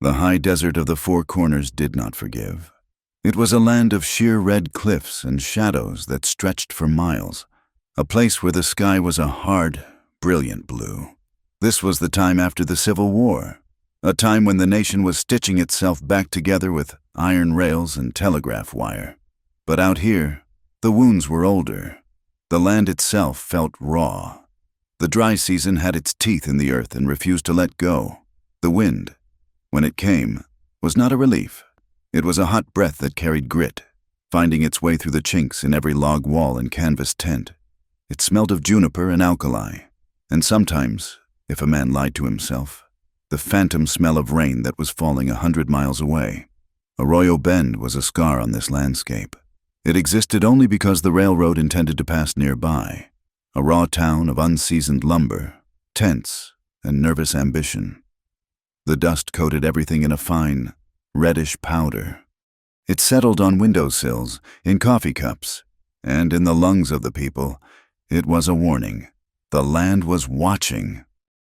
The high desert of the Four Corners did not forgive. It was a land of sheer red cliffs and shadows that stretched for miles, a place where the sky was a hard, brilliant blue. This was the time after the Civil War, a time when the nation was stitching itself back together with iron rails and telegraph wire. But out here, the wounds were older. The land itself felt raw. The dry season had its teeth in the earth and refused to let go. The wind, when it came, was not a relief. It was a hot breath that carried grit, finding its way through the chinks in every log wall and canvas tent. It smelled of juniper and alkali, and sometimes, if a man lied to himself, the phantom smell of rain that was falling 100 miles away. Arroyo Bend was a scar on this landscape. It existed only because the railroad intended to pass nearby, a raw town of unseasoned lumber, tents, and nervous ambition. The dust coated everything in a fine, reddish powder. It settled on windowsills, in coffee cups, and in the lungs of the people. It was a warning. The land was watching.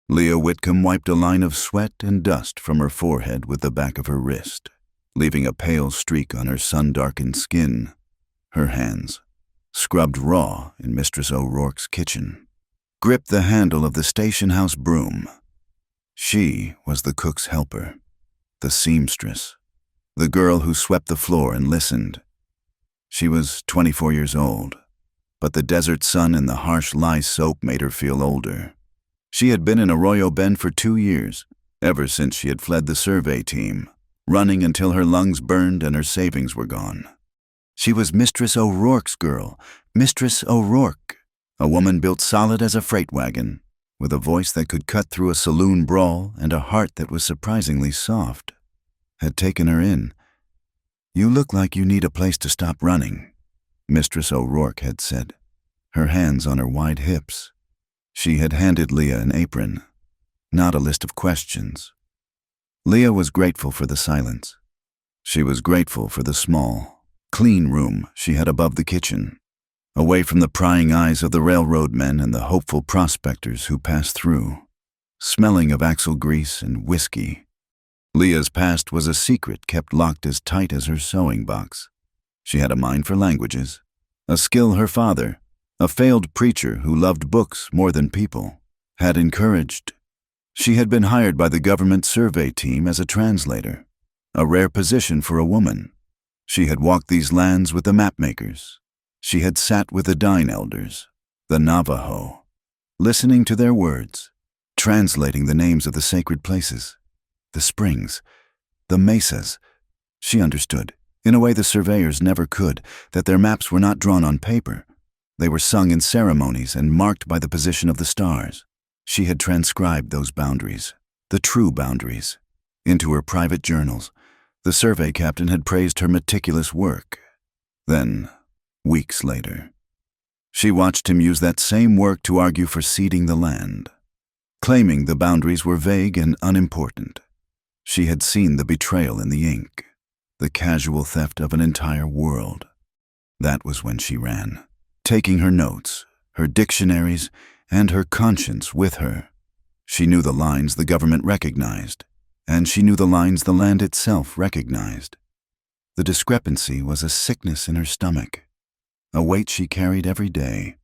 Leah Whitcomb wiped a line of sweat and dust from her forehead with the back of her wrist, leaving a pale streak on her sun-darkened skin. Her hands, scrubbed raw in Mistress O'Rourke's kitchen, gripped the handle of the station house broom. She was the cook's helper, the seamstress, the girl who swept the floor and listened. She was 24 years old, but the desert sun and the harsh lye soap made her feel older. She had been in Arroyo Bend for 2 years, ever since she had fled the survey team, running until her lungs burned and her savings were gone. She was Mistress O'Rourke's girl, Mistress O'Rourke, a woman built solid as a freight wagon, with a voice that could cut through a saloon brawl and a heart that was surprisingly soft. Had taken her in. "You look like you need a place to stop running," Mistress O'Rourke had said, her hands on her wide hips. She had handed Leah an apron, not a list of questions. Leah was grateful for the silence. She was grateful for the small, clean room she had above the kitchen, away from the prying eyes of the railroad men and the hopeful prospectors who passed through, smelling of axle grease and whiskey. Leah's past was a secret kept locked as tight as her sewing box. She had a mind for languages, a skill her father, a failed preacher who loved books more than people, had encouraged. She had been hired by the government survey team as a translator, a rare position for a woman. She had walked these lands with the mapmakers. She had sat with the Dine elders, the Navajo, listening to their words, translating the names of the sacred places, the springs, the mesas. She understood, in a way the surveyors never could, that their maps were not drawn on paper. They were sung in ceremonies and marked by the position of the stars. She had transcribed those boundaries, the true boundaries, into her private journals. The survey captain had praised her meticulous work. Then, weeks later, she watched him use that same work to argue for ceding the land, claiming the boundaries were vague and unimportant. She had seen the betrayal in the ink, the casual theft of an entire world. That was when she ran, taking her notes, her dictionaries, and her conscience with her. She knew the lines the government recognized, and she knew the lines the land itself recognized. The discrepancy was a sickness in her stomach, a weight she carried every day.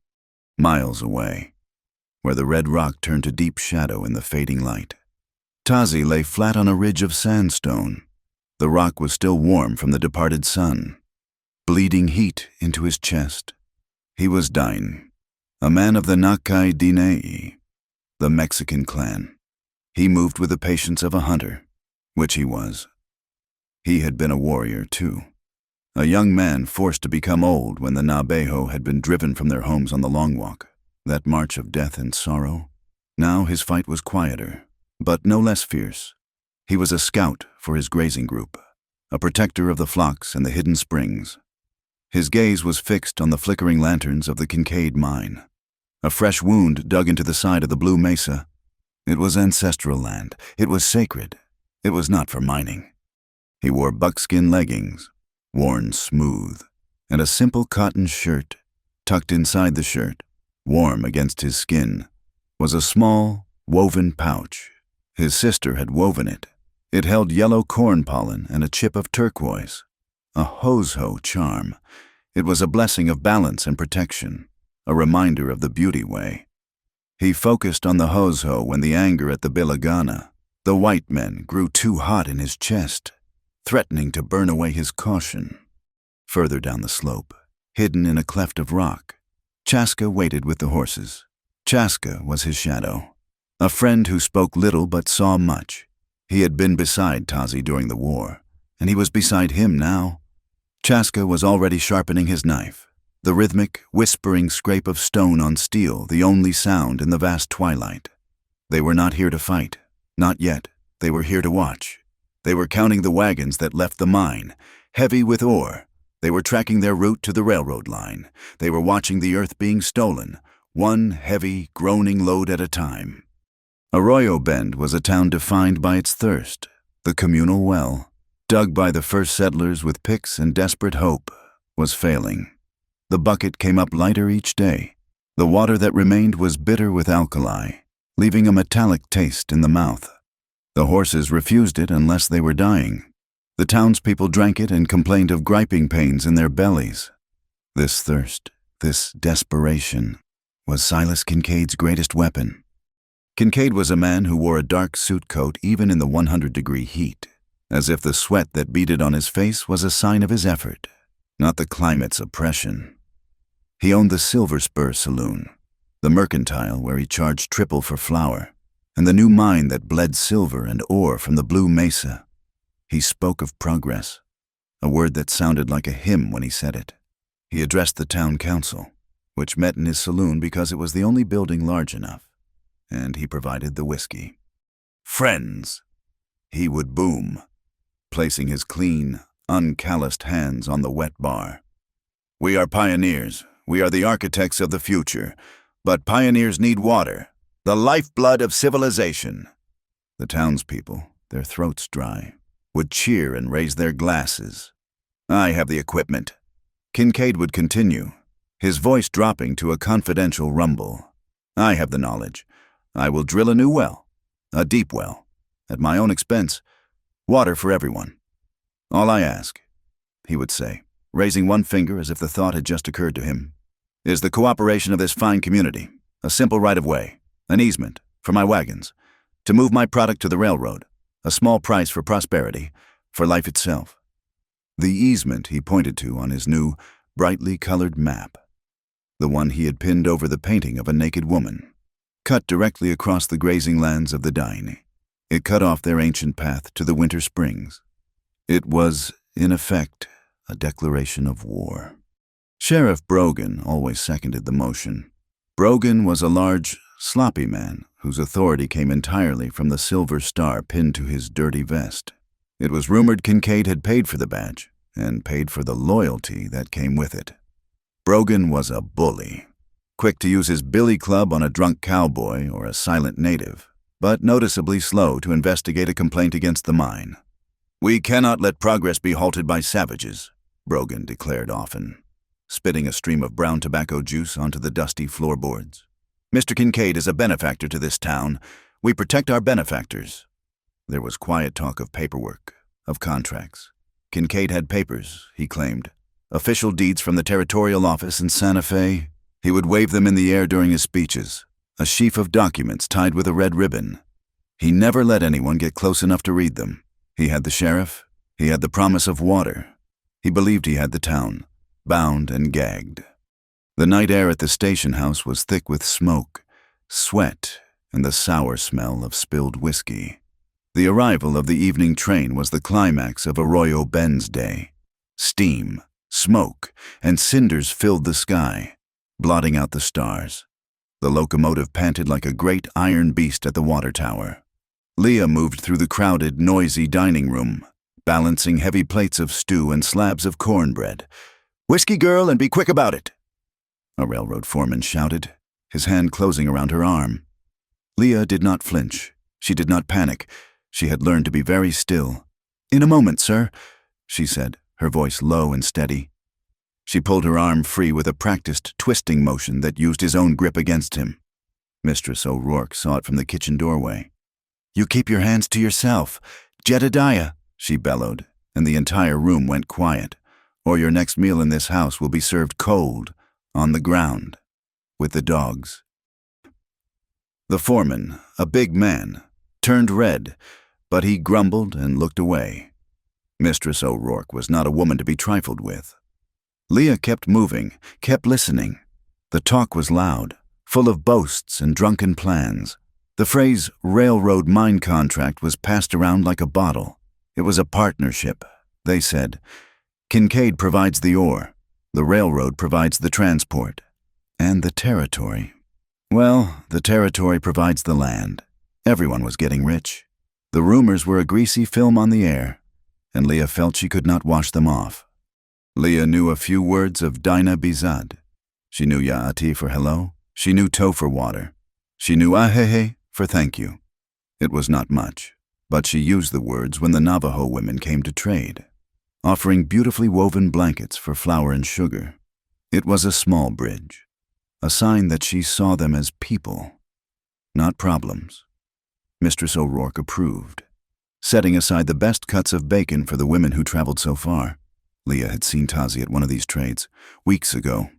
Miles away, where the red rock turned to deep shadow in the fading light, Tazi lay flat on a ridge of sandstone. The rock was still warm from the departed sun, bleeding heat into his chest. He was dying, a man of the Nakai Dinei, the Mexican clan. He moved with the patience of a hunter, which he was. He had been a warrior, too. A young man forced to become old when the Navajo had been driven from their homes on the Long Walk, that march of death and sorrow. Now his fight was quieter, but no less fierce. He was a scout for his grazing group, a protector of the flocks and the hidden springs. His gaze was fixed on the flickering lanterns of the Kincaid mine. A fresh wound dug into the side of the Blue Mesa. It was ancestral land. It was sacred. It was not for mining. He wore buckskin leggings, worn smooth, and a simple cotton shirt. Tucked inside the shirt, warm against his skin, was a small, woven pouch. His sister had woven it. It held yellow corn pollen and a chip of turquoise. A hose-ho charm. It was a blessing of balance and protection, a reminder of the beauty way. He focused on the hose-ho when the anger at the Bilagana, the white men, grew too hot in his chest, threatening to burn away his caution. Further down the slope, hidden in a cleft of rock, Chaska waited with the horses. Chaska was his shadow, a friend who spoke little but saw much. He had been beside Tazi during the war, and he was beside him now. Chaska was already sharpening his knife, the rhythmic, whispering scrape of stone on steel the only sound in the vast twilight. They were not here to fight. Not yet. They were here to watch. They were counting the wagons that left the mine, heavy with ore. They were tracking their route to the railroad line. They were watching the earth being stolen, one heavy, groaning load at a time. Arroyo Bend was a town defined by its thirst, the communal well, dug by the first settlers with picks and desperate hope, was failing. The bucket came up lighter each day. The water that remained was bitter with alkali, leaving a metallic taste in the mouth. The horses refused it unless they were dying. The townspeople drank it and complained of griping pains in their bellies. This thirst, this desperation, was Silas Kincaid's greatest weapon. Kincaid was a man who wore a dark suit coat even in the 100-degree heat, as if the sweat that beaded on his face was a sign of his effort, not the climate's oppression. He owned the Silver Spur Saloon, the mercantile where he charged triple for flour, and the new mine that bled silver and ore from the Blue Mesa. He spoke of progress, a word that sounded like a hymn when he said it. He addressed the town council, which met in his saloon because it was the only building large enough, and he provided the whiskey. "Friends," he would boom, placing his clean, uncalloused hands on the wet bar. "We are pioneers. We are the architects of the future. But pioneers need water, the lifeblood of civilization." The townspeople, their throats dry, would cheer and raise their glasses. "I have the equipment." Kincaid would continue, his voice dropping to a confidential rumble. "I have the knowledge. I will drill a new well, a deep well, at my own expense, water for everyone. All I ask," he would say, raising one finger as if the thought had just occurred to him, "is the cooperation of this fine community, a simple right-of-way, an easement for my wagons, to move my product to the railroad, a small price for prosperity, for life itself." The easement he pointed to on his new, brightly colored map, the one he had pinned over the painting of a naked woman, cut directly across the grazing lands of the Daini. It cut off their ancient path to the winter springs. It was, in effect, a declaration of war. Sheriff Brogan always seconded the motion. Brogan was a large, sloppy man whose authority came entirely from the silver star pinned to his dirty vest. It was rumored Kincaid had paid for the badge, and paid for the loyalty that came with it. Brogan was a bully, quick to use his billy club on a drunk cowboy or a silent native, but noticeably slow to investigate a complaint against the mine. "We cannot let progress be halted by savages," Brogan declared often, spitting a stream of brown tobacco juice onto the dusty floorboards. "Mr. Kincaid is a benefactor to this town. We protect our benefactors." There was quiet talk of paperwork, of contracts. Kincaid had papers, he claimed, official deeds from the territorial office in Santa Fe. He would wave them in the air during his speeches, a sheaf of documents tied with a red ribbon. He never let anyone get close enough to read them. He had the sheriff. He had the promise of water. He believed he had the town, bound and gagged. The night air at the station house was thick with smoke, sweat, and the sour smell of spilled whiskey. The arrival of the evening train was the climax of Arroyo Bend's day. Steam, smoke, and cinders filled the sky, blotting out the stars. The locomotive panted like a great iron beast at the water tower. Leah moved through the crowded, noisy dining room, balancing heavy plates of stew and slabs of cornbread. "Whiskey, girl, and be quick about it," a railroad foreman shouted, his hand closing around her arm. Leah did not flinch. She did not panic. She had learned to be very still. "In a moment, sir," she said, her voice low and steady. She pulled her arm free with a practiced twisting motion that used his own grip against him. Mistress O'Rourke saw it from the kitchen doorway. "You keep your hands to yourself. "Jedediah," she bellowed, and the entire room went quiet, "or your next meal in this house will be served cold, on the ground, with the dogs." The foreman, a big man, turned red, but he grumbled and looked away. Mistress O'Rourke was not a woman to be trifled with. Leah kept moving, kept listening. The talk was loud, full of boasts and drunken plans. The phrase railroad mine contract was passed around like a bottle. It was a partnership, they said. Kincaid provides the ore. The railroad provides the transport. And the territory. Well, the territory provides the land. Everyone was getting rich. The rumors were a greasy film on the air, and Leah felt she could not wash them off. Leah knew a few words of Dinah Bizad. She knew Ya'ati for hello. She knew To for water. She knew Ahehe for thank you. It was not much, but she used the words when the Navajo women came to trade, offering beautifully woven blankets for flour and sugar. It was a small bridge, a sign that she saw them as people, not problems. Mistress O'Rourke approved, setting aside the best cuts of bacon for the women who traveled so far. Leah had seen Tazi at one of these trades, weeks ago.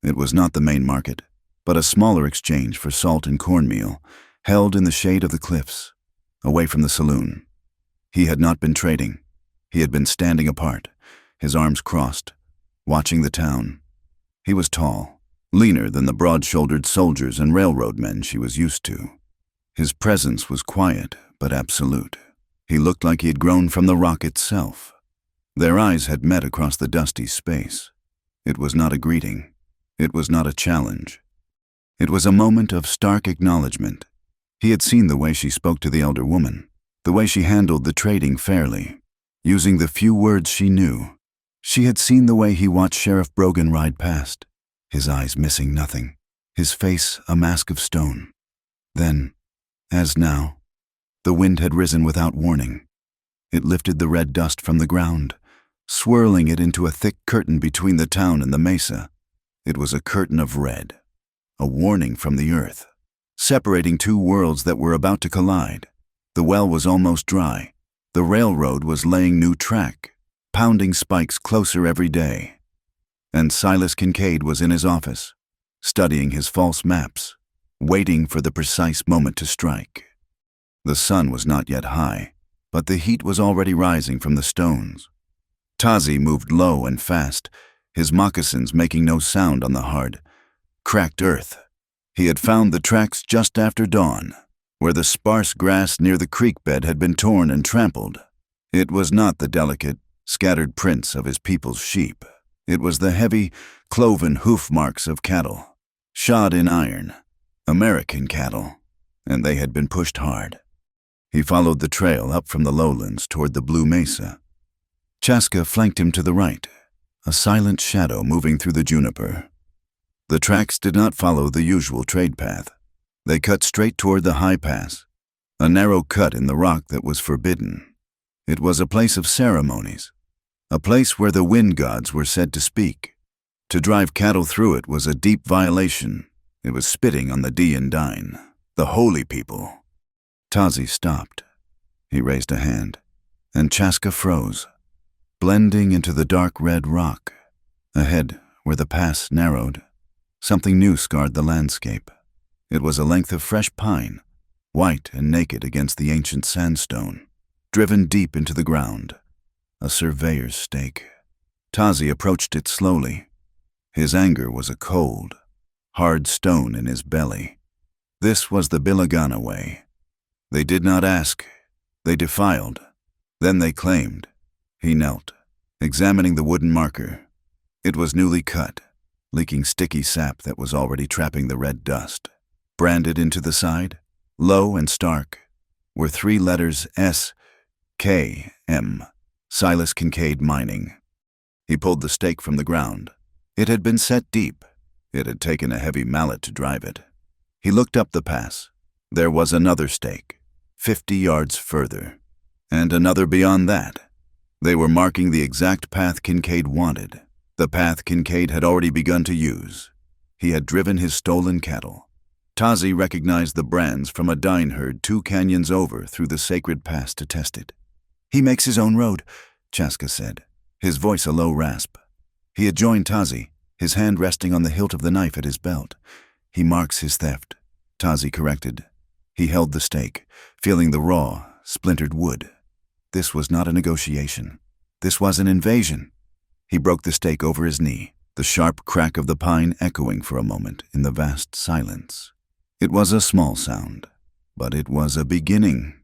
It was not the main market, but a smaller exchange for salt and cornmeal, held in the shade of the cliffs, away from the saloon. He had not been trading. He had been standing apart, his arms crossed, watching the town. He was tall, leaner than the broad-shouldered soldiers and railroad men she was used to. His presence was quiet but absolute. He looked like he had grown from the rock itself. Their eyes had met across the dusty space. It was not a greeting. It was not a challenge. It was a moment of stark acknowledgement. He had seen the way she spoke to the elder woman, the way she handled the trading fairly, using the few words she knew. She had seen the way he watched Sheriff Brogan ride past, his eyes missing nothing, his face a mask of stone. Then, as now, the wind had risen without warning. It lifted the red dust from the ground, swirling it into a thick curtain between the town and the mesa. It was a curtain of red, a warning from the earth, separating two worlds that were about to collide. The well was almost dry. The railroad was laying new track, pounding spikes closer every day. And Silas Kincaid was in his office, studying his false maps, waiting for the precise moment to strike. The sun was not yet high, but the heat was already rising from the stones. Tazi moved low and fast, his moccasins making no sound on the hard, cracked earth. He had found the tracks just after dawn, where the sparse grass near the creek bed had been torn and trampled. It was not the delicate, scattered prints of his people's sheep. It was the heavy, cloven hoof marks of cattle, shod in iron, American cattle, and they had been pushed hard. He followed the trail up from the lowlands toward the blue mesa. Chaska flanked him to the right, a silent shadow moving through the juniper. The tracks did not follow the usual trade path. They cut straight toward the high pass, a narrow cut in the rock that was forbidden. It was a place of ceremonies, a place where the wind gods were said to speak. To drive cattle through it was a deep violation. It was spitting on the Dine, the holy people. Tazi stopped. He raised a hand, and Chaska froze, blending into the dark red rock. Ahead, where the pass narrowed, something new scarred the landscape. It was a length of fresh pine, white and naked against the ancient sandstone, driven deep into the ground, a surveyor's stake. Tazi approached it slowly. His anger was a cold, hard stone in his belly. This was the Bilagana way. They did not ask. They defiled. Then they claimed. He knelt, examining the wooden marker. It was newly cut, leaking sticky sap that was already trapping the red dust. Branded into the side, low and stark, were 3 letters S.K.M., Silas Kincaid Mining. He pulled the stake from the ground. It had been set deep. It had taken a heavy mallet to drive it. He looked up the pass. There was another stake, 50 yards further, and another beyond that. They were marking the exact path Kincaid wanted, the path Kincaid had already begun to use. He had driven his stolen cattle. Tazi recognized the brands from a dine herd 2 canyons over through the sacred pass to test it. "He makes his own road," Chaska said, his voice a low rasp. He had joined Tazi, his hand resting on the hilt of the knife at his belt. "He marks his theft," Tazi corrected. He held the stake, feeling the raw, splintered wood. This was not a negotiation. This was an invasion. He broke the stake over his knee, the sharp crack of the pine echoing for a moment in the vast silence. It was a small sound, but it was a beginning.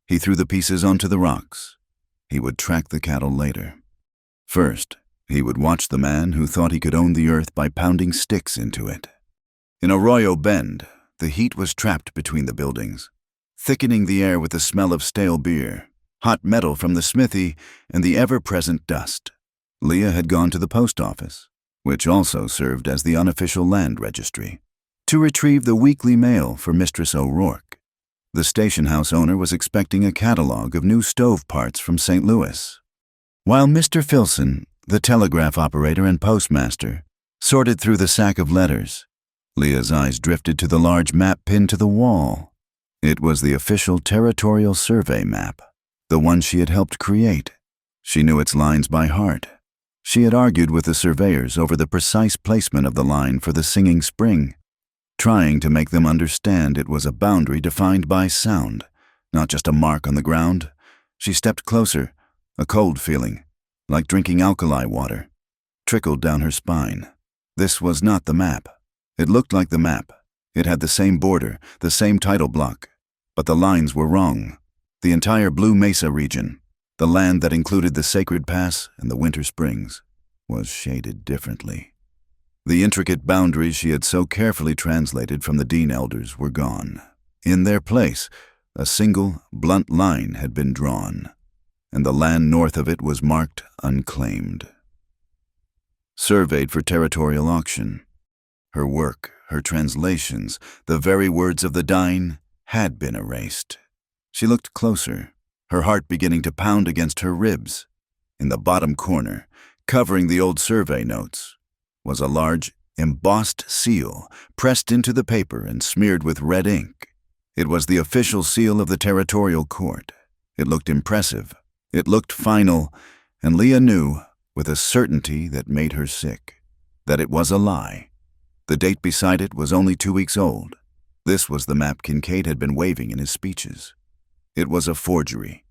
He threw the pieces onto the rocks. He would track the cattle later. First, he would watch the man who thought he could own the earth by pounding sticks into it. In Arroyo Bend, the heat was trapped between the buildings, thickening the air with the smell of stale beer, hot metal from the smithy, and the ever-present dust. Leah had gone to the post office, which also served as the unofficial land registry, to retrieve the weekly mail for Mistress O'Rourke. The station house owner was expecting a catalog of new stove parts from St. Louis. While Mr. Filson, the telegraph operator and postmaster, sorted through the sack of letters, Leah's eyes drifted to the large map pinned to the wall. It was the official territorial survey map, the one she had helped create. She knew its lines by heart. She had argued with the surveyors over the precise placement of the line for the Singing Spring, trying to make them understand it was a boundary defined by sound, not just a mark on the ground. She stepped closer, a cold feeling, like drinking alkali water, trickled down her spine. This was not the map. It looked like the map. It had the same border, the same title block, but the lines were wrong. The entire Blue Mesa region, the land that included the Sacred Pass and the Winter Springs, was shaded differently. The intricate boundaries she had so carefully translated from the Dean elders were gone. In their place, a single, blunt line had been drawn, and the land north of it was marked unclaimed. Surveyed for territorial auction. Her work, her translations, the very words of the dying, had been erased. She looked closer, her heart beginning to pound against her ribs. In the bottom corner, covering the old survey notes, was a large, embossed seal pressed into the paper and smeared with red ink. It was the official seal of the territorial court. It looked impressive. It looked final, and Leah knew, with a certainty that made her sick, that it was a lie. The date beside it was only 2 weeks old. This was the map Kincaid had been waving in his speeches. It was a forgery,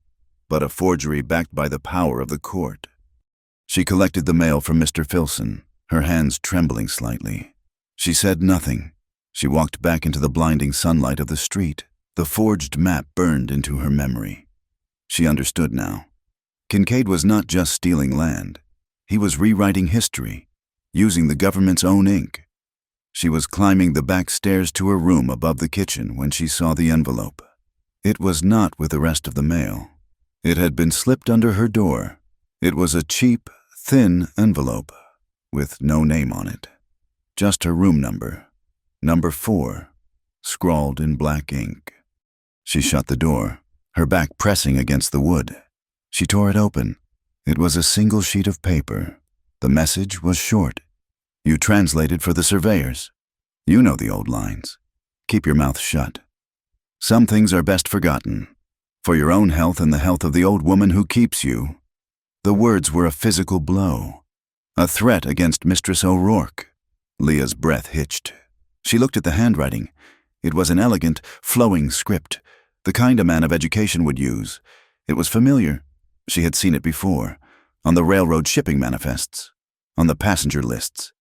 but a forgery backed by the power of the court. She collected the mail from Mr. Filson, her hands trembling slightly. She said nothing. She walked back into the blinding sunlight of the street. The forged map burned into her memory. She understood now. Kincaid was not just stealing land. He was rewriting history, using the government's own ink. She was climbing the back stairs to her room above the kitchen when she saw the envelope. It was not with the rest of the mail. It had been slipped under her door. It was a cheap, thin envelope with no name on it. Just her room number, number 4, scrawled in black ink. She shut the door, her back pressing against the wood. She tore it open. It was a single sheet of paper. The message was short. "You translated for the surveyors. You know the old lines. Keep your mouth shut. Some things are best forgotten. For your own health and the health of the old woman who keeps you." The words were a physical blow, a threat against Mistress O'Rourke. Leah's breath hitched. She looked at the handwriting. It was an elegant, flowing script, the kind a man of education would use. It was familiar. She had seen it before, on the railroad shipping manifests, on the passenger lists.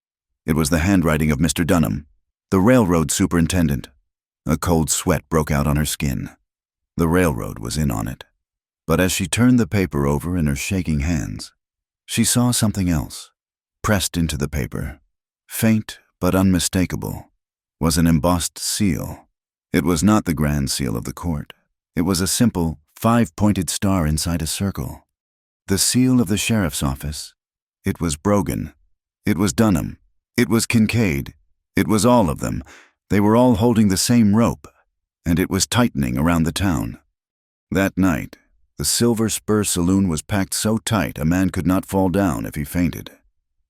It was the handwriting of Mr. Dunham, the railroad superintendent. A cold sweat broke out on her skin. The railroad was in on it. But as she turned the paper over in her shaking hands, she saw something else. Pressed into the paper, faint but unmistakable, was an embossed seal. It was not the grand seal of the court. It was a simple, 5-pointed star inside a circle. The seal of the sheriff's office. It was Brogan. It was Dunham. It was Kincaid. It was all of them. They were all holding the same rope, and it was tightening around the town. That night, the Silver Spur Saloon was packed so tight a man could not fall down if he fainted.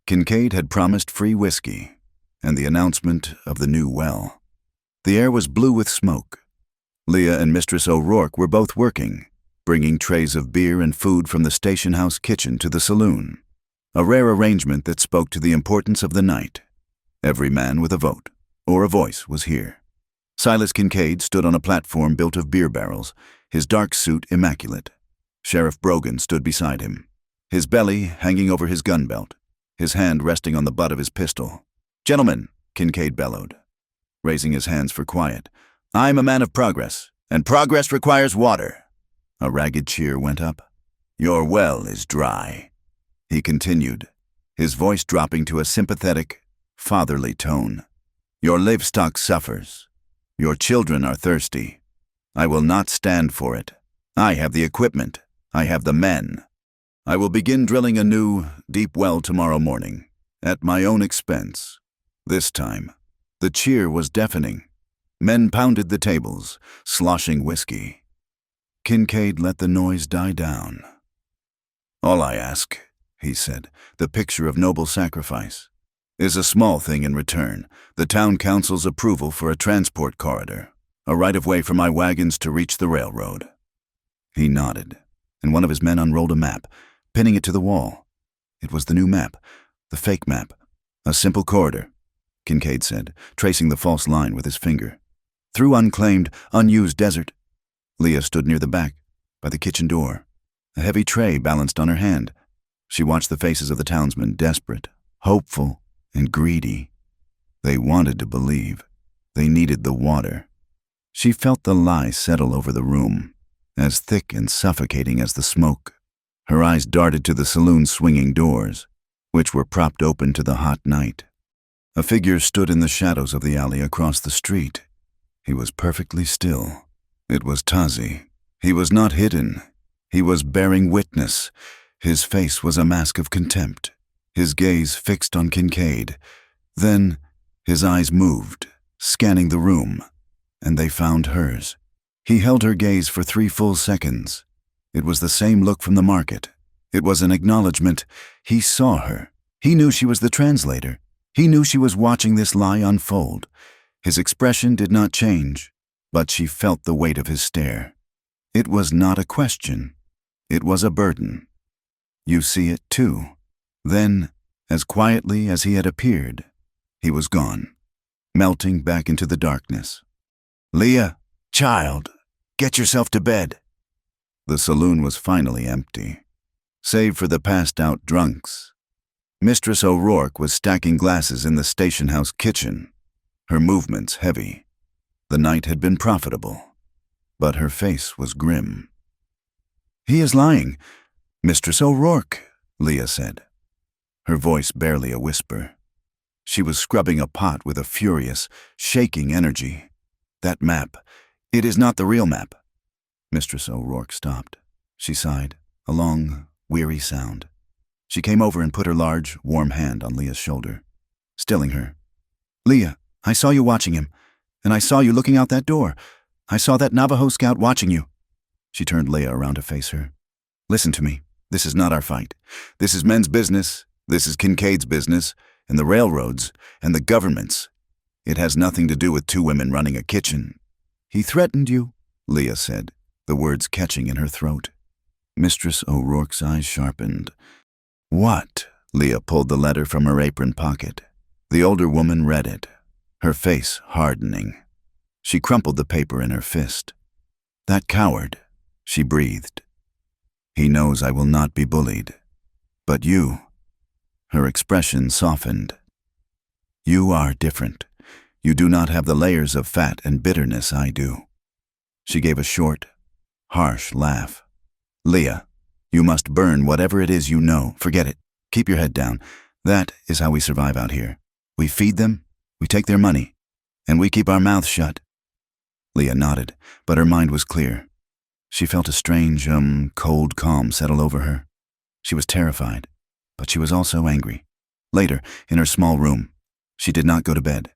Kincaid had promised free whiskey, and the announcement of the new well. The air was blue with smoke. Leah and Mistress O'Rourke were both working, bringing trays of beer and food from the station house kitchen to the saloon. A rare arrangement that spoke to the importance of the night. Every man with a vote, or a voice, was here. Silas Kincaid stood on a platform built of beer barrels, his dark suit immaculate. Sheriff Brogan stood beside him, his belly hanging over his gun belt, his hand resting on the butt of his pistol. "Gentlemen," Kincaid bellowed, raising his hands for quiet, "I'm a man of progress, and progress requires water." A ragged cheer went up. "Your well is dry," he continued, his voice dropping to a sympathetic, fatherly tone. "Your livestock suffers. Your children are thirsty. I will not stand for it. I have the equipment. I have the men. I will begin drilling a new, deep well tomorrow morning, at my own expense." This time, the cheer was deafening. Men pounded the tables, sloshing whiskey. Kincaid let the noise die down. "All I ask," he said, "the picture of noble sacrifice, is a small thing in return, the town council's approval for a transport corridor, a right-of-way for my wagons to reach the railroad." He nodded, and one of his men unrolled a map, pinning it to the wall. It was the new map, the fake map. "A simple corridor," Kincaid said, tracing the false line with his finger. "Through unclaimed, unused desert." Leah stood near the back, by the kitchen door, a heavy tray balanced on her hand. She watched the faces of the townsmen, desperate, hopeful, and greedy. They wanted to believe. They needed the water. She felt the lie settle over the room, as thick and suffocating as the smoke. Her eyes darted to the saloon's swinging doors, which were propped open to the hot night. A figure stood in the shadows of the alley across the street. He was perfectly still. It was Tazi. He was not hidden. He was bearing witness. His face was a mask of contempt, his gaze fixed on Kincaid. Then his eyes moved, scanning the room, and they found hers. He held her gaze for 3 full seconds. It was the same look from the market. It was an acknowledgement. He saw her. He knew she was the translator. He knew she was watching this lie unfold. His expression did not change, but she felt the weight of his stare. It was not a question. It was a burden. "You see it too." Then, as quietly as he had appeared, he was gone, melting back into the darkness. "Leah, child, get yourself to bed." The saloon was finally empty, save for the passed-out drunks. Mistress O'Rourke was stacking glasses in the station house kitchen, her movements heavy. The night had been profitable, but her face was grim. "He is lying, Mistress O'Rourke," Leah said, her voice barely a whisper. She was scrubbing a pot with a furious, shaking energy. "That map, it is not the real map." Mistress O'Rourke stopped. She sighed, a long, weary sound. She came over and put her large, warm hand on Leah's shoulder, stilling her. "Leah, I saw you watching him, and I saw you looking out that door. I saw that Navajo scout watching you." She turned Leah around to face her. "Listen to me. This is not our fight. This is men's business. This is Kincaid's business, and the railroads, and the government's. It has nothing to do with 2 women running a kitchen." "He threatened you," Leah said, the words catching in her throat. Mistress O'Rourke's eyes sharpened. "What?" Leah pulled the letter from her apron pocket. The older woman read it, her face hardening. She crumpled the paper in her fist. "That coward," she breathed. "He knows I will not be bullied. But you," her expression softened. "You are different. You do not have the layers of fat and bitterness I do." She gave a short, harsh laugh. "Leah, you must burn whatever it is you know. Forget it. Keep your head down. That is how we survive out here. We feed them, we take their money, and we keep our mouths shut." Leah nodded, but her mind was clear. She felt a strange, cold calm settle over her. She was terrified, but she was also angry. Later, in her small room, she did not go to bed.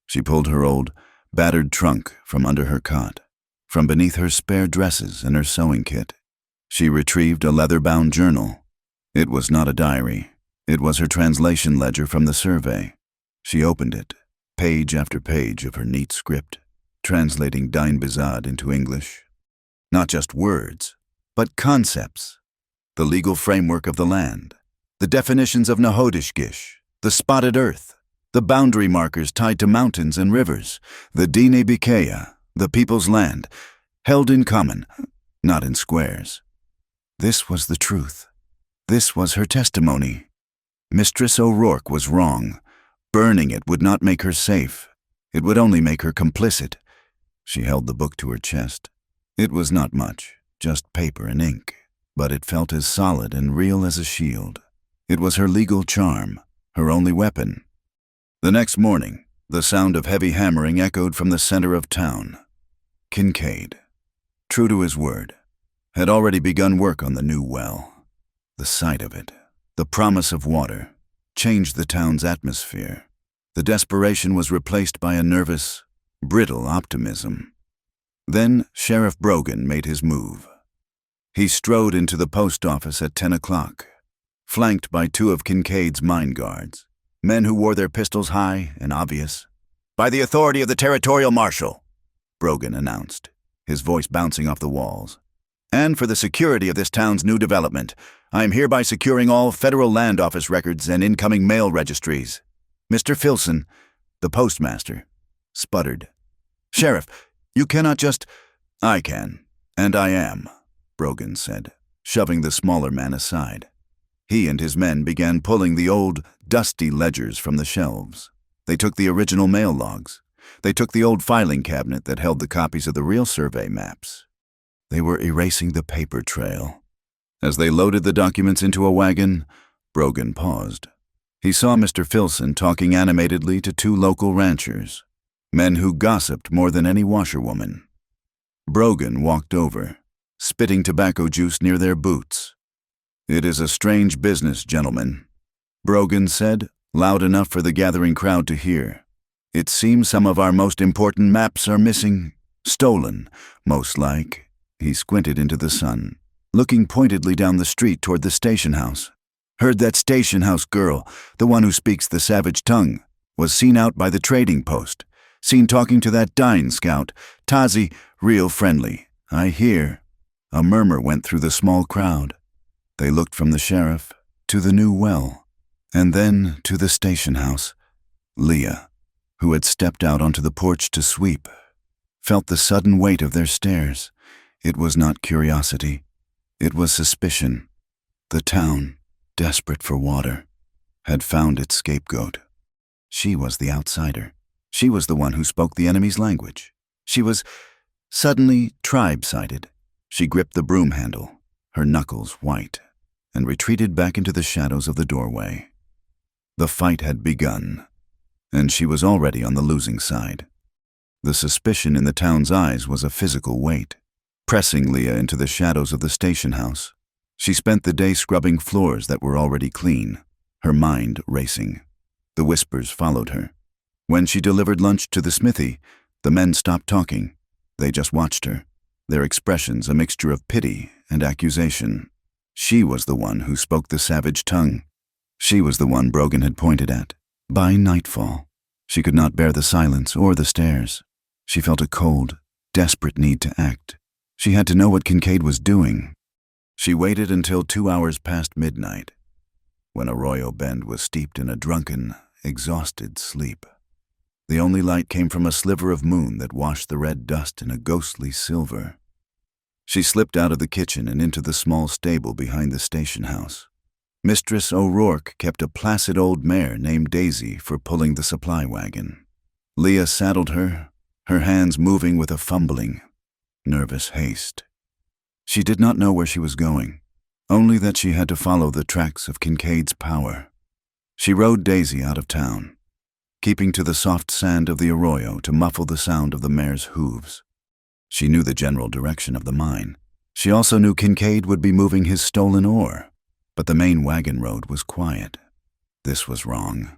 She pulled her old, battered trunk from under her cot, from beneath her spare dresses and her sewing kit. She retrieved a leather-bound journal. It was not a diary. It was her translation ledger from the survey. She opened it, page after page of her neat script, translating Dine Bizad into English. Not just words, but concepts. The legal framework of the land, the definitions of Nahodishgish, the spotted earth, the boundary markers tied to mountains and rivers, the Dine Bikea, the people's land, held in common, not in squares. This was the truth. This was her testimony. Mistress O'Rourke was wrong. Burning it would not make her safe. It would only make her complicit. She held the book to her chest. It was not much, just paper and ink, but it felt as solid and real as a shield. It was her legal charm, her only weapon. The next morning, the sound of heavy hammering echoed from the center of town. Kincaid, true to his word, had already begun work on the new well. The sight of it, the promise of water, changed the town's atmosphere. The desperation was replaced by a nervous, brittle optimism. Then Sheriff Brogan made his move. He strode into the post office at 10 o'clock, flanked by two of Kincaid's mine guards, men who wore their pistols high and obvious. "By the authority of the territorial marshal," Brogan announced, his voice bouncing off the walls. "And for the security of this town's new development, I am hereby securing all federal land office records and incoming mail registries." Mr. Filson, the postmaster, sputtered. "Sheriff, you cannot just—" "I can, and I am," Brogan said, shoving the smaller man aside. He and his men began pulling the old, dusty ledgers from the shelves. They took the original mail logs. They took the old filing cabinet that held the copies of the real survey maps. They were erasing the paper trail. As they loaded the documents into a wagon, Brogan paused. He saw Mr. Filson talking animatedly to two local ranchers, men who gossiped more than any washerwoman. Brogan walked over, spitting tobacco juice near their boots. "It is a strange business, gentlemen," Brogan said, loud enough for the gathering crowd to hear. "It seems some of our most important maps are missing. Stolen, most like." He squinted into the sun, looking pointedly down the street toward the station house. "Heard that station house girl, the one who speaks the savage tongue, was seen out by the trading post. Seen talking to that Dine scout, Tazi, real friendly. I hear." A murmur went through the small crowd. They looked from the sheriff to the new well, and then to the station house. Leah, who had stepped out onto the porch to sweep, felt the sudden weight of their stares. It was not curiosity. It was suspicion. The town, desperate for water, had found its scapegoat. She was the outsider. She was the one who spoke the enemy's language. She was suddenly tribe-sided. She gripped the broom handle, her knuckles white, and retreated back into the shadows of the doorway. The fight had begun, and she was already on the losing side. The suspicion in the town's eyes was a physical weight, pressing Leah into the shadows of the station house. She spent the day scrubbing floors that were already clean, her mind racing. The whispers followed her. When she delivered lunch to the smithy, the men stopped talking. They just watched her, their expressions a mixture of pity and accusation. She was the one who spoke the savage tongue. She was the one Brogan had pointed at. By nightfall, she could not bear the silence or the stares. She felt a cold, desperate need to act. She had to know what Kincaid was doing. She waited until 2 hours past midnight, when Arroyo Bend was steeped in a drunken, exhausted sleep. The only light came from a sliver of moon that washed the red dust in a ghostly silver. She slipped out of the kitchen and into the small stable behind the station house. Mistress O'Rourke kept a placid old mare named Daisy for pulling the supply wagon. Leah saddled her, her hands moving with a fumbling, nervous haste. She did not know where she was going, only that she had to follow the tracks of Kincaid's power. She rode Daisy out of town, keeping to the soft sand of the arroyo to muffle the sound of the mare's hooves. She knew the general direction of the mine. She also knew Kincaid would be moving his stolen ore, but the main wagon road was quiet. This was wrong.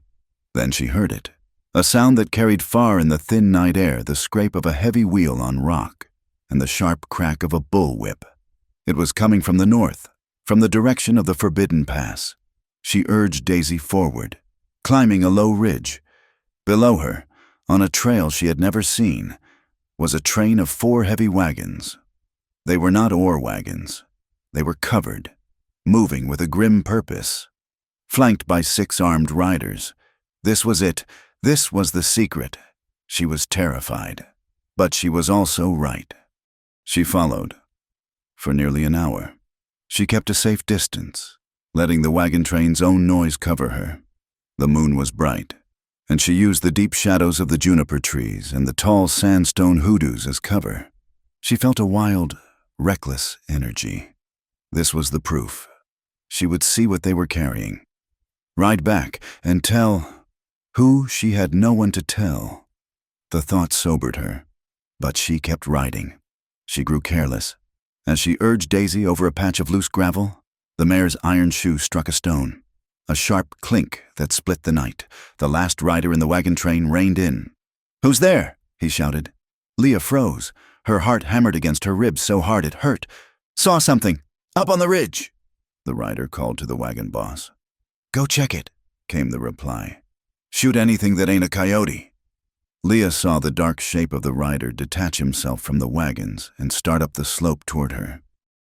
Then she heard it, a sound that carried far in the thin night air, the scrape of a heavy wheel on rock and the sharp crack of a bullwhip. It was coming from the north, from the direction of the Forbidden Pass. She urged Daisy forward, climbing a low ridge. Below her, on a trail she had never seen, was a train of 4 heavy wagons. They were not ore wagons. They were covered, moving with a grim purpose, flanked by 6 armed riders. This was it. This was the secret. She was terrified, but she was also right. She followed. For nearly an hour, she kept a safe distance, letting the wagon train's own noise cover her. The moon was bright, and she used the deep shadows of the juniper trees and the tall sandstone hoodoos as cover. She felt a wild, reckless energy. This was the proof. She would see what they were carrying, ride back, and tell who she had no one to tell. The thought sobered her, but she kept riding. She grew careless. As she urged Daisy over a patch of loose gravel, the mare's iron shoe struck a stone. A sharp clink that split the night. The last rider in the wagon train reined in. "Who's there?" he shouted. Leah froze. Her heart hammered against her ribs so hard it hurt. "Saw something. Up on the ridge," the rider called to the wagon boss. "Go check it," came the reply. "Shoot anything that ain't a coyote." Leah saw the dark shape of the rider detach himself from the wagons and start up the slope toward her.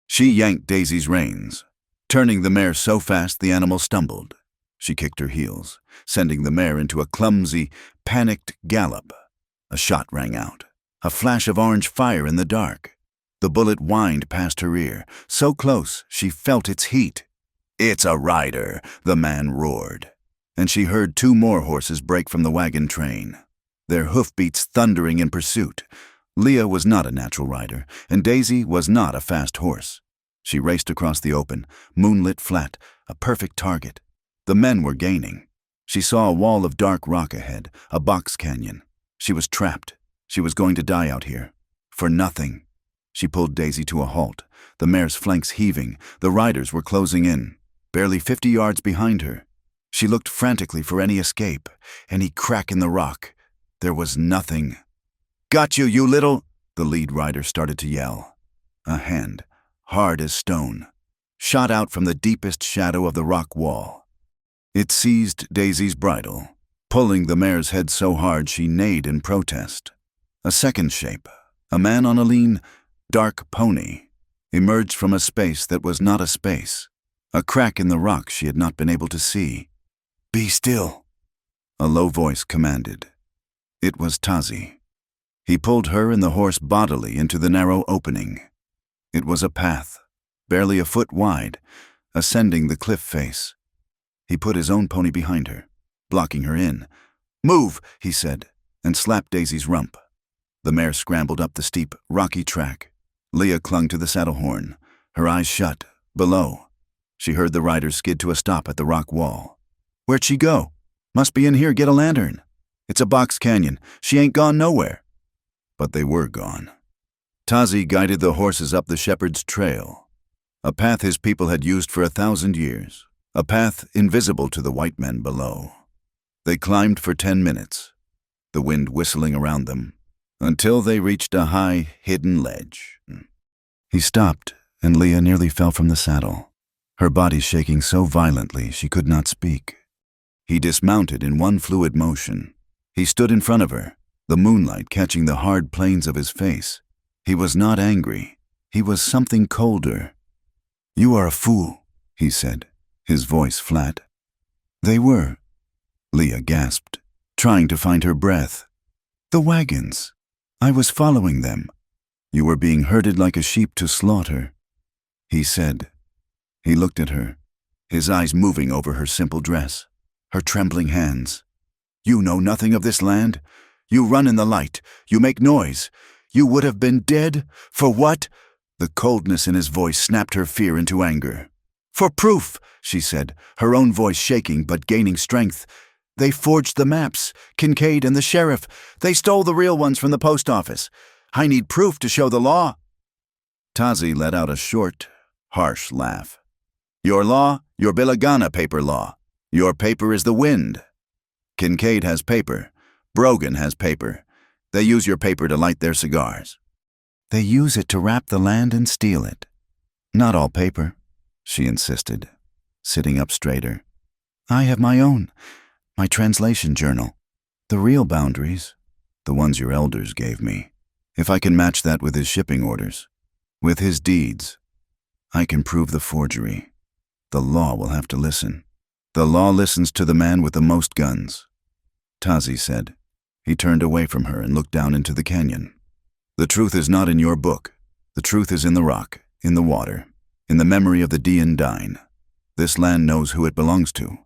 She yanked Daisy's reins, turning the mare so fast the animal stumbled. She kicked her heels, sending the mare into a clumsy, panicked gallop. A shot rang out, a flash of orange fire in the dark. The bullet whined past her ear, so close she felt its heat. "It's a rider," the man roared, and she heard 2 more horses break from the wagon train, their hoofbeats thundering in pursuit. Leah was not a natural rider, and Daisy was not a fast horse. She raced across the open, moonlit flat, a perfect target. The men were gaining. She saw a wall of dark rock ahead, a box canyon. She was trapped. She was going to die out here. For nothing. She pulled Daisy to a halt, the mare's flanks heaving. The riders were closing in, barely 50 yards behind her. She looked frantically for any escape, any crack in the rock. There was nothing. "Got you, you little—" the lead rider started to yell. A hand, hard as stone, shot out from the deepest shadow of the rock wall. It seized Daisy's bridle, pulling the mare's head so hard she neighed in protest. A second shape, a man on a lean, dark pony, emerged from a space that was not a space, a crack in the rock she had not been able to see. "Be still," a low voice commanded. It was Tazi. He pulled her and the horse bodily into the narrow opening. It was a path, barely a foot wide, ascending the cliff face. He put his own pony behind her, blocking her in. "Move," he said, and slapped Daisy's rump. The mare scrambled up the steep, rocky track. Leah clung to the saddle horn, her eyes shut. Below, she heard the rider skid to a stop at the rock wall. "Where'd she go? Must be in here, get a lantern. It's a box canyon. She ain't gone nowhere." But they were gone. Tazi guided the horses up the shepherd's trail, a path his people had used for 1,000 years, a path invisible to the white men below. They climbed for 10 minutes, the wind whistling around them, until they reached a high, hidden ledge. He stopped, and Leah nearly fell from the saddle, her body shaking so violently she could not speak. He dismounted in one fluid motion. He stood in front of her, the moonlight catching the hard planes of his face. He was not angry. He was something colder. "You are a fool," he said, his voice flat. "They were," Leah gasped, trying to find her breath. "The wagons. I was following them. You were being herded like a sheep to slaughter," he said. He looked at her, his eyes moving over her simple dress, her trembling hands. "You know nothing of this land. You run in the light. You make noise. You would have been dead. For what?" The coldness in his voice snapped her fear into anger. "For proof," she said, her own voice shaking but gaining strength. "They forged the maps, Kincaid and the sheriff. They stole the real ones from the post office. I need proof to show the law." Tazi let out a short, harsh laugh. "Your law? Your Bilagana paper law. Your paper is the wind. Kincaid has paper. Brogan has paper. They use your paper to light their cigars." "They use it to wrap the land and steal it. Not all paper," she insisted, sitting up straighter. "I have my own, my translation journal. The real boundaries, the ones your elders gave me. If I can match that with his shipping orders, with his deeds, I can prove the forgery. The law will have to listen. The law listens to the man with the most guns, Tazi said. He turned away from her and looked down into the canyon. The truth is not in your book. The truth is in the rock, in the water, in the memory of the Dine. This land knows who it belongs to.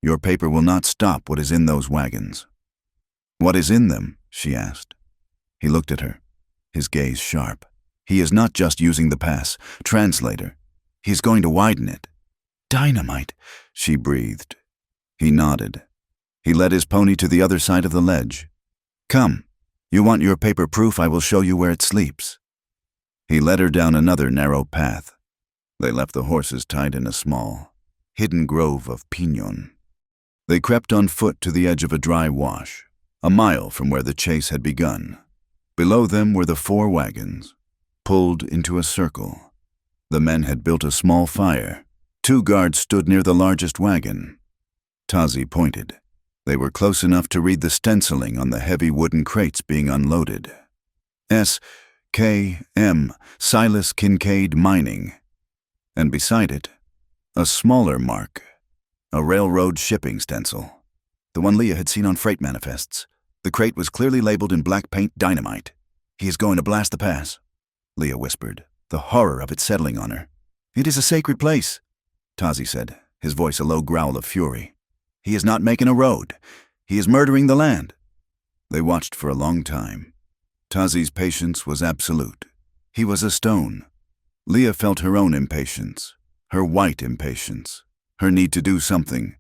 Your paper will not stop what is in those wagons. What is in them? She asked. He looked at her, his gaze sharp. He is not just using the pass, translator. He is going to widen it. Dynamite, she breathed. He nodded. He led his pony to the other side of the ledge. Come, you want your paper proof? I will show you where it sleeps. He led her down another narrow path. They left the horses tied in a small, hidden grove of piñon. They crept on foot to the edge of a dry wash, a mile from where the chase had begun. Below them were the 4 wagons, pulled into a circle. The men had built a small fire. 2 guards stood near the largest wagon. Tazi pointed. They were close enough to read the stenciling on the heavy wooden crates being unloaded. S.K.M. Silas Kincaid Mining. And beside it, a smaller mark, a railroad shipping stencil. The one Leah had seen on freight manifests. The crate was clearly labeled in black paint dynamite. He is going to blast the pass, Leah whispered, the horror of it settling on her. It is a sacred place, Tazi said, his voice a low growl of fury. He is not making a road. He is murdering the land. They watched for a long time. Tazi's patience was absolute. He was a stone. Leah felt her own impatience, her white impatience, her need to do something.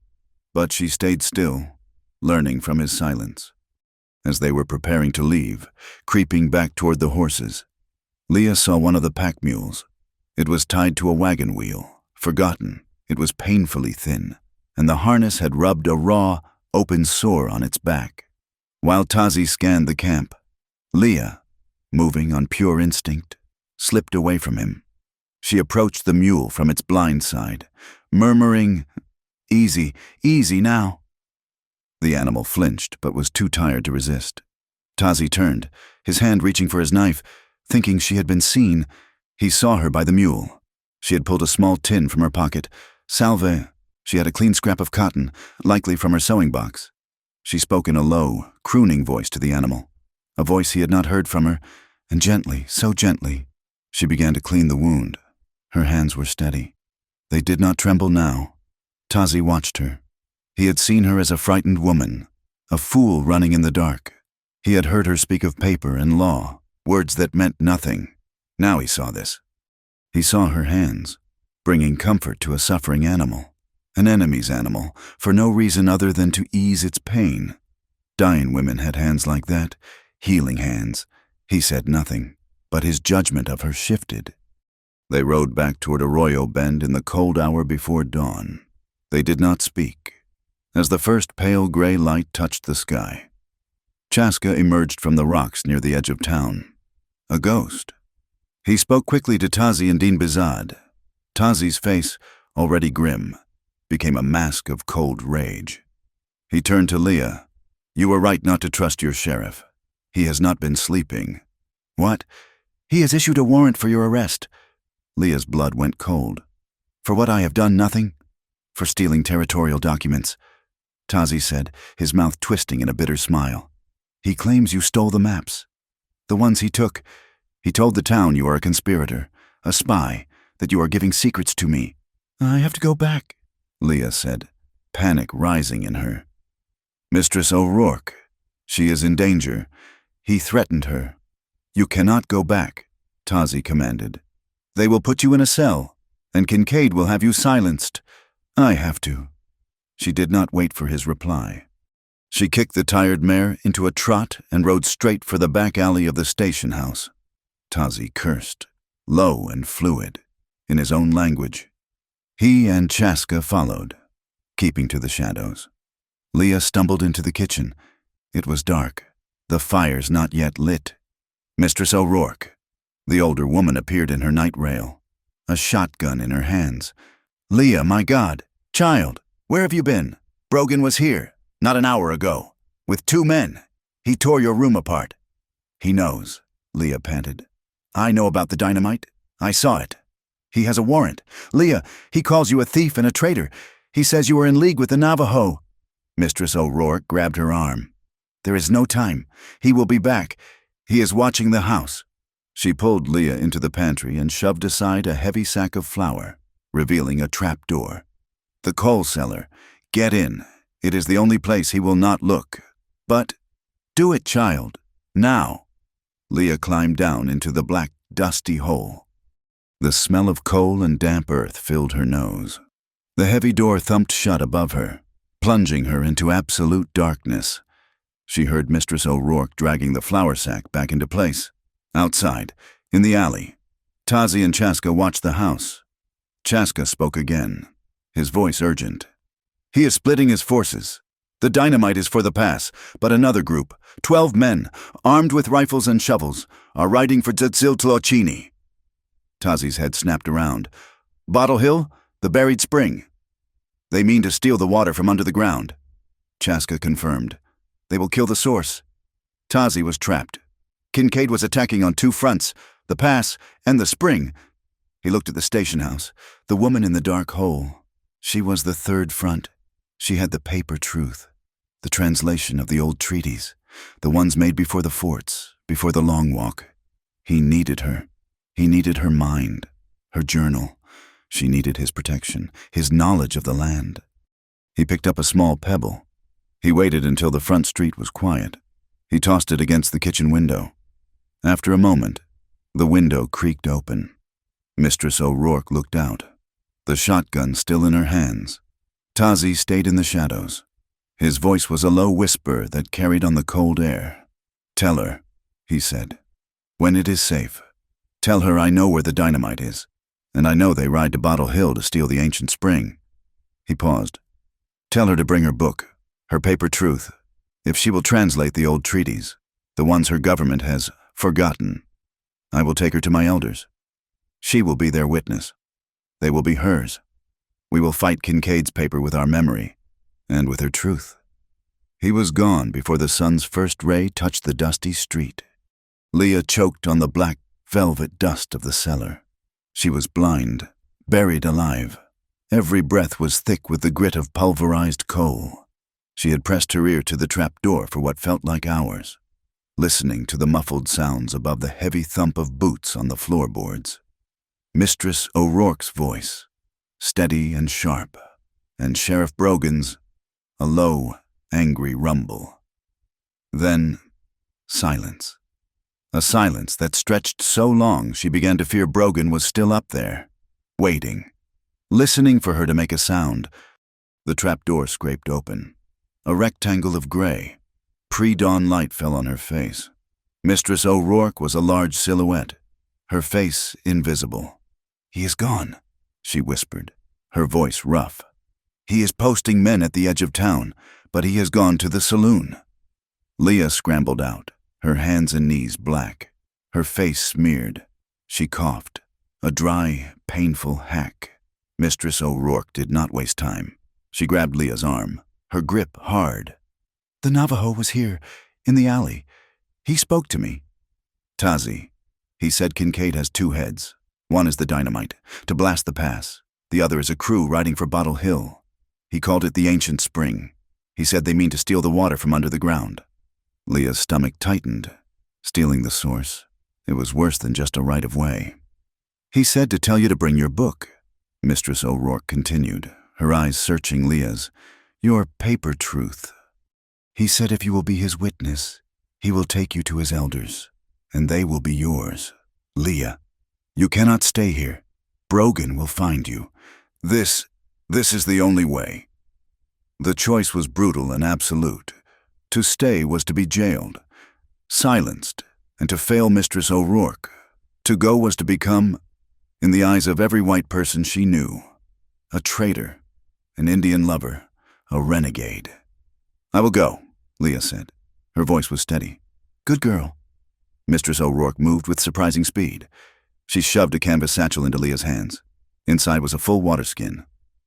But she stayed still, learning from his silence. As they were preparing to leave, creeping back toward the horses, Leah saw one of the pack mules. It was tied to a wagon wheel, forgotten. It was painfully thin, and the harness had rubbed a raw, open sore on its back. While Tazi scanned the camp, Leah, moving on pure instinct, slipped away from him. She approached the mule from its blind side, murmuring, "Easy, easy now." The animal flinched, but was too tired to resist. Tazi turned, his hand reaching for his knife. Thinking she had been seen, he saw her by the mule. She had pulled a small tin from her pocket. Salve. She had a clean scrap of cotton, likely from her sewing box. She spoke in a low, crooning voice to the animal, a voice he had not heard from her, and gently, so gently, she began to clean the wound. Her hands were steady. They did not tremble now. Tazi watched her. He had seen her as a frightened woman, a fool running in the dark. He had heard her speak of paper and law, words that meant nothing. Now he saw this. He saw her hands, bringing comfort to a suffering animal, an enemy's animal, for no reason other than to ease its pain. Dying women had hands like that, healing hands. He said nothing, but his judgment of her shifted. They rode back toward Arroyo Bend in the cold hour before dawn. They did not speak. As the first pale gray light touched the sky, Chaska emerged from the rocks near the edge of town. A ghost. He spoke quickly to Tazi and Din Bizad. Tazi's face, already grim, became a mask of cold rage. He turned to Leah. "You were right not to trust your sheriff. He has not been sleeping." "What? He has issued a warrant for your arrest." Leah's blood went cold. "For what I have done, nothing?" "For stealing territorial documents," Tazi said, his mouth twisting in a bitter smile. "He claims you stole the maps. The ones he took. He told the town you are a conspirator, a spy, that you are giving secrets to me." "I have to go back," Leah said, panic rising in her. "Mistress O'Rourke. She is in danger. He threatened her." "You cannot go back," Tazi commanded. "They will put you in a cell, and Kincaid will have you silenced. I have to." She did not wait for his reply. She kicked the tired mare into a trot and rode straight for the back alley of the station house. Tazi cursed, low and fluid, in his own language. He and Chaska followed, keeping to the shadows. Leah stumbled into the kitchen. It was dark, the fires not yet lit. Mistress O'Rourke. The older woman appeared in her night rail, a shotgun in her hands. "Leah, my God! Child, where have you been? Brogan was here, not an hour ago, with 2 men. He tore your room apart." "He knows," Leah panted. "I know about the dynamite. I saw it. He has a warrant. Leah, he calls you a thief and a traitor. He says you are in league with the Navajo." Mistress O'Rourke grabbed her arm. "There is no time. He will be back. He is watching the house." She pulled Leah into the pantry and shoved aside a heavy sack of flour, revealing a trap door. "The coal cellar. Get in. It is the only place he will not look. But do it, child. Now." Leah climbed down into the black, dusty hole. The smell of coal and damp earth filled her nose. The heavy door thumped shut above her, plunging her into absolute darkness. She heard Mistress O'Rourke dragging the flour sack back into place. Outside, in the alley, Tazi and Chaska watched the house. Chaska spoke again, his voice urgent. "He is splitting his forces. The dynamite is for the pass, but another group, 12 men, armed with rifles and shovels, are riding for Tziltlocini." Tazi's head snapped around. "Bottle Hill? The buried spring." "They mean to steal the water from under the ground." Chaska confirmed. "They will kill the source." Tazi was trapped. Kincaid was attacking on 2 fronts, the pass and the spring. He looked at the station house, the woman in the dark hole. She was the 3rd front. She had the paper truth, the translation of the old treaties, the ones made before the forts, before the long walk. He needed her. He needed her mind, her journal. She needed his protection, his knowledge of the land. He picked up a small pebble. He waited until the front street was quiet. He tossed it against the kitchen window. After a moment, the window creaked open. Mistress O'Rourke looked out, the shotgun still in her hands. Tazi stayed in the shadows. His voice was a low whisper that carried on the cold air. "Tell her," he said, "when it is safe. Tell her I know where the dynamite is, and I know they ride to Bottle Hill to steal the ancient spring." He paused. "Tell her to bring her book, her paper truth, if she will translate the old treaties, the ones her government has forgotten. I will take her to my elders. She will be their witness. They will be hers. We will fight Kincaid's paper with our memory, and with her truth." He was gone before the sun's first ray touched the dusty street. Leah choked on the black velvet dust of the cellar. She was blind, buried alive. Every breath was thick with the grit of pulverized coal. She had pressed her ear to the trap door for what felt like hours, listening to the muffled sounds above the heavy thump of boots on the floorboards. Mistress O'Rourke's voice, steady and sharp, and Sheriff Brogan's, a low, angry rumble. Then, silence. A silence that stretched so long she began to fear Brogan was still up there, waiting, listening for her to make a sound. The trapdoor scraped open. A rectangle of gray. Pre-dawn light fell on her face. Mistress O'Rourke was a large silhouette, her face invisible. "He is gone," she whispered, her voice rough. "He is posting men at the edge of town, but he has gone to the saloon." Leah scrambled out, her hands and knees black, her face smeared. She coughed, a dry, painful hack. Mistress O'Rourke did not waste time. She grabbed Leah's arm, her grip hard. "The Navajo was here, in the alley. He spoke to me." "Tazi, he said Kincaid has 2 heads. One is the dynamite, to blast the pass. The other is a crew riding for Bottle Hill. He called it the ancient spring. He said they mean to steal the water from under the ground." Leah's stomach tightened. Stealing the source. It was worse than just a right of way. "He said to tell you to bring your book," Mistress O'Rourke continued, her eyes searching Leah's. "Your paper truth. He said if you will be his witness, he will take you to his elders, and they will be yours. Leah, you cannot stay here. Brogan will find you. This is the only way." The choice was brutal and absolute. To stay was to be jailed, silenced, and to fail Mistress O'Rourke. To go was to become, in the eyes of every white person she knew, a traitor, an Indian lover, a renegade. "I will go," Leah said. Her voice was steady. "Good girl." Mistress O'Rourke moved with surprising speed. She shoved a canvas satchel into Leah's hands. Inside was a full water skin,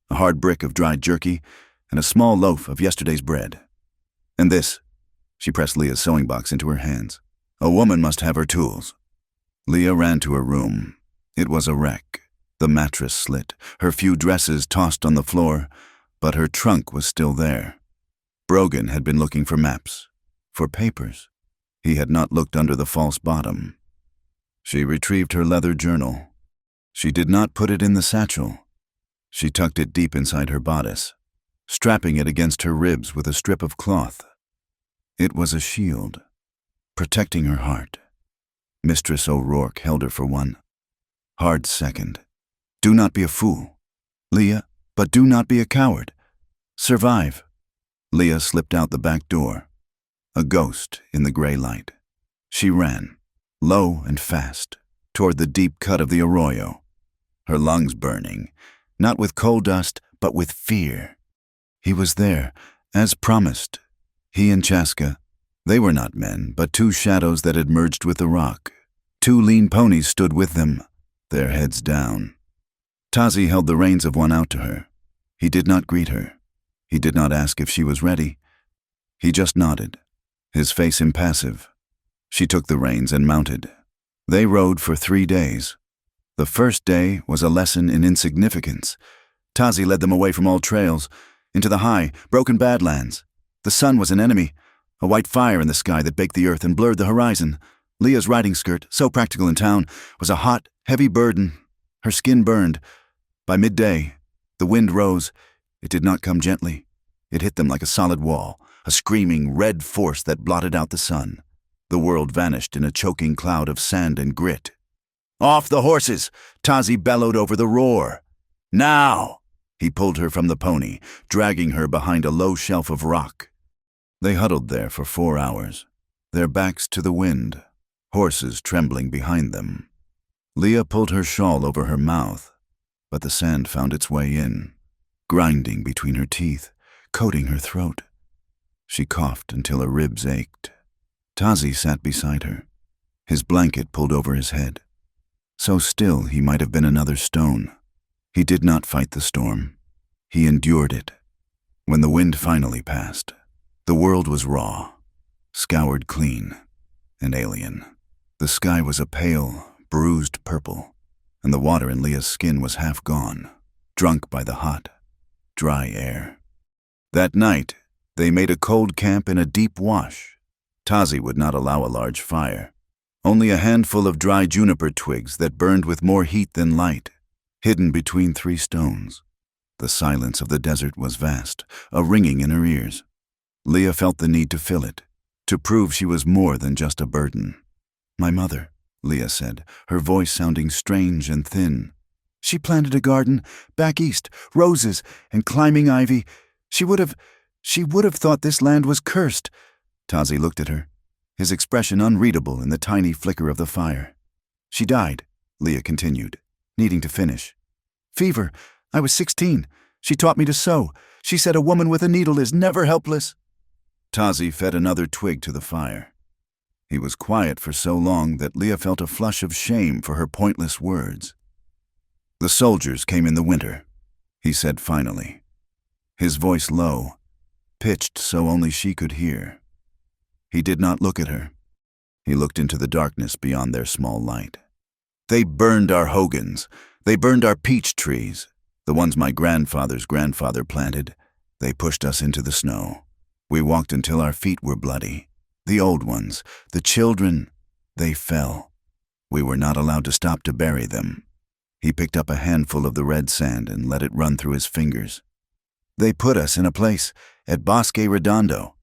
a hard brick of dried jerky, and a small loaf of yesterday's bread. "And this," she pressed Leah's sewing box into her hands. "A woman must have her tools." Leah ran to her room. It was a wreck. The mattress slit, her few dresses tossed on the floor, but her trunk was still there. Brogan had been looking for maps, for papers. He had not looked under the false bottom. She retrieved her leather journal. She did not put it in the satchel. She tucked it deep inside her bodice, strapping it against her ribs with a strip of cloth. It was a shield, protecting her heart. Mistress O'Rourke held her for one hard second. Do not be a fool, Leah, but do not be a coward. Survive. Leah slipped out the back door, a ghost in the gray light. She ran, low and fast, toward the deep cut of the arroyo, her lungs burning, not with coal dust, but with fear. He was there, as promised. He and Chaska. They were not men, but two shadows that had merged with the rock. Two lean ponies stood with them, their heads down. Tazi held the reins of one out to her. He did not greet her. He did not ask if she was ready. He just nodded, his face impassive. She took the reins and mounted. They rode for 3 days. The first day was a lesson in insignificance. Tazi led them away from all trails, into the high, broken badlands. The sun was an enemy, a white fire in the sky that baked the earth and blurred the horizon. Leah's riding skirt, so practical in town, was a hot, heavy burden. Her skin burned. By midday, the wind rose. It did not come gently. It hit them like a solid wall, a screaming red force that blotted out the sun. The world vanished in a choking cloud of sand and grit. Off the horses! Tazi bellowed over the roar. Now! He pulled her from the pony, dragging her behind a low shelf of rock. They huddled there for 4 hours, their backs to the wind, horses trembling behind them. Leah pulled her shawl over her mouth, but the sand found its way in, grinding between her teeth, coating her throat. She coughed until her ribs ached. Tazi sat beside her, his blanket pulled over his head. So still he might have been another stone. He did not fight the storm. He endured it. When the wind finally passed, the world was raw, scoured clean, and alien. The sky was a pale, bruised purple, and the water in Leah's skin was half gone, drunk by the hot, dry air. That night, they made a cold camp in a deep wash. Tazi would not allow a large fire. Only a handful of dry juniper twigs that burned with more heat than light, hidden between 3 stones. The silence of the desert was vast, a ringing in her ears. Leah felt the need to fill it, to prove she was more than just a burden. My mother, Leah said, her voice sounding strange and thin. She planted a garden, back east, roses and climbing ivy. She would have thought this land was cursed. Tazi looked at her, his expression unreadable in the tiny flicker of the fire. She died, Leah continued, needing to finish. Fever. I was 16. She taught me to sew. She said a woman with a needle is never helpless. Tazi fed another twig to the fire. He was quiet for so long that Leah felt a flush of shame for her pointless words. The soldiers came in the winter, he said finally, his voice low, pitched so only she could hear. He did not look at her. He looked into the darkness beyond their small light. They burned our hogans. They burned our peach trees, the ones my grandfather's grandfather planted. They pushed us into the snow. We walked until our feet were bloody. The old ones, the children, they fell. We were not allowed to stop to bury them. He picked up a handful of the red sand and let it run through his fingers. They put us in a place at Bosque Redondo.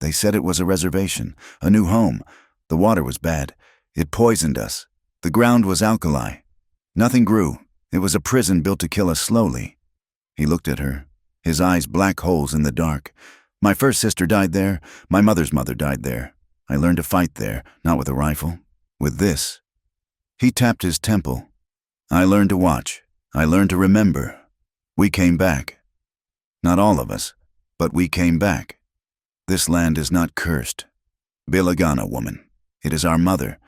They said it was a reservation, a new home. The water was bad. It poisoned us. The ground was alkali. Nothing grew. It was a prison built to kill us slowly. He looked at her, his eyes black holes in the dark. My first sister died there. My mother's mother died there. I learned to fight there, not with a rifle. With this. He tapped his temple. I learned to watch. I learned to remember. We came back. Not all of us, but we came back. This land is not cursed. Bilagana woman. It is our mother.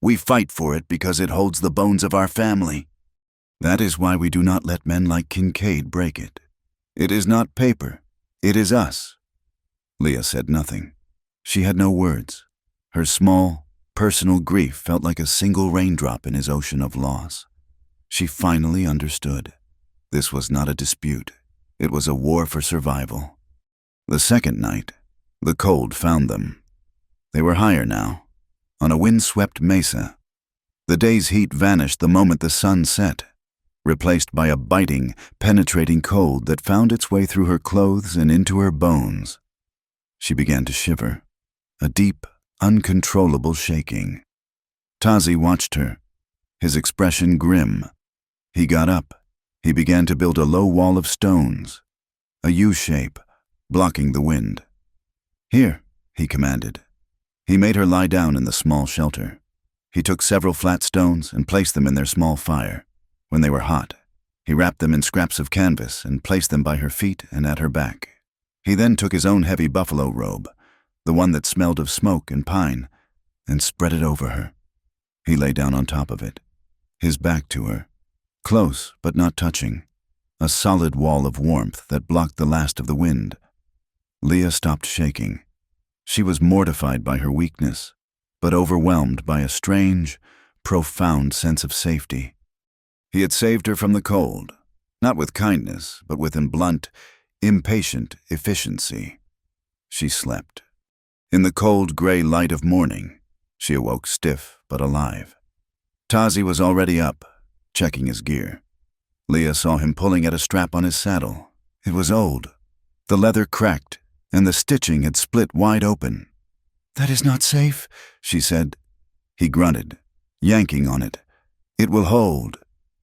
We fight for it because it holds the bones of our family. That is why we do not let men like Kincaid break it. It is not paper. It is us. Leah said nothing. She had no words. Her small, personal grief felt like a single raindrop in his ocean of loss. She finally understood. This was not a dispute. It was a war for survival. The second night, the cold found them. They were higher now, on a wind-swept mesa. The day's heat vanished the moment the sun set, replaced by a biting, penetrating cold that found its way through her clothes and into her bones. She began to shiver, a deep, uncontrollable shaking. Tazi watched her, his expression grim. He got up. He began to build a low wall of stones, a U-shape, blocking the wind. "Here," he commanded. He made her lie down in the small shelter. He took several flat stones and placed them in their small fire. When they were hot, he wrapped them in scraps of canvas and placed them by her feet and at her back. He then took his own heavy buffalo robe, the one that smelled of smoke and pine, and spread it over her. He lay down on top of it, his back to her, close but not touching, a solid wall of warmth that blocked the last of the wind. Leah stopped shaking. She was mortified by her weakness, but overwhelmed by a strange, profound sense of safety. He had saved her from the cold, not with kindness, but with blunt, impatient efficiency. She slept. In the cold gray light of morning, she awoke stiff but alive. Tazi was already up, checking his gear. Leah saw him pulling at a strap on his saddle. It was old. The leather cracked, and the stitching had split wide open. "That is not safe," she said. He grunted, yanking on it. "It will hold."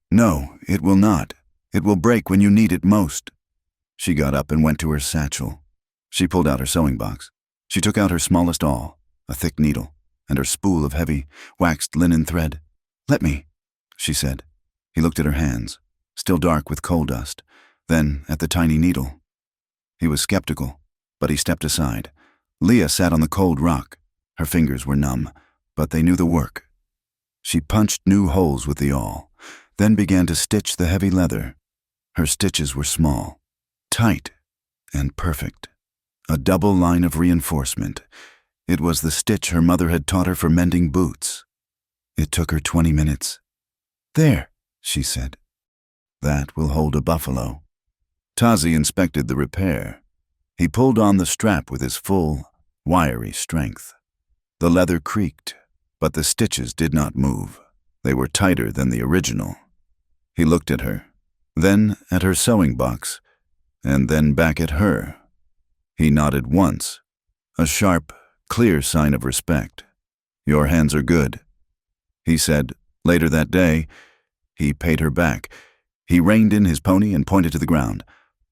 "No, it will not. It will break when you need it most." She got up and went to her satchel. She pulled out her sewing box. She took out her smallest awl, a thick needle, and her spool of heavy, waxed linen thread. "Let me," she said. He looked at her hands, still dark with coal dust, then at the tiny needle. He was skeptical, but he stepped aside. Leah sat on the cold rock. Her fingers were numb, but they knew the work. She punched new holes with the awl, then began to stitch the heavy leather. Her stitches were small, tight, and perfect. A double line of reinforcement. It was the stitch her mother had taught her for mending boots. It took her 20 minutes. "There," she said. "That will hold a buffalo." Tazi inspected the repair. He pulled on the strap with his full, wiry strength. The leather creaked, but the stitches did not move. They were tighter than the original. He looked at her, then at her sewing box, and then back at her. He nodded once, a sharp, clear sign of respect. "Your hands are good," he said. Later that day, he paid her back. He reined in his pony and pointed to the ground.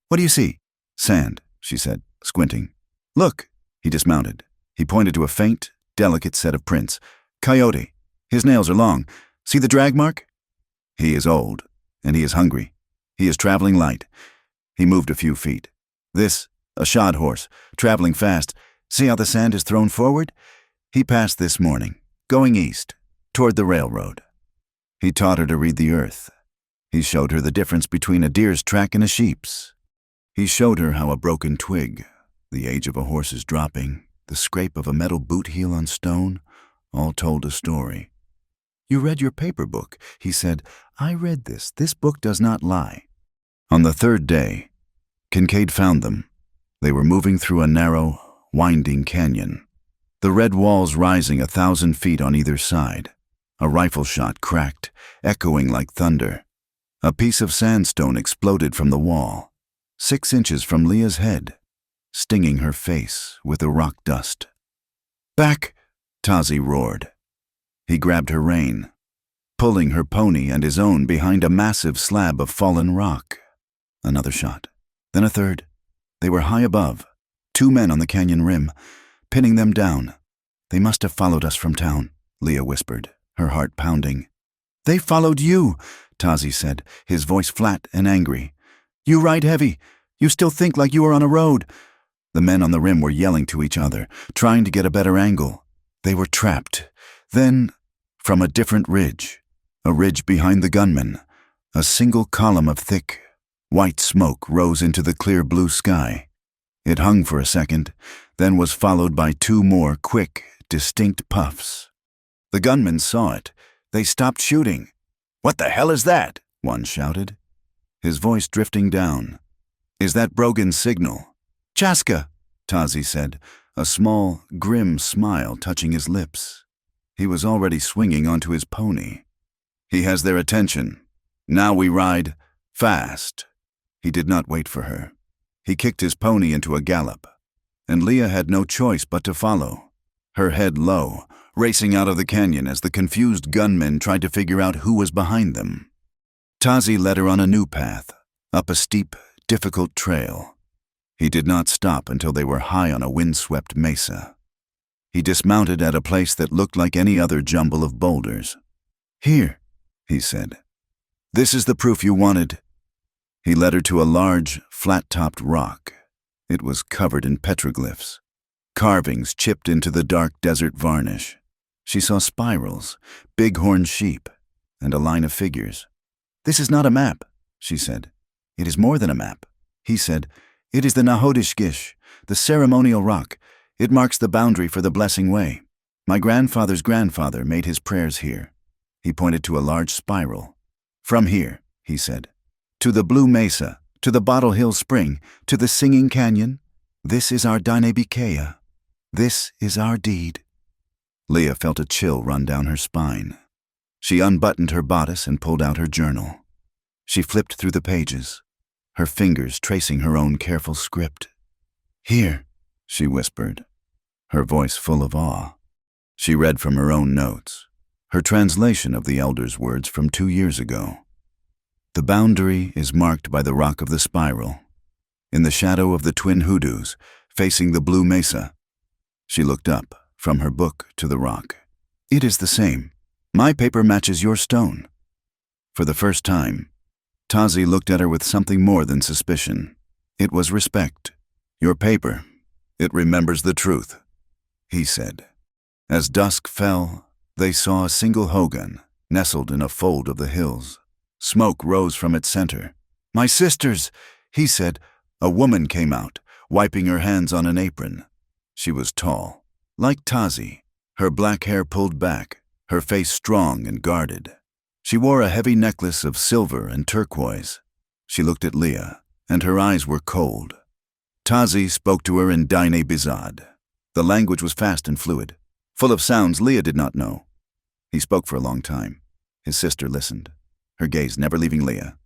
"What do you see?" "Sand," she said, squinting. "Look." He dismounted. He pointed to a faint, delicate set of prints. "Coyote. His nails are long. See the drag mark?" "He is old, and he is hungry. He is traveling light." He moved a few feet. "This, a shod horse, traveling fast. See how the sand is thrown forward? He passed this morning, going east, toward the railroad." He taught her to read the earth. He showed her the difference between a deer's track and a sheep's. He showed her how a broken twig, the age of a horse's dropping, the scrape of a metal boot heel on stone, all told a story. "You read your paper book," he said. "I read this. This book does not lie." On the third day, Kincaid found them. They were moving through a narrow, winding canyon, the red walls rising 1,000 feet on either side. A rifle shot cracked, echoing like thunder. A piece of sandstone exploded from the wall, 6 inches from Leah's head, stinging her face with the rock dust. "Back!" Tazi roared. He grabbed her rein, pulling her pony and his own behind a massive slab of fallen rock. Another shot, then a third. They were high above, 2 men on the canyon rim, pinning them down. "They must have followed us from town," Leah whispered, her heart pounding. "They followed you," Tazi said, his voice flat and angry. "You ride heavy. You still think like you are on a road." The men on the rim were yelling to each other, trying to get a better angle. They were trapped. Then, from a different ridge, a ridge behind the gunmen, a single column of thick, white smoke rose into the clear blue sky. It hung for a second, then was followed by 2 more quick, distinct puffs. The gunmen saw it. They stopped shooting. "What the hell is that?" one shouted, his voice drifting down. "Is that Brogan's signal?" "Chaska," Tazi said, a small, grim smile touching his lips. He was already swinging onto his pony. "He has their attention. Now we ride fast." He did not wait for her. He kicked his pony into a gallop, and Leah had no choice but to follow, her head low, racing out of the canyon as the confused gunmen tried to figure out who was behind them. Tazi led her on a new path, up a steep, difficult trail. He did not stop until they were high on a windswept mesa. He dismounted at a place that looked like any other jumble of boulders. "Here," he said. "This is the proof you wanted." He led her to a large, flat-topped rock. It was covered in petroglyphs, carvings chipped into the dark desert varnish. She saw spirals, bighorn sheep, and a line of figures. "This is not a map," she said. "It is more than a map," he said. "It is the Nahodishgish, the ceremonial rock. It marks the boundary for the Blessing Way. My grandfather's grandfather made his prayers here." He pointed to a large spiral. "From here," he said, "to the Blue Mesa, to the Bottle Hill Spring, to the Singing Canyon, this is our Dainebikeya. This is our deed." Leah felt a chill run down her spine. She unbuttoned her bodice and pulled out her journal. She flipped through the pages, her fingers tracing her own careful script. "Here," she whispered, her voice full of awe. She read from her own notes, her translation of the elder's words from 2 years ago. "The boundary is marked by the rock of the spiral, in the shadow of the twin hoodoos, facing the Blue Mesa." She looked up, from her book to the rock. "It is the same. My paper matches your stone." For the first time, Tazi looked at her with something more than suspicion. It was respect. "Your paper, it remembers the truth," he said. As dusk fell, they saw a single hogan nestled in a fold of the hills. Smoke rose from its center. "My sisters," he said. A woman came out, wiping her hands on an apron. She was tall, like Tazi, her black hair pulled back, her face strong and guarded. She wore a heavy necklace of silver and turquoise. She looked at Leah, and her eyes were cold. Tazi spoke to her in Daine Bizad. The language was fast and fluid, full of sounds Leah did not know. He spoke for a long time. His sister listened, her gaze never leaving Leah.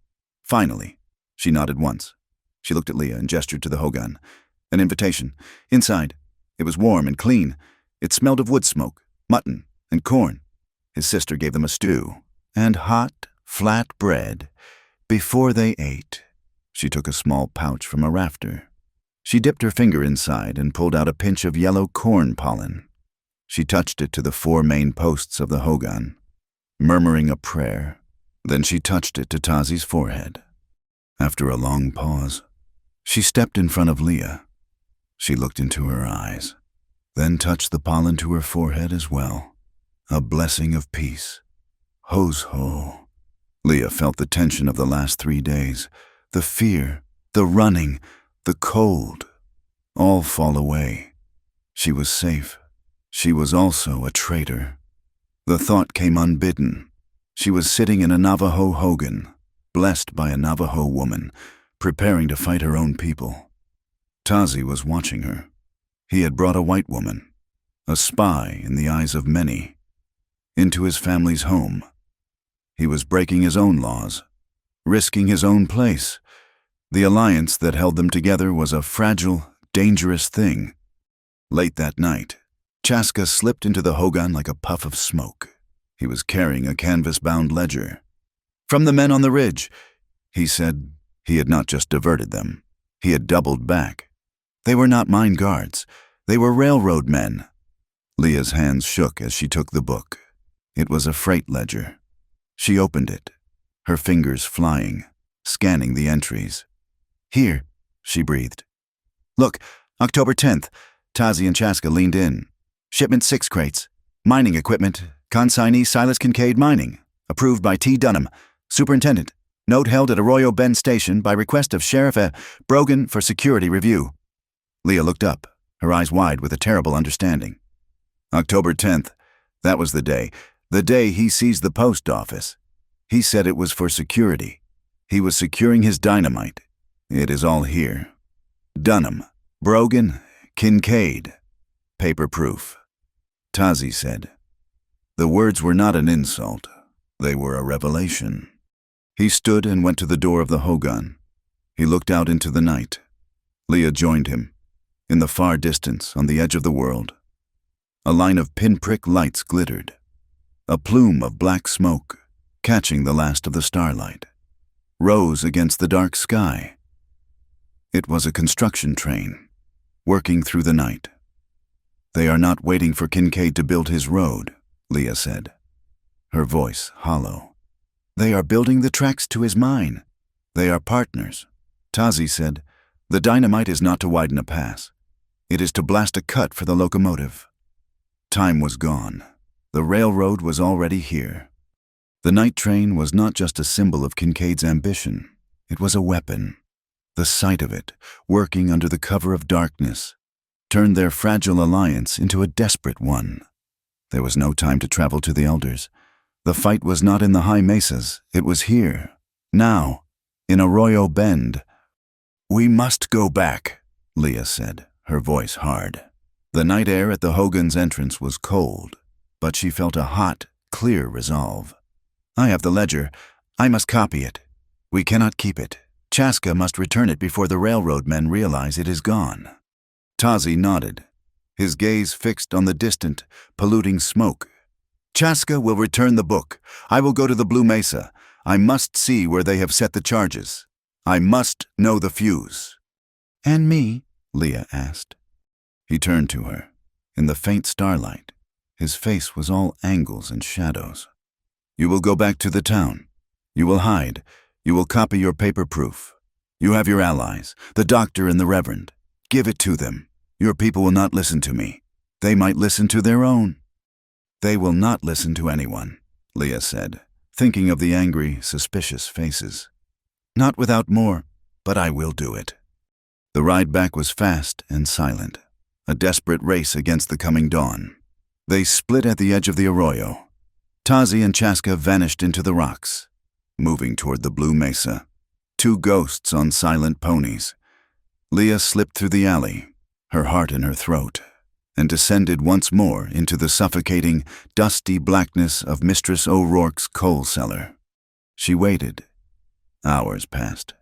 Finally, she nodded once. She looked at Leah and gestured to the hogan. An invitation. Inside. It was warm and clean. It smelled of wood smoke, mutton, and corn. His sister gave them a stew and hot, flat bread. Before they ate, she took a small pouch from a rafter. She dipped her finger inside and pulled out a pinch of yellow corn pollen. She touched it to the 4 main posts of the hogan, murmuring a prayer. Then she touched it to Tazi's forehead. After a long pause, she stepped in front of Leah. She looked into her eyes, then touched the pollen to her forehead as well. A blessing of peace. Hos-ho. Leah felt the tension of the last 3 days, the fear, the running, the cold, all fall away. She was safe. She was also a traitor. The thought came unbidden. She was sitting in a Navajo hogan, blessed by a Navajo woman, preparing to fight her own people. Tazi was watching her. He had brought a white woman, a spy in the eyes of many, into his family's home. He was breaking his own laws, risking his own place. The alliance that held them together was a fragile, dangerous thing. Late that night, Chaska slipped into the hogan like a puff of smoke. He was carrying a canvas-bound ledger. "From the men on the ridge," he said. He had not just diverted them. He had doubled back. They were not mine guards. They were railroad men. Leah's hands shook as she took the book. It was a freight ledger. She opened it, her fingers flying, scanning the entries. "Here," she breathed. "Look, October 10th, Tazi and Chaska leaned in. Shipment 6 crates. Mining equipment, consignee Silas Kincaid Mining. Approved by T. Dunham, Superintendent. Note held at Arroyo Bend Station by request of Sheriff Brogan for security review." Leah looked up, her eyes wide with a terrible understanding. October 10th, that was the day he seized the post office. He said it was for security. He was securing his dynamite. It is all here. Dunham, Brogan, Kincaid. Paper-proof. Tazi said. The words were not an insult. They were a revelation. He stood and went to the door of the hogan. He looked out into the night. Leah joined him. In the far distance, on the edge of the world, a line of pinprick lights glittered. A plume of black smoke, catching the last of the starlight, rose against the dark sky. It was a construction train, working through the night. They are not waiting for Kincaid to build his road, Leah said, her voice hollow. They are building the tracks to his mine. They are partners. Tazi said, the dynamite is not to widen a pass. It is to blast a cut for the locomotive. Time was gone. The railroad was already here. The night train was not just a symbol of Kincaid's ambition. It was a weapon. The sight of it, working under the cover of darkness, turned their fragile alliance into a desperate one. There was no time to travel to the elders. The fight was not in the high mesas. It was here, now, in Arroyo Bend. We must go back, Leah said, her voice hard. The night air at the Hogan's entrance was cold, but she felt a hot, clear resolve. I have the ledger. I must copy it. We cannot keep it. Chaska must return it before the railroad men realize it is gone. Tazi nodded, his gaze fixed on the distant, polluting smoke. Chaska will return the book. I will go to the Blue Mesa. I must see where they have set the charges. I must know the fuse. And me? Leah asked. He turned to her. In the faint starlight, his face was all angles and shadows. You will go back to the town. You will hide. You will copy your paper proof. You have your allies, the doctor and the reverend. Give it to them. Your people will not listen to me. They might listen to their own. They will not listen to anyone, Leah said, thinking of the angry, suspicious faces. Not without more, but I will do it. The ride back was fast and silent, a desperate race against the coming dawn. They split at the edge of the arroyo. Tazi and Chaska vanished into the rocks, moving toward the Blue Mesa, two ghosts on silent ponies. Leah slipped through the alley, her heart in her throat, and descended once more into the suffocating, dusty blackness of Mistress O'Rourke's coal cellar. She waited. Hours passed.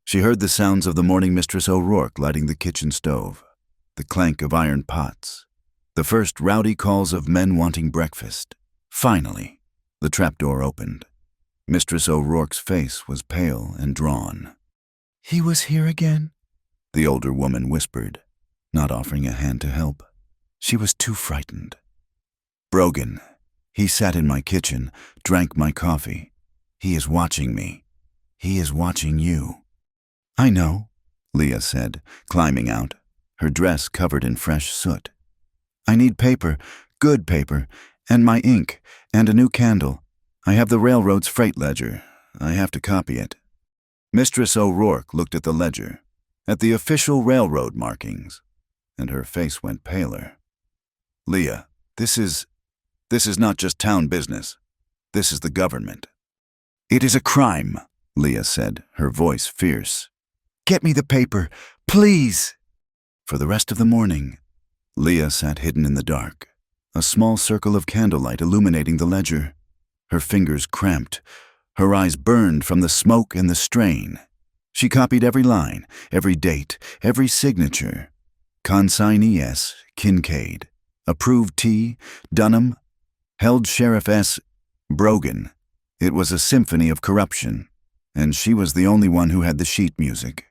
She heard the sounds of the morning Mistress O'Rourke lighting the kitchen stove, the clank of iron pots, the first rowdy calls of men wanting breakfast. Finally, the trapdoor opened. Mistress O'Rourke's face was pale and drawn. He was here again, the older woman whispered, not offering a hand to help. She was too frightened. Brogan. He sat in my kitchen, drank my coffee. He is watching me. He is watching you. I know, Leah said, climbing out, her dress covered in fresh soot. I need paper, good paper, and my ink, and a new candle. I have the railroad's freight ledger. I have to copy it. Mistress O'Rourke looked at the ledger, at the official railroad markings, and her face went paler. Leah, this is not just town business. This is the government. It is a crime, Leah said, her voice fierce. Get me the paper, please. For the rest of the morning, Leah sat hidden in the dark, a small circle of candlelight illuminating the ledger. Her fingers cramped, her eyes burned from the smoke and the strain. She copied every line, every date, every signature. Consignee S. Kincaid. Approved T. Dunham. Held Sheriff S. Brogan. It was a symphony of corruption, and she was the only one who had the sheet music.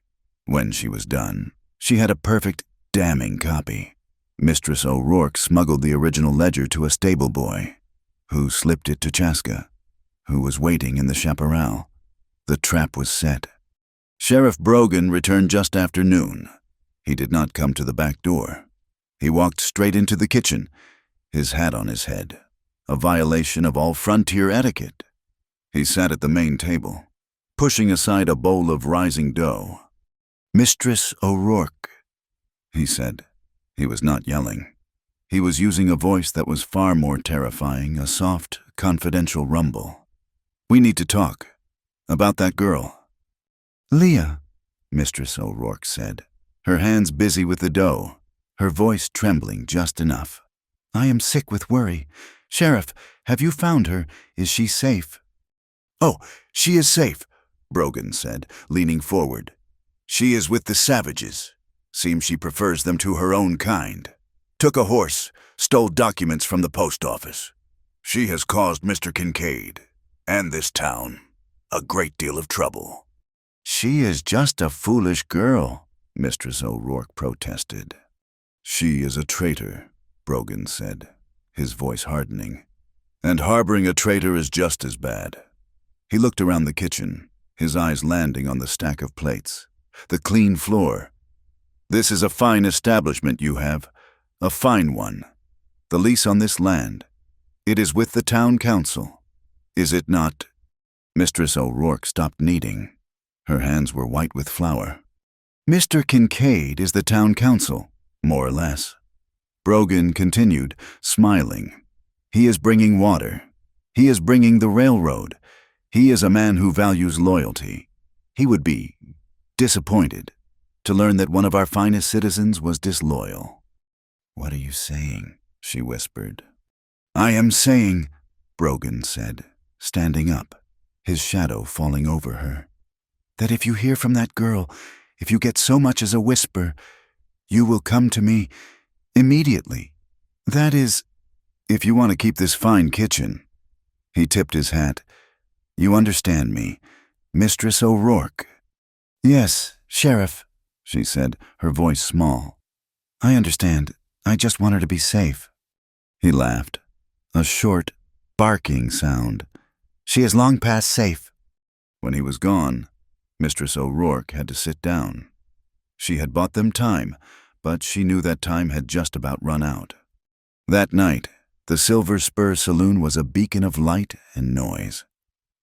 When she was done, she had a perfect, damning copy. Mistress O'Rourke smuggled the original ledger to a stable boy, who slipped it to Chaska, who was waiting in the chaparral. The trap was set. Sheriff Brogan returned just after noon. He did not come to the back door. He walked straight into the kitchen, his hat on his head, a violation of all frontier etiquette. He sat at the main table, pushing aside a bowl of rising dough. Mistress O'Rourke, he said. He was not yelling. He was using a voice that was far more terrifying, a soft, confidential rumble. We need to talk. About that girl." "Leah," Mistress O'Rourke said, her hands busy with the dough, her voice trembling just enough. "I am sick with worry. Sheriff, have you found her? Is she safe?" "Oh, she is safe," Brogan said, leaning forward. "She is with the savages. Seems she prefers them to her own kind. Took a horse, stole documents from the post office. She has caused Mr. Kincaid, and this town, a great deal of trouble." "She is just a foolish girl," Mistress O'Rourke protested. "She is a traitor," Brogan said, his voice hardening. "And harboring a traitor is just as bad." He looked around the kitchen, his eyes landing on the stack of plates, the clean floor. "This is a fine establishment you have, a fine one. The lease on this land. It is with the town council. Is it not?" Mistress O'Rourke stopped kneading. Her hands were white with flour. "Mr. Kincaid is the town council, more or less." Brogan continued, smiling. "He is bringing water. He is bringing the railroad. He is a man who values loyalty. He would be disappointed to learn that one of our finest citizens was disloyal." "What are you saying?" she whispered. "I am saying," Brogan said, standing up, his shadow falling over her, "that if you hear from that girl, if you get so much as a whisper, you will come to me immediately. That is, if you want to keep this fine kitchen." He tipped his hat. "You understand me, Mistress O'Rourke?" "Yes, Sheriff," she said, her voice small. "I understand. I just want her to be safe." He laughed, a short, barking sound. "She is long past safe." When he was gone, Mistress O'Rourke had to sit down. She had bought them time, but she knew that time had just about run out. That night, the Silver Spur Saloon was a beacon of light and noise.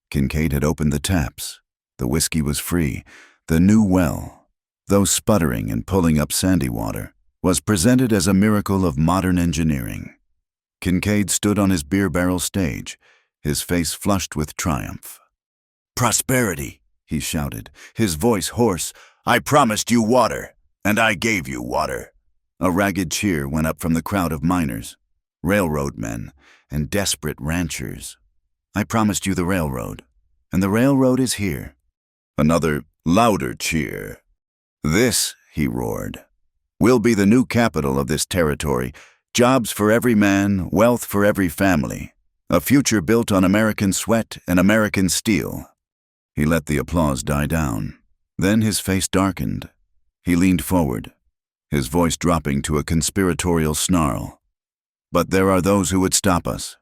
Kincaid had opened the taps. The whiskey was free. The new well, though sputtering and pulling up sandy water, was presented as a miracle of modern engineering. Kincaid stood on his beer barrel stage, his face flushed with triumph. "Prosperity," he shouted, his voice hoarse. "I promised you water, and I gave you water." A ragged cheer went up from the crowd of miners, railroad men, and desperate ranchers. "I promised you the railroad, and the railroad is here." Another, louder cheer. "This," he roared, "will be the new capital of this territory. Jobs for every man, wealth for every family. A future built on American sweat and American steel." He let the applause die down. Then his face darkened. He leaned forward, his voice dropping to a conspiratorial snarl. "But there are those who would stop us.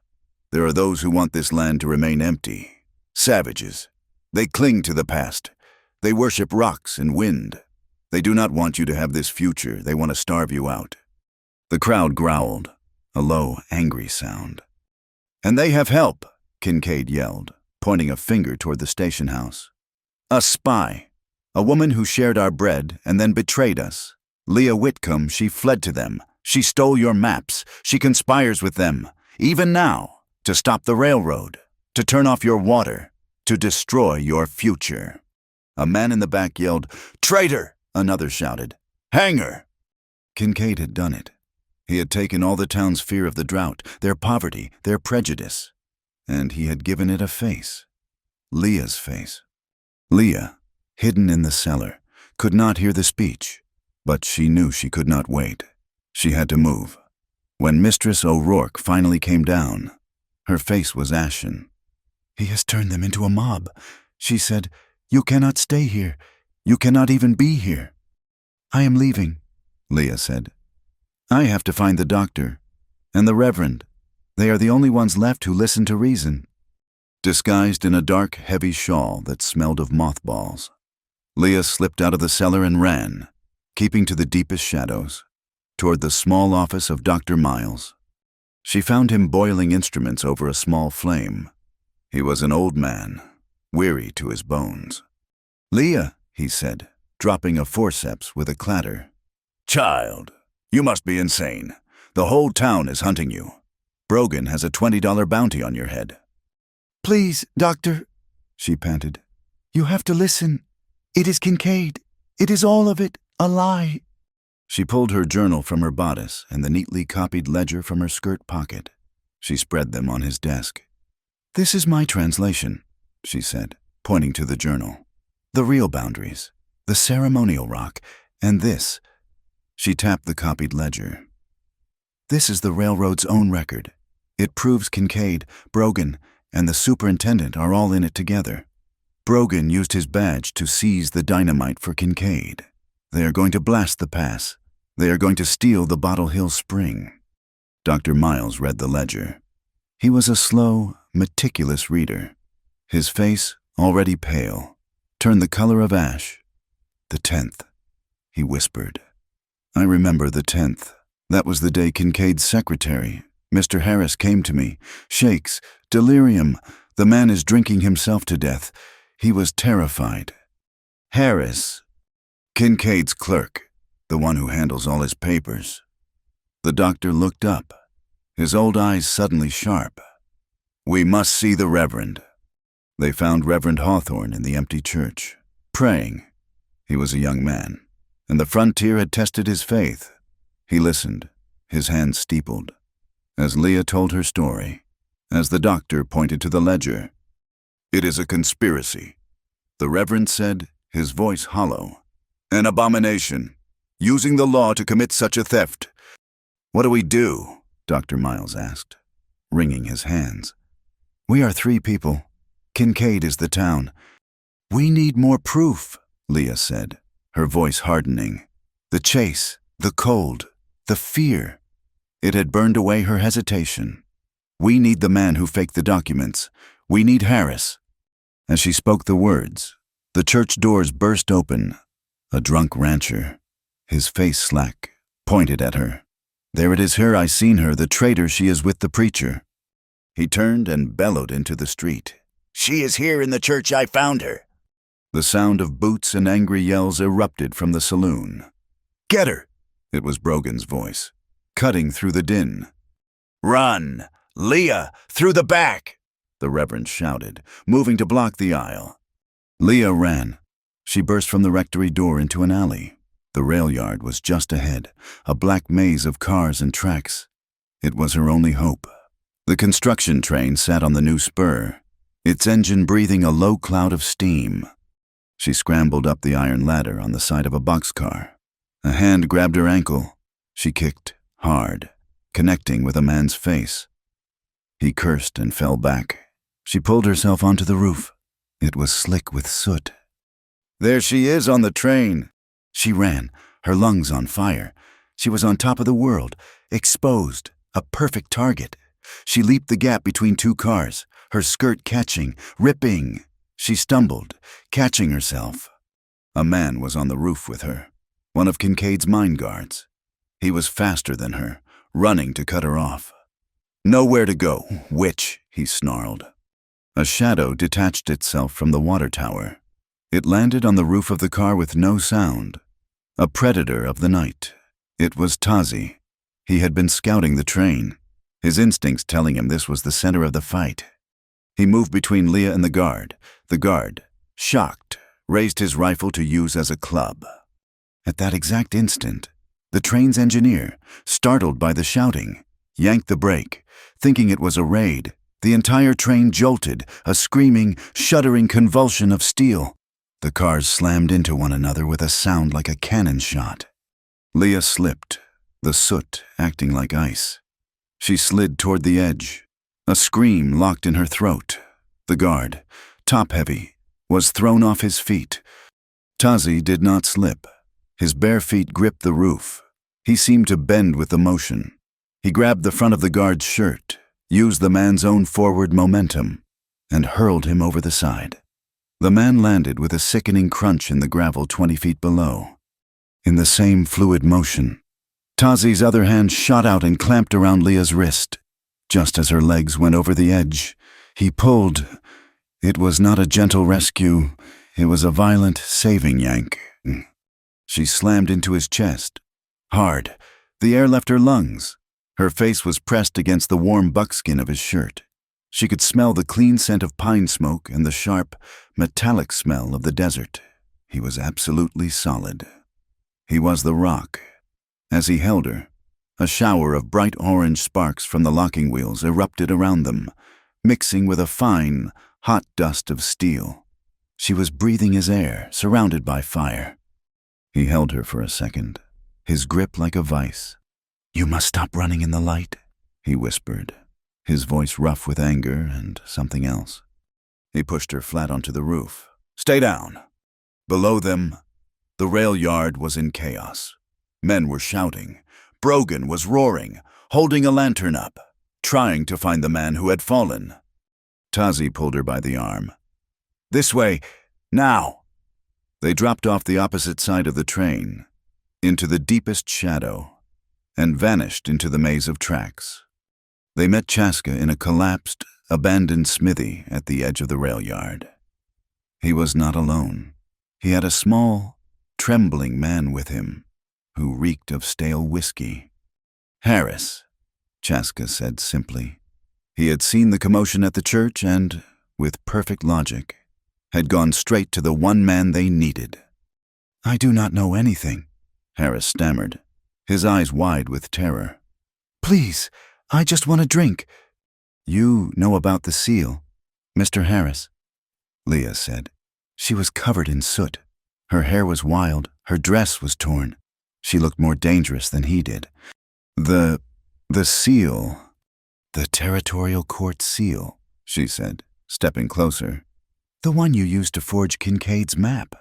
There are those who want this land to remain empty. Savages. They cling to the past. They worship rocks and wind. They do not want you to have this future. They want to starve you out." The crowd growled, a low, angry sound. "And they have help," Kincaid yelled, pointing a finger toward the station house. "A spy. A woman who shared our bread and then betrayed us. Leah Whitcomb, she fled to them. She stole your maps. She conspires with them, even now, to stop the railroad, to turn off your water, to destroy your future." A man in the back yelled, "Traitor!" Another shouted, "Hang her!" Kincaid had done it. He had taken all the town's fear of the drought, their poverty, their prejudice, and he had given it a face. Leah's face. Leah, hidden in the cellar, could not hear the speech, but she knew she could not wait. She had to move. When Mistress O'Rourke finally came down, her face was ashen. "He has turned them into a mob," she said. "You cannot stay here. You cannot even be here." "I am leaving," Leah said. "I have to find the doctor and the reverend. They are the only ones left who listen to reason." Disguised in a dark, heavy shawl that smelled of mothballs, Leah slipped out of the cellar and ran, keeping to the deepest shadows, toward the small office of Dr. Miles. She found him boiling instruments over a small flame. He was an old man, weary to his bones. "Leah," he said, dropping a forceps with a clatter. "Child, you must be insane. The whole town is hunting you. Brogan has a $20 bounty on your head." "Please, doctor," she panted. "You have to listen. It is Kincaid. It is all of it a lie." She pulled her journal from her bodice and the neatly copied ledger from her skirt pocket. She spread them on his desk. "This is my translation," she said, pointing to the journal. "The real boundaries, the ceremonial rock, and this." She tapped the copied ledger. "This is the railroad's own record. It proves Kincaid, Brogan, and the superintendent are all in it together. Brogan used his badge to seize the dynamite for Kincaid. They are going to blast the pass. They are going to steal the Bottle Hill Spring." Dr. Miles read the ledger. He was a slow, meticulous reader. His face, already pale, turned the color of ash. "The 10th, he whispered. "I remember the 10th. That was the day Kincaid's secretary, Mr. Harris, came to me. Shakes, delirium. The man is drinking himself to death. He was terrified." "Harris?" "Kincaid's clerk, the one who handles all his papers." The doctor looked up, his old eyes suddenly sharp. "We must see the Reverend." They found Reverend Hawthorne in the empty church, praying. He was a young man, and the frontier had tested his faith. He listened, his hands steepled, as Leah told her story, as the doctor pointed to the ledger. "It is a conspiracy," the Reverend said, his voice hollow. "An abomination, using the law to commit such a theft." "What do we do?" Dr. Miles asked, wringing his hands. "We are 3 people. Kincaid is the town." "We need more proof," Leah said, her voice hardening. The chase, the cold, the fear. It had burned away her hesitation. "We need the man who faked the documents. We need Harris." As she spoke the words, the church doors burst open. A drunk rancher, his face slack, pointed at her. "There it is her, I seen her, the traitor, she is with the preacher." He turned and bellowed into the street. "She is here in the church, I found her." The sound of boots and angry yells erupted from the saloon. "Get her!" It was Brogan's voice, cutting through the din. "Run! Leah, through the back!" the Reverend shouted, moving to block the aisle. Leah ran. She burst from the rectory door into an alley. The rail yard was just ahead, a black maze of cars and tracks. It was her only hope. The construction train sat on the new spur, its engine breathing a low cloud of steam. She scrambled up the iron ladder on the side of a boxcar. A hand grabbed her ankle. She kicked, hard, connecting with a man's face. He cursed and fell back. She pulled herself onto the roof. It was slick with soot. "There she is on the train." She ran, her lungs on fire. She was on top of the world, exposed, a perfect target. She leaped the gap between 2 cars, her skirt catching, ripping. She stumbled, catching herself. A man was on the roof with her, one of Kincaid's mine guards. He was faster than her, running to cut her off. "Nowhere to go, witch," he snarled. A shadow detached itself from the water tower. It landed on the roof of the car with no sound. A predator of the night. It was Tazi. He had been scouting the train, his instincts telling him this was the center of the fight. He moved between Leah and the guard. The guard, shocked, raised his rifle to use as a club. At that exact instant, the train's engineer, startled by the shouting, yanked the brake, thinking it was a raid. The entire train jolted, a screaming, shuddering convulsion of steel. The cars slammed into one another with a sound like a cannon shot. Leah slipped, the soot acting like ice. She slid toward the edge. A scream locked in her throat. The guard, top-heavy, was thrown off his feet. Tazi did not slip. His bare feet gripped the roof. He seemed to bend with the motion. He grabbed the front of the guard's shirt, used the man's own forward momentum, and hurled him over the side. The man landed with a sickening crunch in the gravel 20 feet below. In the same fluid motion, Tazi's other hand shot out and clamped around Leah's wrist. Just as her legs went over the edge, he pulled. It was not a gentle rescue. It was a violent, saving yank. She slammed into his chest. Hard. The air left her lungs. Her face was pressed against the warm buckskin of his shirt. She could smell the clean scent of pine smoke and the sharp, metallic smell of the desert. He was absolutely solid. He was the rock. As he held her, a shower of bright orange sparks from the locking wheels erupted around them, mixing with a fine, hot dust of steel. She was breathing his air, surrounded by fire. He held her for a second, his grip like a vice. "You must stop running in the light," he whispered, his voice rough with anger and something else. He pushed her flat onto the roof. "Stay down." Below them, the rail yard was in chaos. Men were shouting. Brogan was roaring, holding a lantern up, trying to find the man who had fallen. Tazi pulled her by the arm. "This way, now!" They dropped off the opposite side of the train, into the deepest shadow, and vanished into the maze of tracks. They met Chaska in a collapsed, abandoned smithy at the edge of the rail yard. He was not alone. He had a small, trembling man with him, who reeked of stale whiskey. "Harris," Chaska said simply. He had seen the commotion at the church and, with perfect logic, had gone straight to the one man they needed. "I do not know anything," Harris stammered, his eyes wide with terror. "Please, I just want a drink." "You know about the seal, Mr. Harris," Leah said. She was covered in soot. Her hair was wild, her dress was torn. She looked more dangerous than he did. The seal, the territorial court seal," she said, stepping closer. "The one you used to forge Kincaid's map."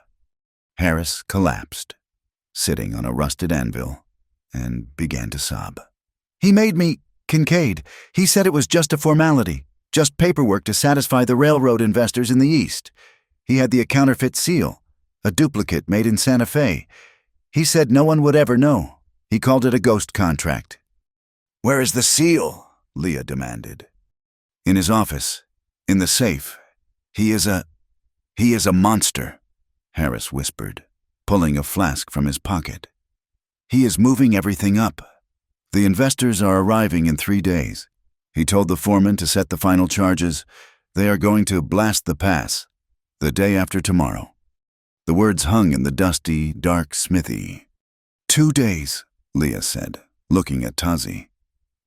Harris collapsed, sitting on a rusted anvil, and began to sob. "He made me, Kincaid. He said it was just a formality, just paperwork to satisfy the railroad investors in the East. He had the counterfeit seal, a duplicate made in Santa Fe. He said no one would ever know. He called it a ghost contract." "Where is the seal?" Leah demanded. "In his office, in the safe. He is a monster," Harris whispered, pulling a flask from his pocket. "He is moving everything up. The investors are arriving in 3 days. He told the foreman to set the final charges. They are going to blast the pass the day after tomorrow." The words hung in the dusty, dark smithy. 2 days, Leah said, looking at Tazi.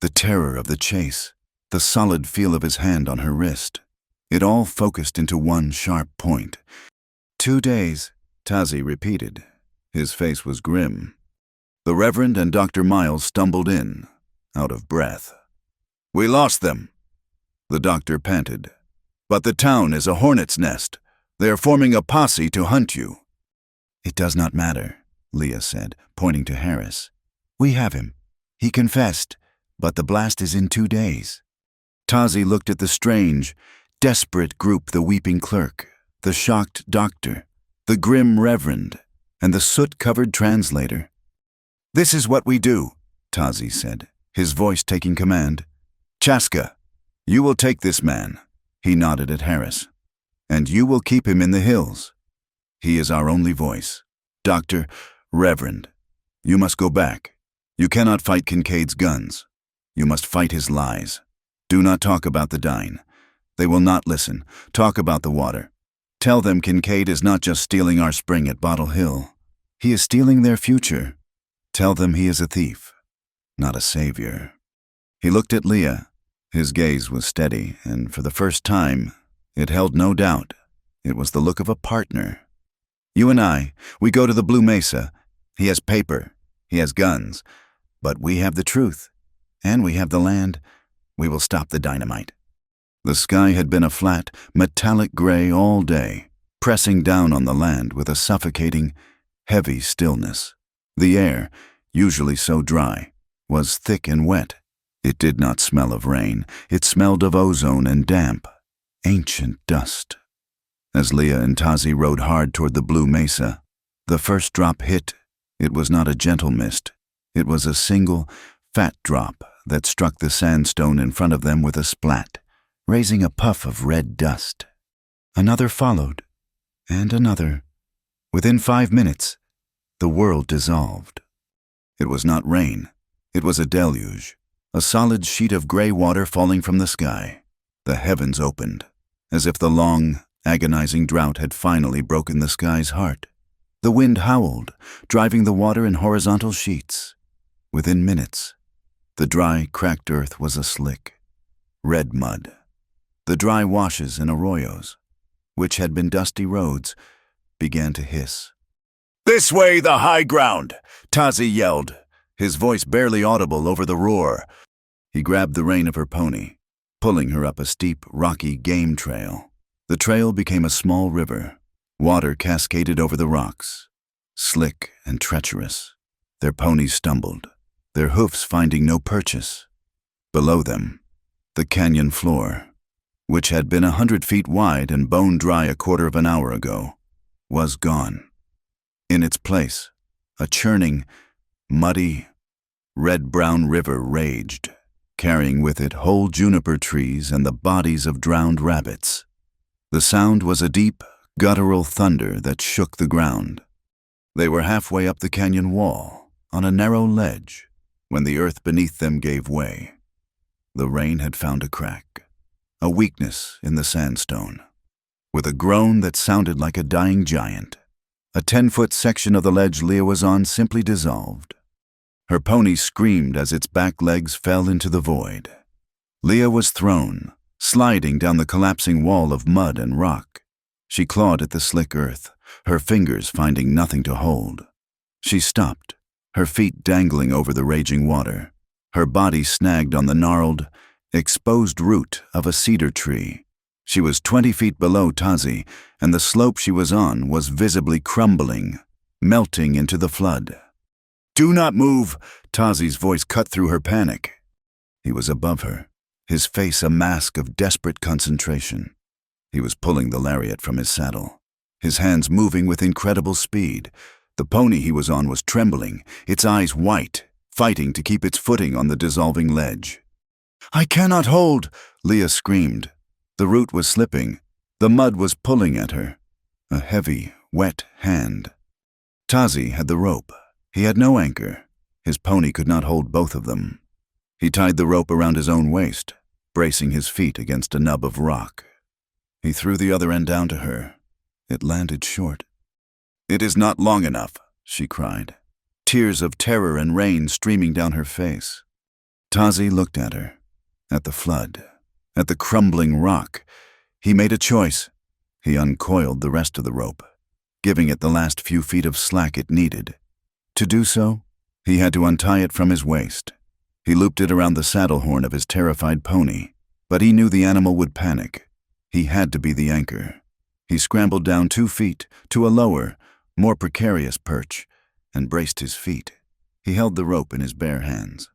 The terror of the chase, the solid feel of his hand on her wrist. It all focused into one sharp point. 2 days, Tazi repeated. His face was grim. The Reverend and Dr. Miles stumbled in, out of breath. "We lost them," the doctor panted. "But the town is a hornet's nest. They are forming a posse to hunt you." "It does not matter," Leah said, pointing to Harris. "We have him. He confessed, but the blast is in 2 days." Tazi looked at the strange, desperate group, the weeping clerk, the shocked doctor, the grim reverend, and the soot-covered translator. "This is what we do," Tazi said, his voice taking command. "Chaska, you will take this man," he nodded at Harris, "and you will keep him in the hills. He is our only voice. Doctor, Reverend, you must go back. You cannot fight Kincaid's guns. You must fight his lies. Do not talk about the dine. They will not listen. Talk about the water. Tell them Kincaid is not just stealing our spring at Bottle Hill. He is stealing their future. Tell them he is a thief, not a savior." He looked at Leah. His gaze was steady, and for the first time, it held no doubt. It was the look of a partner. "You and I, we go to the Blue Mesa. He has paper. He has guns. But we have the truth. And we have the land. We will stop the dynamite." The sky had been a flat, metallic gray all day, pressing down on the land with a suffocating, heavy stillness. The air, usually so dry, was thick and wet. It did not smell of rain. It smelled of ozone and damp, ancient dust. As Leah and Tazi rode hard toward the Blue Mesa, the first drop hit. It was not a gentle mist. It was a single, fat drop that struck the sandstone in front of them with a splat, raising a puff of red dust. Another followed, and another. Within 5 minutes, the world dissolved. It was not rain. It was a deluge, a solid sheet of gray water falling from the sky. The heavens opened, as if the long, agonizing drought had finally broken the sky's heart. The wind howled, driving the water in horizontal sheets. Within minutes, the dry, cracked earth was a slick, red mud. The dry washes and arroyos, which had been dusty roads, began to hiss. "This way, the high ground!" Tazi yelled, his voice barely audible over the roar. He grabbed the rein of her pony, pulling her up a steep, rocky game trail. The trail became a small river. Water cascaded over the rocks, slick and treacherous. Their ponies stumbled, their hoofs finding no purchase. Below them, the canyon floor, which had been 100 feet wide and bone dry a quarter of an hour ago, was gone. In its place, a churning, muddy, red-brown river raged, carrying with it whole juniper trees and the bodies of drowned rabbits. The sound was a deep, guttural thunder that shook the ground. They were halfway up the canyon wall, on a narrow ledge, when the earth beneath them gave way. The rain had found a crack, a weakness in the sandstone. With a groan that sounded like a dying giant, a 10-foot section of the ledge Leah was on simply dissolved. Her pony screamed as its back legs fell into the void. Leah was thrown, sliding down the collapsing wall of mud and rock. She clawed at the slick earth, her fingers finding nothing to hold. She stopped, her feet dangling over the raging water, her body snagged on the gnarled, exposed root of a cedar tree. She was 20 feet below Tazi, and the slope she was on was visibly crumbling, melting into the flood. "Do not move!" Tazi's voice cut through her panic. He was above her, his face a mask of desperate concentration. He was pulling the lariat from his saddle, his hands moving with incredible speed. The pony he was on was trembling, its eyes white, fighting to keep its footing on the dissolving ledge. "I cannot hold!" Leah screamed. The root was slipping. The mud was pulling at her. A heavy, wet hand. Tazi had the rope. He had no anchor. His pony could not hold both of them. He tied the rope around his own waist, bracing his feet against a nub of rock. He threw the other end down to her. It landed short. "It is not long enough," she cried, tears of terror and rain streaming down her face. Tazi looked at her, at the flood, at the crumbling rock. He made a choice. He uncoiled the rest of the rope, giving it the last few feet of slack it needed. To do so, he had to untie it from his waist. He looped it around the saddle horn of his terrified pony, but he knew the animal would panic. He had to be the anchor. He scrambled down 2 feet to a lower, more precarious perch, and braced his feet. He held the rope in his bare hands.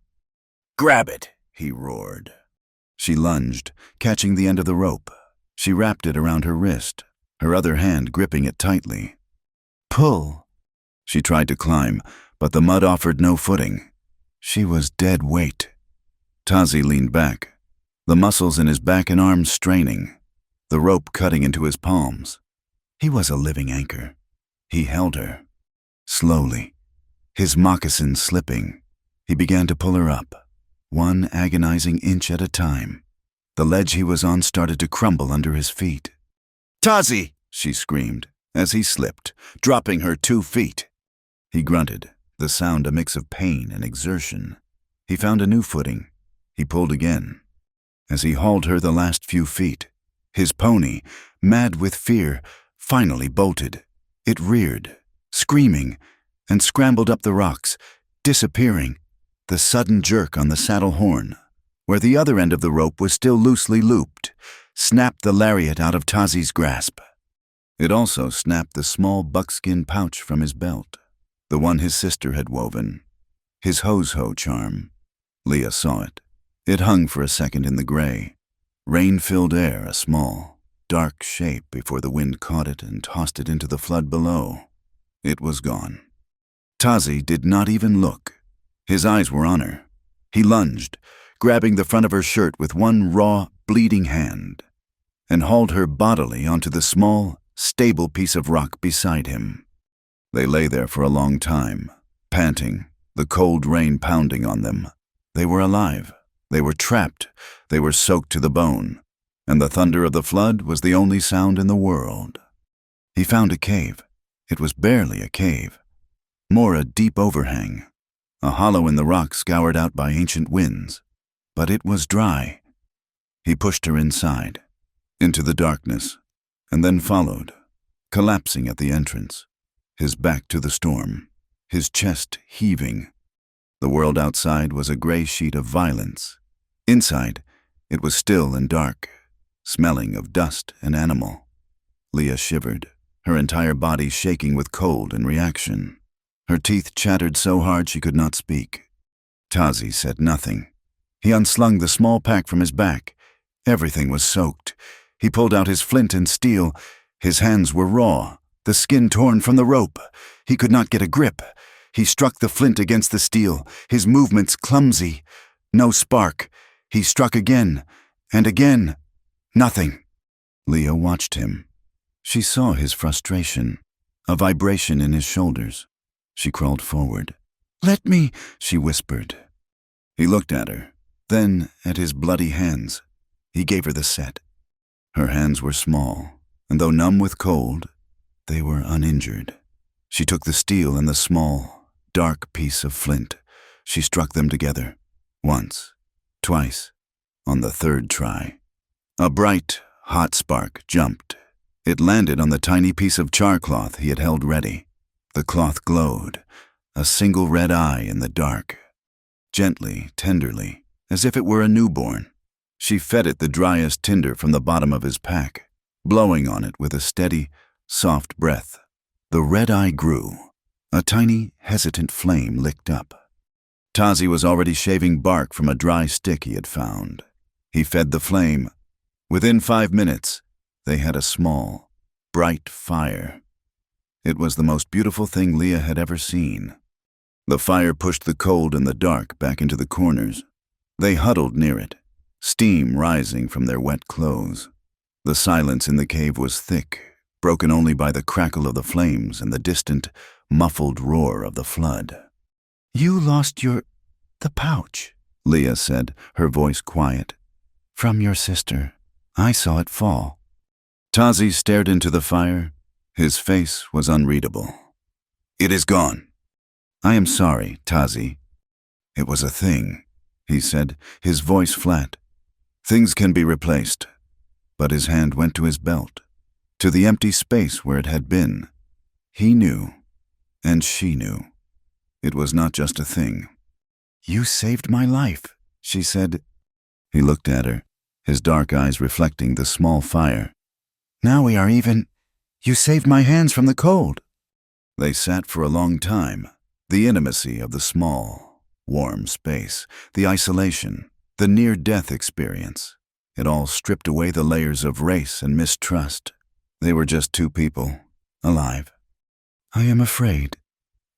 "Grab it!" he roared. She lunged, catching the end of the rope. She wrapped it around her wrist, her other hand gripping it tightly. "Pull!" She tried to climb, but the mud offered no footing. She was dead weight. Tazi leaned back, the muscles in his back and arms straining, the rope cutting into his palms. He was a living anchor. He held her. Slowly, his moccasins slipping, he began to pull her up, one agonizing inch at a time. The ledge he was on started to crumble under his feet. "Tazi!" she screamed, as he slipped, dropping her 2 feet. He grunted, the sound a mix of pain and exertion. He found a new footing. He pulled again. As he hauled her the last few feet, his pony, mad with fear, finally bolted. It reared, screaming, and scrambled up the rocks, disappearing. The sudden jerk on the saddle horn, where the other end of the rope was still loosely looped, snapped the lariat out of Tazi's grasp. It also snapped the small buckskin pouch from his belt, the one his sister had woven, his hose-ho charm. Leah saw it. It hung for a second in the gray, rain-filled air, a small, dark shape before the wind caught it and tossed it into the flood below. It was gone. Tazi did not even look. His eyes were on her. He lunged, grabbing the front of her shirt with one raw, bleeding hand, and hauled her bodily onto the small, stable piece of rock beside him. They lay there for a long time, panting, the cold rain pounding on them. They were alive. They were trapped. They were soaked to the bone. and the thunder of the flood was the only sound in the world. He found a cave. It was barely a cave, more a deep overhang, a hollow in the rock scoured out by ancient winds, but it was dry. He pushed her inside, into the darkness, and then followed, collapsing at the entrance, his back to the storm, his chest heaving. The world outside was a gray sheet of violence. Inside, it was still and dark, smelling of dust and animal. Leah shivered, her entire body shaking with cold and reaction. Her teeth chattered so hard she could not speak. Tazi said nothing. He unslung the small pack from his back. Everything was soaked. He pulled out his flint and steel. His hands were raw, the skin torn from the rope. He could not get a grip. He struck the flint against the steel, his movements clumsy. No spark. He struck again, and again. Nothing. Leah watched him. She saw his frustration, a vibration in his shoulders. She crawled forward. "Let me," she whispered. He looked at her, then at his bloody hands. He gave her the set. Her hands were small, and though numb with cold, they were uninjured. She took the steel and the small, dark piece of flint. She struck them together, once, twice, on the third try. A bright, hot spark jumped. It landed on the tiny piece of char cloth he had held ready. The cloth glowed, a single red eye in the dark. Gently, tenderly, as if it were a newborn, she fed it the driest tinder from the bottom of his pack, blowing on it with a steady, soft breath. The red eye grew. A tiny, hesitant flame licked up. Tazi was already shaving bark from a dry stick he had found. He fed the flame. Within 5 minutes, they had a small, bright fire. It was the most beautiful thing Leah had ever seen. The fire pushed the cold and the dark back into the corners. They huddled near it, steam rising from their wet clothes. The silence in the cave was thick, broken only by the crackle of the flames and the distant, muffled roar of the flood. "You lost the pouch," Leah said, her voice quiet. "From your sister. I saw it fall." Tazi stared into the fire. His face was unreadable. "It is gone." "I am sorry, Tazi." "It was a thing," he said, his voice flat. "Things can be replaced." But his hand went to his belt, to the empty space where it had been. He knew, and she knew. It was not just a thing. "You saved my life," she said. He looked at her, his dark eyes reflecting the small fire. "Now we are even. You saved my hands from the cold." They sat for a long time, the intimacy of the small, warm space, the isolation, the near-death experience. It all stripped away the layers of race and mistrust. They were just two people, alive. "I am afraid,"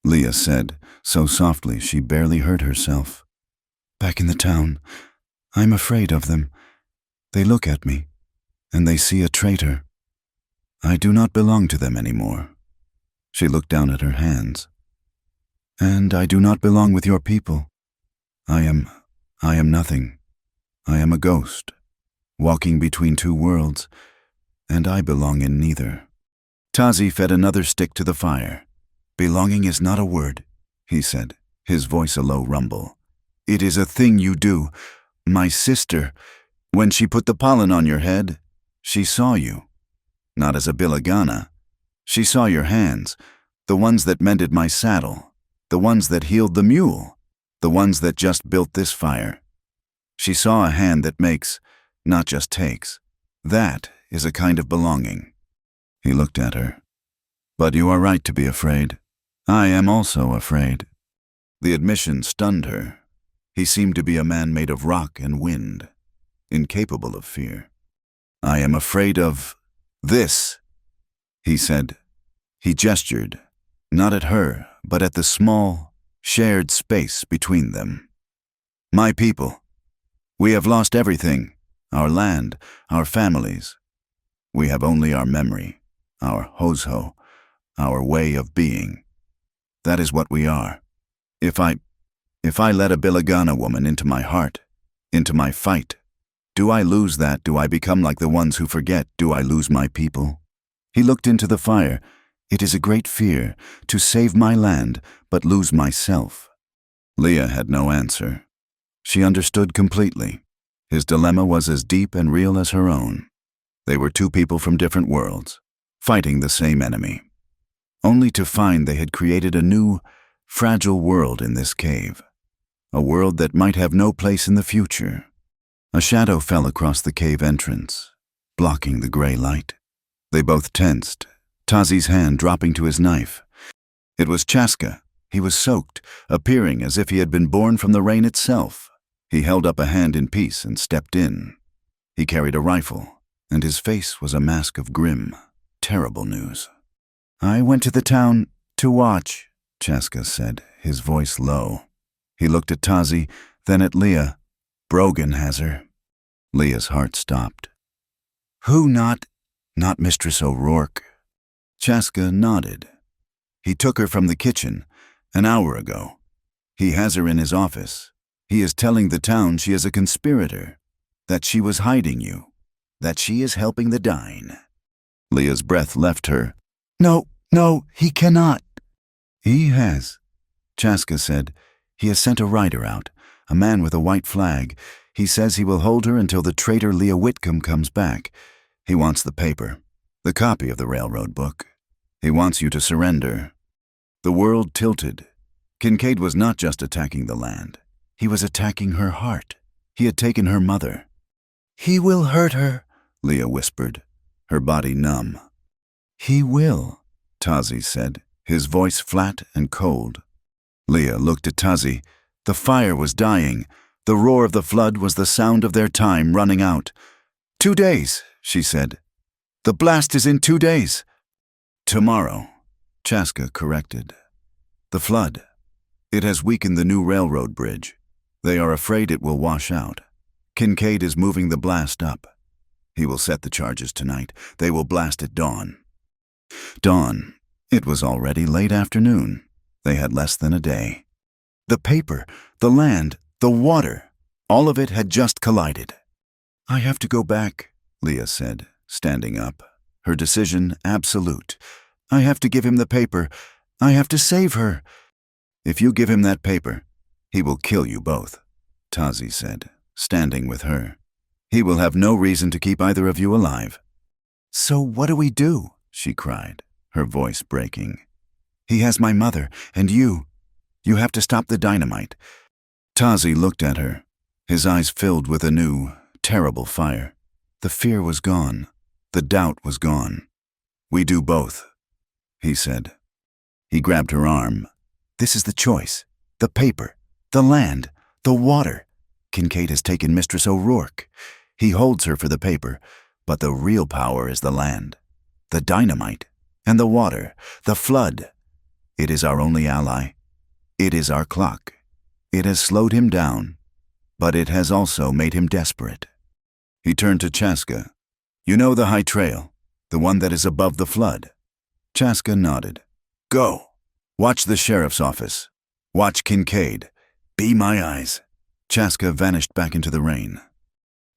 Leah said, so softly she barely heard herself. "Back in the town, I'm afraid of them. They look at me, and they see a traitor. I do not belong to them anymore." She looked down at her hands. "And I do not belong with your people. I am nothing. I am a ghost, walking between two worlds, and I belong in neither." Tazi fed another stick to the fire. "Belonging is not a word," he said, his voice a low rumble. "It is a thing you do. My sister, when she put the pollen on your head, she saw you. Not as a bilagana. She saw your hands, the ones that mended my saddle, the ones that healed the mule, the ones that just built this fire. She saw a hand that makes, not just takes. That is a kind of belonging." He looked at her. "But you are right to be afraid. I am also afraid." The admission stunned her. He seemed to be a man made of rock and wind, incapable of fear. "I am afraid of this," he said. He gestured, not at her, but at the small, shared space between them. "My people. We have lost everything, our land, our families. We have only our memory, our hozho, our way of being. That is what we are. If I let a Bilagana woman into my heart, into my fight, Do I lose that? Do I become like the ones who forget? Do I lose my people? He looked into the fire. It is a great fear, to save my land, but lose myself. Leah had no answer. She understood completely. His dilemma was as deep and real as her own. They were two people from different worlds, fighting the same enemy, only to find they had created a new, fragile world in this cave, a world that might have no place in the future. A shadow fell across the cave entrance, blocking the gray light. They both tensed, Tazi's hand dropping to his knife. It was Chaska. He was soaked, appearing as if he had been born from the rain itself. He held up a hand in peace and stepped in. He carried a rifle, and his face was a mask of grim, terrible news. "I went to the town to watch," Chaska said, his voice low. He looked at Tazi, then at Leah. "Brogan has her." Leah's heart stopped. "Who not Mistress O'Rourke?" Chaska nodded. "He took her from the kitchen an hour ago. He has her in his office. He is telling the town she is a conspirator, that she was hiding you, that she is helping the dying." Leah's breath left her. No, he cannot." "He has," Chaska said. "He has sent a rider out, a man with a white flag. He says he will hold her until the traitor Leah Whitcomb comes back. He wants the paper, the copy of the railroad book. He wants you to surrender." The world tilted. Kincaid was not just attacking the land. He was attacking her heart. He had taken her mother. "He will hurt her," Leah whispered, her body numb. "He will," Tazi said, his voice flat and cold. Leah looked at Tazi. The fire was dying. The roar of the flood was the sound of their time running out. 2 days, she said. "The blast is in 2 days." "Tomorrow," Chaska corrected. "The flood. It has weakened the new railroad bridge. They are afraid it will wash out. Kincaid is moving the blast up. He will set the charges tonight. They will blast at dawn." Dawn. It was already late afternoon. They had less than a day. The paper, the land, the water, all of it had just collided. "I have to go back," Leah said, standing up, her decision absolute. "I have to give him the paper. I have to save her." "If you give him that paper, he will kill you both," Tazi said, standing with her. "He will have no reason to keep either of you alive." "So what do we do?" she cried, her voice breaking. "He has my mother, and you. You have to stop the dynamite." Tazi looked at her, his eyes filled with a new, terrible fire. The fear was gone. The doubt was gone. "We do both," he said. He grabbed her arm. "This is the choice. The paper, the land, the water. Kincaid has taken Mistress O'Rourke. He holds her for the paper, but the real power is the land, the dynamite, and the water, the flood. It is our only ally. It is our clock. It has slowed him down, but it has also made him desperate." He turned to Chaska. "You know the high trail, the one that is above the flood?" Chaska nodded. "Go. Watch the sheriff's office. Watch Kincaid. Be my eyes." Chaska vanished back into the rain.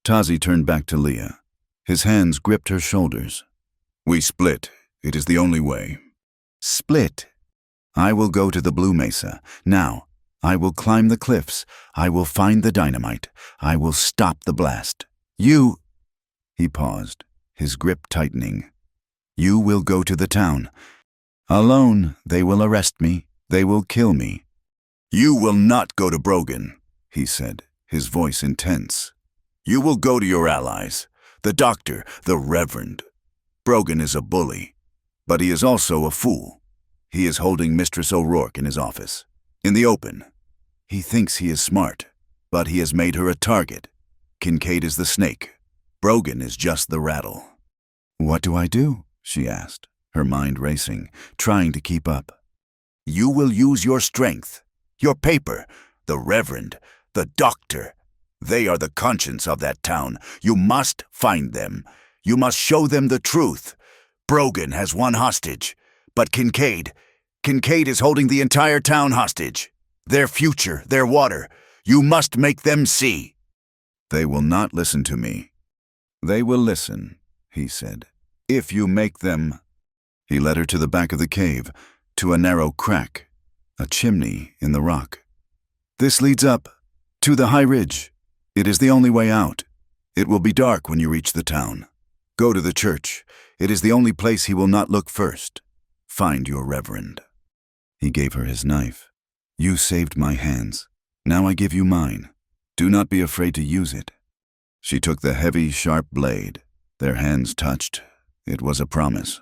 Tazi turned back to Leah. His hands gripped her shoulders. "We split. It is the only way." "Split? I will go to the Blue Mesa. Now, I will climb the cliffs. I will find the dynamite. I will stop the blast. You—" He paused, his grip tightening. "You will go to the town. Alone, they will arrest me. They will kill me." "You will not go to Brogan," he said, his voice intense. "You will go to your allies, the doctor, the reverend. Brogan is a bully, but he is also a fool. He is holding Mistress O'Rourke in his office, in the open. He thinks he is smart, but he has made her a target. Kincaid is the snake. Brogan is just the rattle." "What do I do?" she asked, her mind racing, trying to keep up. "You will use your strength, your paper, the reverend, the doctor. They are the conscience of that town. You must find them. You must show them the truth. Brogan has one hostage, but Kincaid is holding the entire town hostage. Their future, their water. You must make them see." They will not listen to me. They will listen, he said, if you make them. He led her to the back of the cave, to a narrow crack, a chimney in the rock. This leads up, to the high ridge. It is the only way out. It will be dark when you reach the town. Go to the church. It is the only place he will not look first. Find your reverend. He gave her his knife. You saved my hands. Now I give you mine. Do not be afraid to use it. She took the heavy, sharp blade. Their hands touched. It was a promise.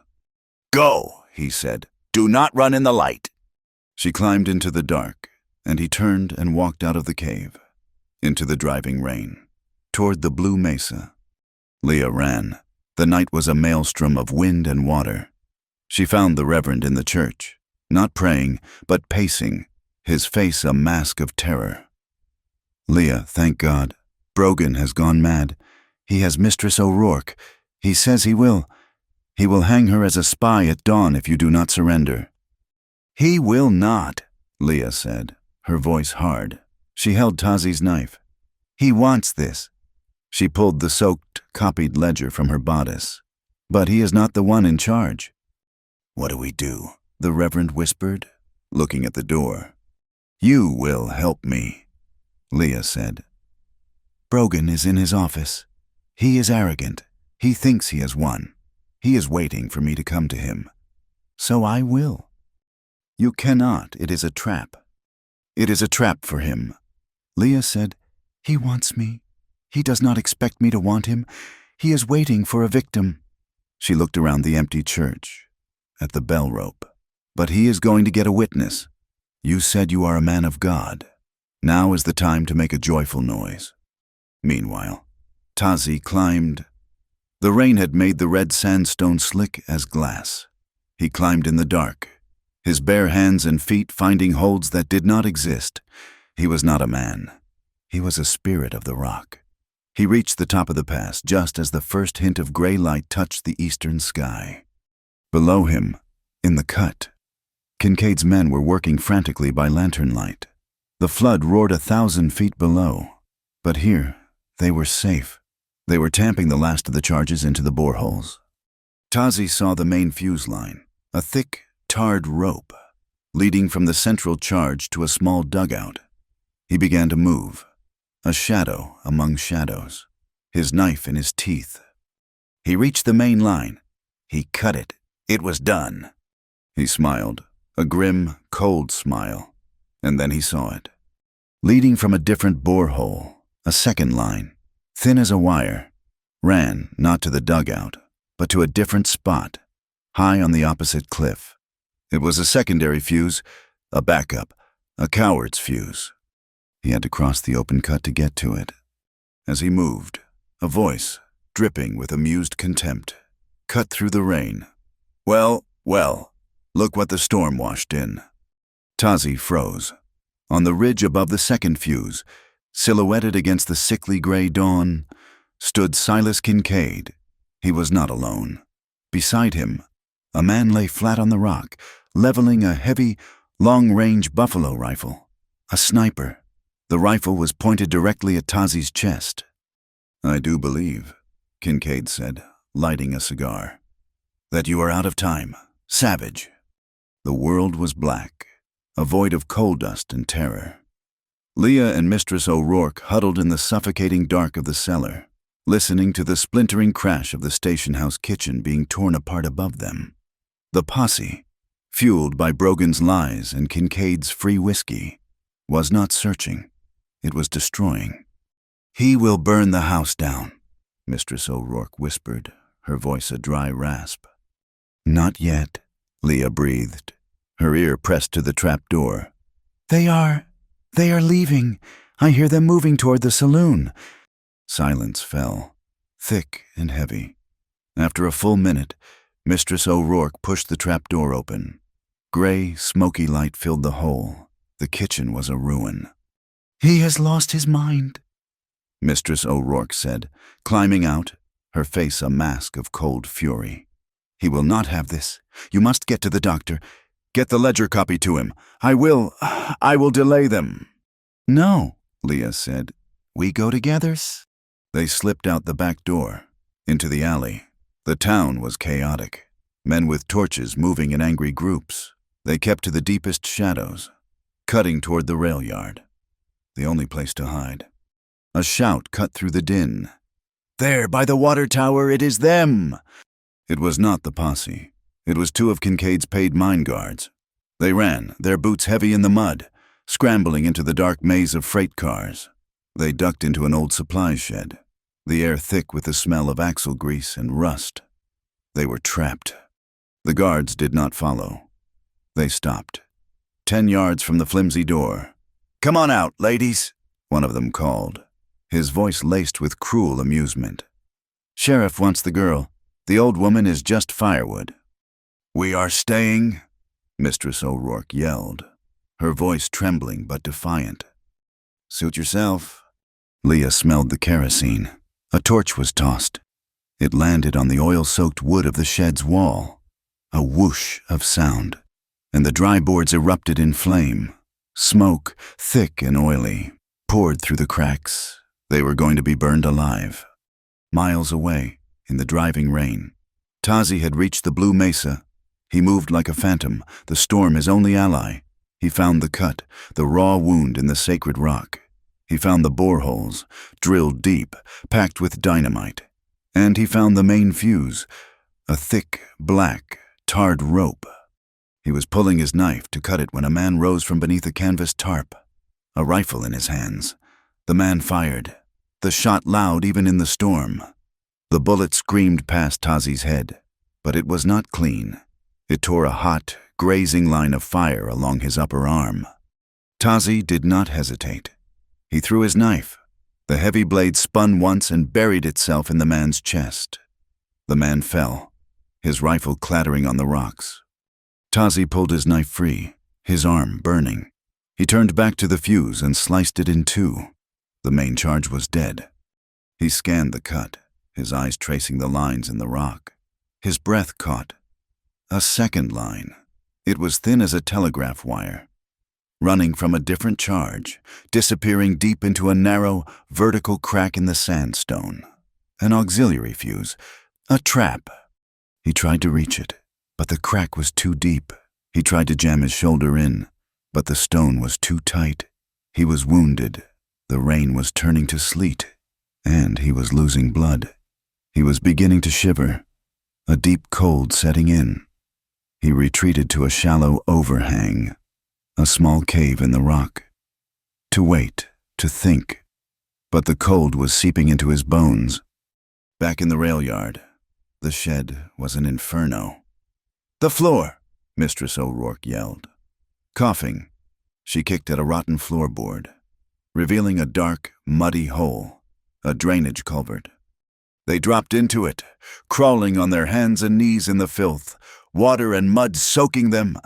Go, he said. Do not run in the light. She climbed into the dark, and he turned and walked out of the cave, into the driving rain, toward the blue mesa. Leah ran. The night was a maelstrom of wind and water. She found the reverend in the church, not praying, but pacing, his face a mask of terror. Leah, thank God. Brogan has gone mad. He has Mistress O'Rourke. He says he will. He will hang her as a spy at dawn if you do not surrender. He will not, Leah said, her voice hard. She held Tazi's knife. He wants this. She pulled the soaked, copied ledger from her bodice. But he is not the one in charge. What do we do? The Reverend whispered, looking at the door. You will help me, Leah said. Brogan is in his office. He is arrogant. He thinks he has won. He is waiting for me to come to him. So I will. You cannot. It is a trap. It is a trap for him. Leah said, He wants me. He does not expect me to want him. He is waiting for a victim. She looked around the empty church, at the bell rope. But he is going to get a witness. You said you are a man of God. Now is the time to make a joyful noise. Meanwhile, Tazi climbed. The rain had made the red sandstone slick as glass. He climbed in the dark, his bare hands and feet finding holds that did not exist. He was not a man. He was a spirit of the rock. He reached the top of the pass just as the first hint of gray light touched the eastern sky. Below him, in the cut, Kincaid's men were working frantically by lantern light. The flood roared 1,000 feet below, but here they were safe. They were tamping the last of the charges into the boreholes. Tazi saw the main fuse line, a thick, tarred rope, leading from the central charge to a small dugout. He began to move, a shadow among shadows, his knife in his teeth. He reached the main line. He cut it. It was done. He smiled, a grim, cold smile, and then he saw it. Leading from a different borehole, a second line, thin as a wire, ran not to the dugout, but to a different spot, high on the opposite cliff. It was a secondary fuse, a backup, a coward's fuse. He had to cross the open cut to get to it. As he moved, a voice, dripping with amused contempt, cut through the rain. Well, look what the storm washed in. Tazi froze. On the ridge above the second fuse, silhouetted against the sickly gray dawn, stood Silas Kincaid. He was not alone. Beside him, a man lay flat on the rock, leveling a heavy, long-range buffalo rifle. A sniper. The rifle was pointed directly at Tazi's chest. I do believe, Kincaid said, lighting a cigar, that you are out of time, savage. The world was black, a void of coal dust and terror. Leah and Mistress O'Rourke huddled in the suffocating dark of the cellar, listening to the splintering crash of the station house kitchen being torn apart above them. The posse, fueled by Brogan's lies and Kincaid's free whiskey, was not searching. It was destroying. He will burn the house down, Mistress O'Rourke whispered, her voice a dry rasp. Not yet, Leah breathed, her ear pressed to the trap door. They are leaving. I hear them moving toward the saloon. Silence fell, thick and heavy. After a full minute, Mistress O'Rourke pushed the trap door open. Gray, smoky light filled the hole. The kitchen was a ruin. He has lost his mind, Mistress O'Rourke said, climbing out, her face a mask of cold fury. He will not have this. You must get to the doctor. Get the ledger copy to him. I will delay them. No, Leah said. We go together. They slipped out the back door, into the alley. The town was chaotic. Men with torches moving in angry groups. They kept to the deepest shadows, cutting toward the rail yard, the only place to hide. A shout cut through the din. "There, by the water tower, it is them!" It was not the posse. It was two of Kincaid's paid mine guards. They ran, their boots heavy in the mud, scrambling into the dark maze of freight cars. They ducked into an old supply shed, the air thick with the smell of axle grease and rust. They were trapped. The guards did not follow. They stopped, 10 yards from the flimsy door. "Come on out, ladies," one of them called, his voice laced with cruel amusement. "Sheriff wants the girl. The old woman is just firewood." "We are staying," Mistress O'Rourke yelled, her voice trembling but defiant. "Suit yourself." Leah smelled the kerosene. A torch was tossed. It landed on the oil-soaked wood of the shed's wall. A whoosh of sound, and the dry boards erupted in flame. Smoke, thick and oily, poured through the cracks. They were going to be burned alive. Miles away, in the driving rain, Tazi had reached the blue mesa. He moved like a phantom, the storm his only ally. He found the cut, the raw wound in the sacred rock. He found the boreholes, drilled deep, packed with dynamite. And he found the main fuse, a thick, black, tarred rope. He was pulling his knife to cut it when a man rose from beneath a canvas tarp, a rifle in his hands. The man fired, the shot loud even in the storm. The bullet screamed past Tazi's head, but it was not clean. It tore a hot, grazing line of fire along his upper arm. Tazi did not hesitate. He threw his knife. The heavy blade spun once and buried itself in the man's chest. The man fell, his rifle clattering on the rocks. Tazi pulled his knife free, his arm burning. He turned back to the fuse and sliced it in two. The main charge was dead. He scanned the cut, his eyes tracing the lines in the rock. His breath caught. A second line. It was thin as a telegraph wire, running from a different charge, disappearing deep into a narrow, vertical crack in the sandstone. An auxiliary fuse, a trap. He tried to reach it, but the crack was too deep. He tried to jam his shoulder in, but the stone was too tight. He was wounded. The rain was turning to sleet, and he was losing blood. He was beginning to shiver, a deep cold setting in. He retreated to a shallow overhang, a small cave in the rock, to wait, to think. But the cold was seeping into his bones. Back in the rail yard, the shed was an inferno. "The floor!" Mistress O'Rourke yelled. Coughing, she kicked at a rotten floorboard, revealing a dark, muddy hole, a drainage culvert. They dropped into it, crawling on their hands and knees in the filth, water and mud soaking them.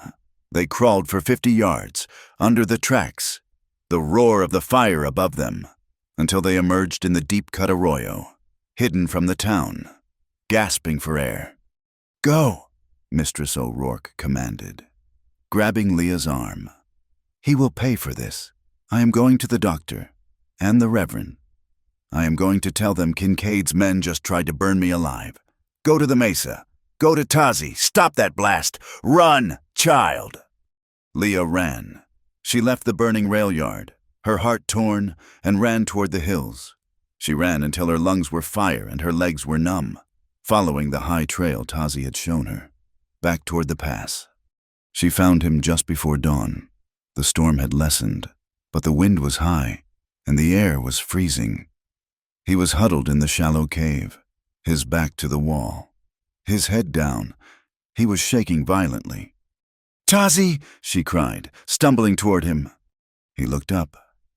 They crawled for 50 yards, under the tracks, the roar of the fire above them, until they emerged in the deep-cut arroyo, hidden from the town, gasping for air. "Go!" Mistress O'Rourke commanded, grabbing Leah's arm. "He will pay for this. I am going to the doctor, and the Reverend. I am going to tell them Kincaid's men just tried to burn me alive. Go to the mesa. Go to Tazi. Stop that blast. Run, child!" Leah ran. She left the burning rail yard, her heart torn, and ran toward the hills. She ran until her lungs were fire and her legs were numb, following the high trail Tazi had shown her, back toward the pass. She found him just before dawn. The storm had lessened, but the wind was high, and the air was freezing. He was huddled in the shallow cave, his back to the wall, his head down. He was shaking violently. "Tazi!" she cried, stumbling toward him. He looked up.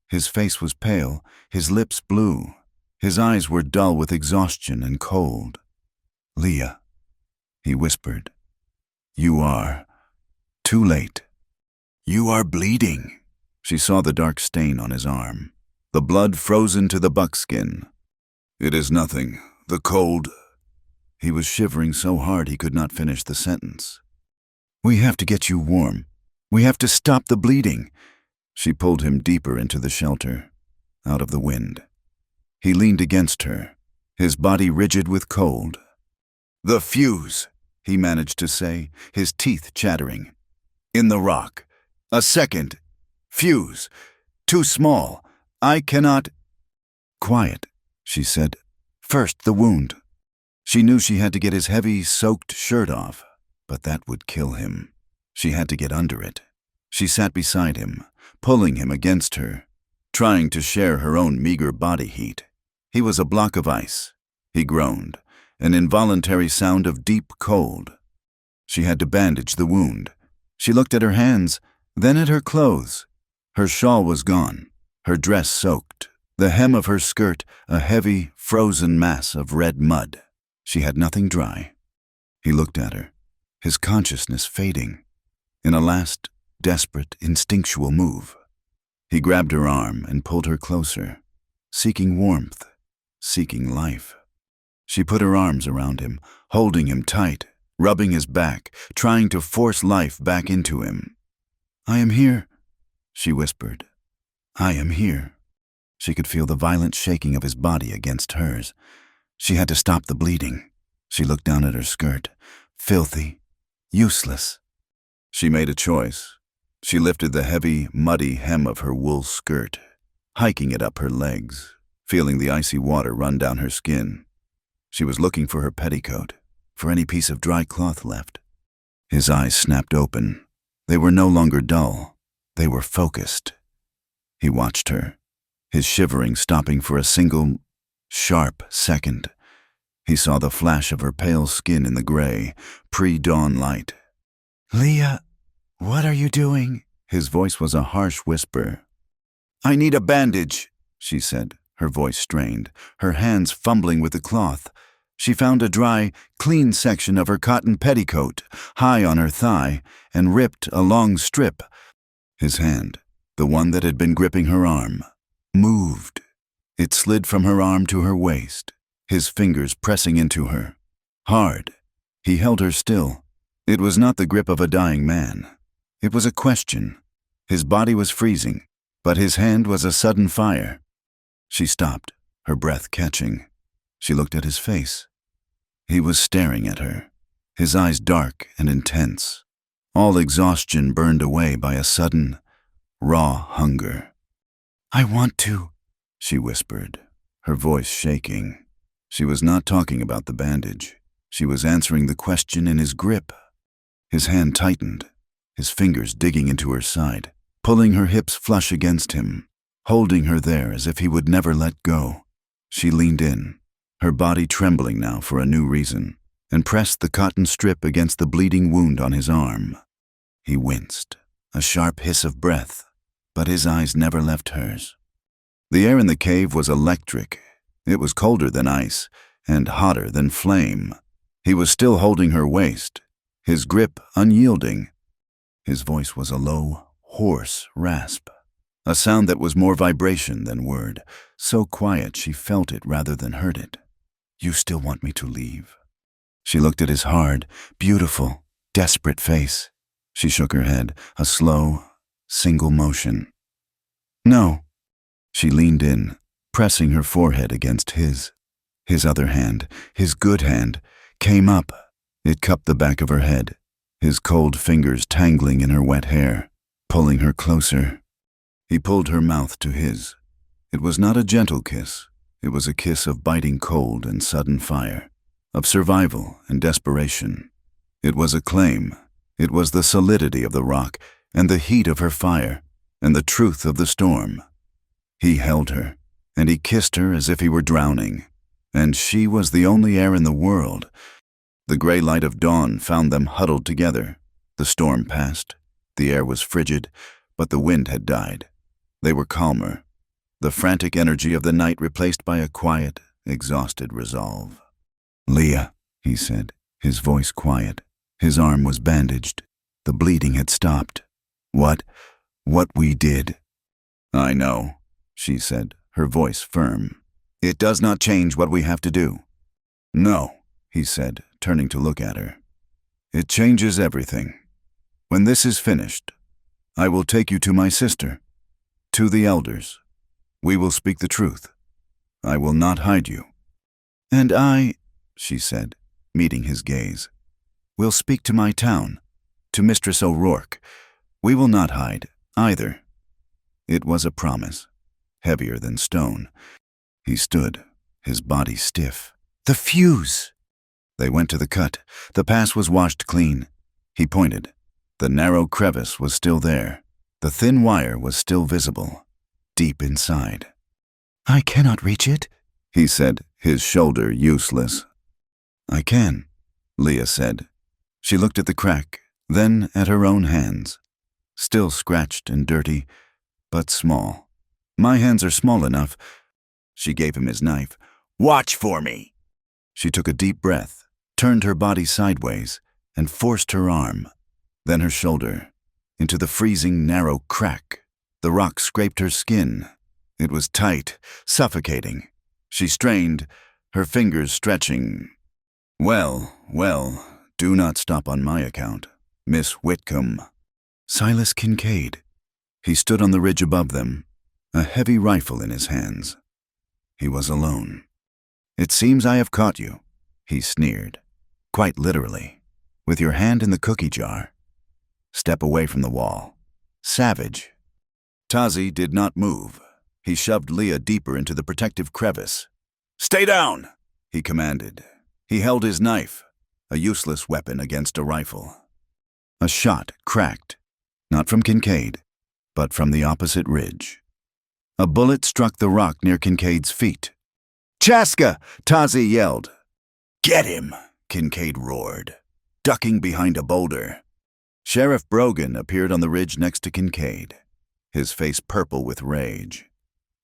His face was pale, his lips blue. His eyes were dull with exhaustion and cold. "Leah," he whispered, "you are too late. You are bleeding." She saw the dark stain on his arm, the blood frozen to the buckskin. "It is nothing. The cold." He was shivering so hard he could not finish the sentence. "We have to get you warm. We have to stop the bleeding." She pulled him deeper into the shelter, out of the wind. He leaned against her, his body rigid with cold. "The fuse," he managed to say, his teeth chattering. "In the rock. A second. Fuse. Too small. I cannot—" "Quiet," she said. "First, the wound." She knew she had to get his heavy, soaked shirt off, but that would kill him. She had to get under it. She sat beside him, pulling him against her, trying to share her own meager body heat. He was a block of ice. He groaned, an involuntary sound of deep cold. She had to bandage the wound. She looked at her hands, then at her clothes. Her shawl was gone, her dress soaked, the hem of her skirt a heavy, frozen mass of red mud. She had nothing dry. He looked at her, his consciousness fading. In a last, desperate, instinctual move, he grabbed her arm and pulled her closer, seeking warmth, seeking life. She put her arms around him, holding him tight, rubbing his back, trying to force life back into him. "I am here," she whispered. "I am here." She could feel the violent shaking of his body against hers. She had to stop the bleeding. She looked down at her skirt, filthy, useless. She made a choice. She lifted the heavy, muddy hem of her wool skirt, hiking it up her legs, feeling the icy water run down her skin. She was looking for her petticoat, for any piece of dry cloth left. His eyes snapped open. They were no longer dull. They were focused. He watched her, his shivering stopping for a single, sharp second. He saw the flash of her pale skin in the gray, pre-dawn light. "Leah, what are you doing?" His voice was a harsh whisper. "I need a bandage," she said, her voice strained, her hands fumbling with the cloth. She found a dry, clean section of her cotton petticoat, high on her thigh, and ripped a long strip. His hand, the one that had been gripping her arm, moved. It slid from her arm to her waist, his fingers pressing into her. Hard. He held her still. It was not the grip of a dying man. It was a question. His body was freezing, but his hand was a sudden fire. She stopped, her breath catching. She looked at his face. He was staring at her, his eyes dark and intense, all exhaustion burned away by a sudden, raw hunger. "I want to," she whispered, her voice shaking. She was not talking about the bandage. She was answering the question in his grip. His hand tightened, his fingers digging into her side, pulling her hips flush against him, holding her there as if he would never let go. She leaned in, her body trembling now for a new reason, and pressed the cotton strip against the bleeding wound on his arm. He winced, a sharp hiss of breath, but his eyes never left hers. The air in the cave was electric. It was colder than ice, and hotter than flame. He was still holding her waist, his grip unyielding. His voice was a low, hoarse rasp, a sound that was more vibration than word, so quiet she felt it rather than heard it. "You still want me to leave?" She looked at his hard, beautiful, desperate face. She shook her head, a slow, single motion. "No." She leaned in, pressing her forehead against his. His other hand, his good hand, came up. It cupped the back of her head, his cold fingers tangling in her wet hair, pulling her closer. He pulled her mouth to his. It was not a gentle kiss. It was a kiss of biting cold and sudden fire, of survival and desperation. It was a claim. It was the solidity of the rock and the heat of her fire and the truth of the storm. He held her, and he kissed her as if he were drowning, and she was the only air in the world. The gray light of dawn found them huddled together. The storm passed. The air was frigid, but the wind had died. They were calmer, the frantic energy of the night replaced by a quiet, exhausted resolve. "Leah," he said, his voice quiet. His arm was bandaged. The bleeding had stopped. What we did." "I know," she said, her voice firm. "It does not change what we have to do." "No," he said, turning to look at her. "It changes everything. When this is finished, I will take you to my sister, to the elders. We will speak the truth. I will not hide you. And I, she said, meeting his gaze, will speak to my town, to Mistress O'Rourke. We will not hide, either. It was a promise, heavier than stone. He stood, his body stiff. The fuse! They went to the cut. The pass was washed clean. He pointed. The narrow crevice was still there. The thin wire was still visible, deep inside. I cannot reach it, he said, his shoulder useless. I can, Leah said. She looked at the crack, then at her own hands. Still scratched and dirty, but small. My hands are small enough. She gave him his knife. Watch for me. She took a deep breath, turned her body sideways, and forced her arm, then her shoulder, into the freezing, narrow crack. The rock scraped her skin. It was tight, suffocating. She strained, her fingers stretching. Well, do not stop on my account, Miss Whitcomb. Silas Kincaid. He stood on the ridge above them, a heavy rifle in his hands. He was alone. It seems I have caught you, he sneered, quite literally, with your hand in the cookie jar. Step away from the wall. Savage. Tazi did not move. He shoved Leah deeper into the protective crevice. Stay down, he commanded. He held his knife, a useless weapon against a rifle. A shot cracked, not from Kincaid, but from the opposite ridge. A bullet struck the rock near Kincaid's feet. Chaska! Tazi yelled. Get him! Kincaid roared, ducking behind a boulder. Sheriff Brogan appeared on the ridge next to Kincaid, his face purple with rage.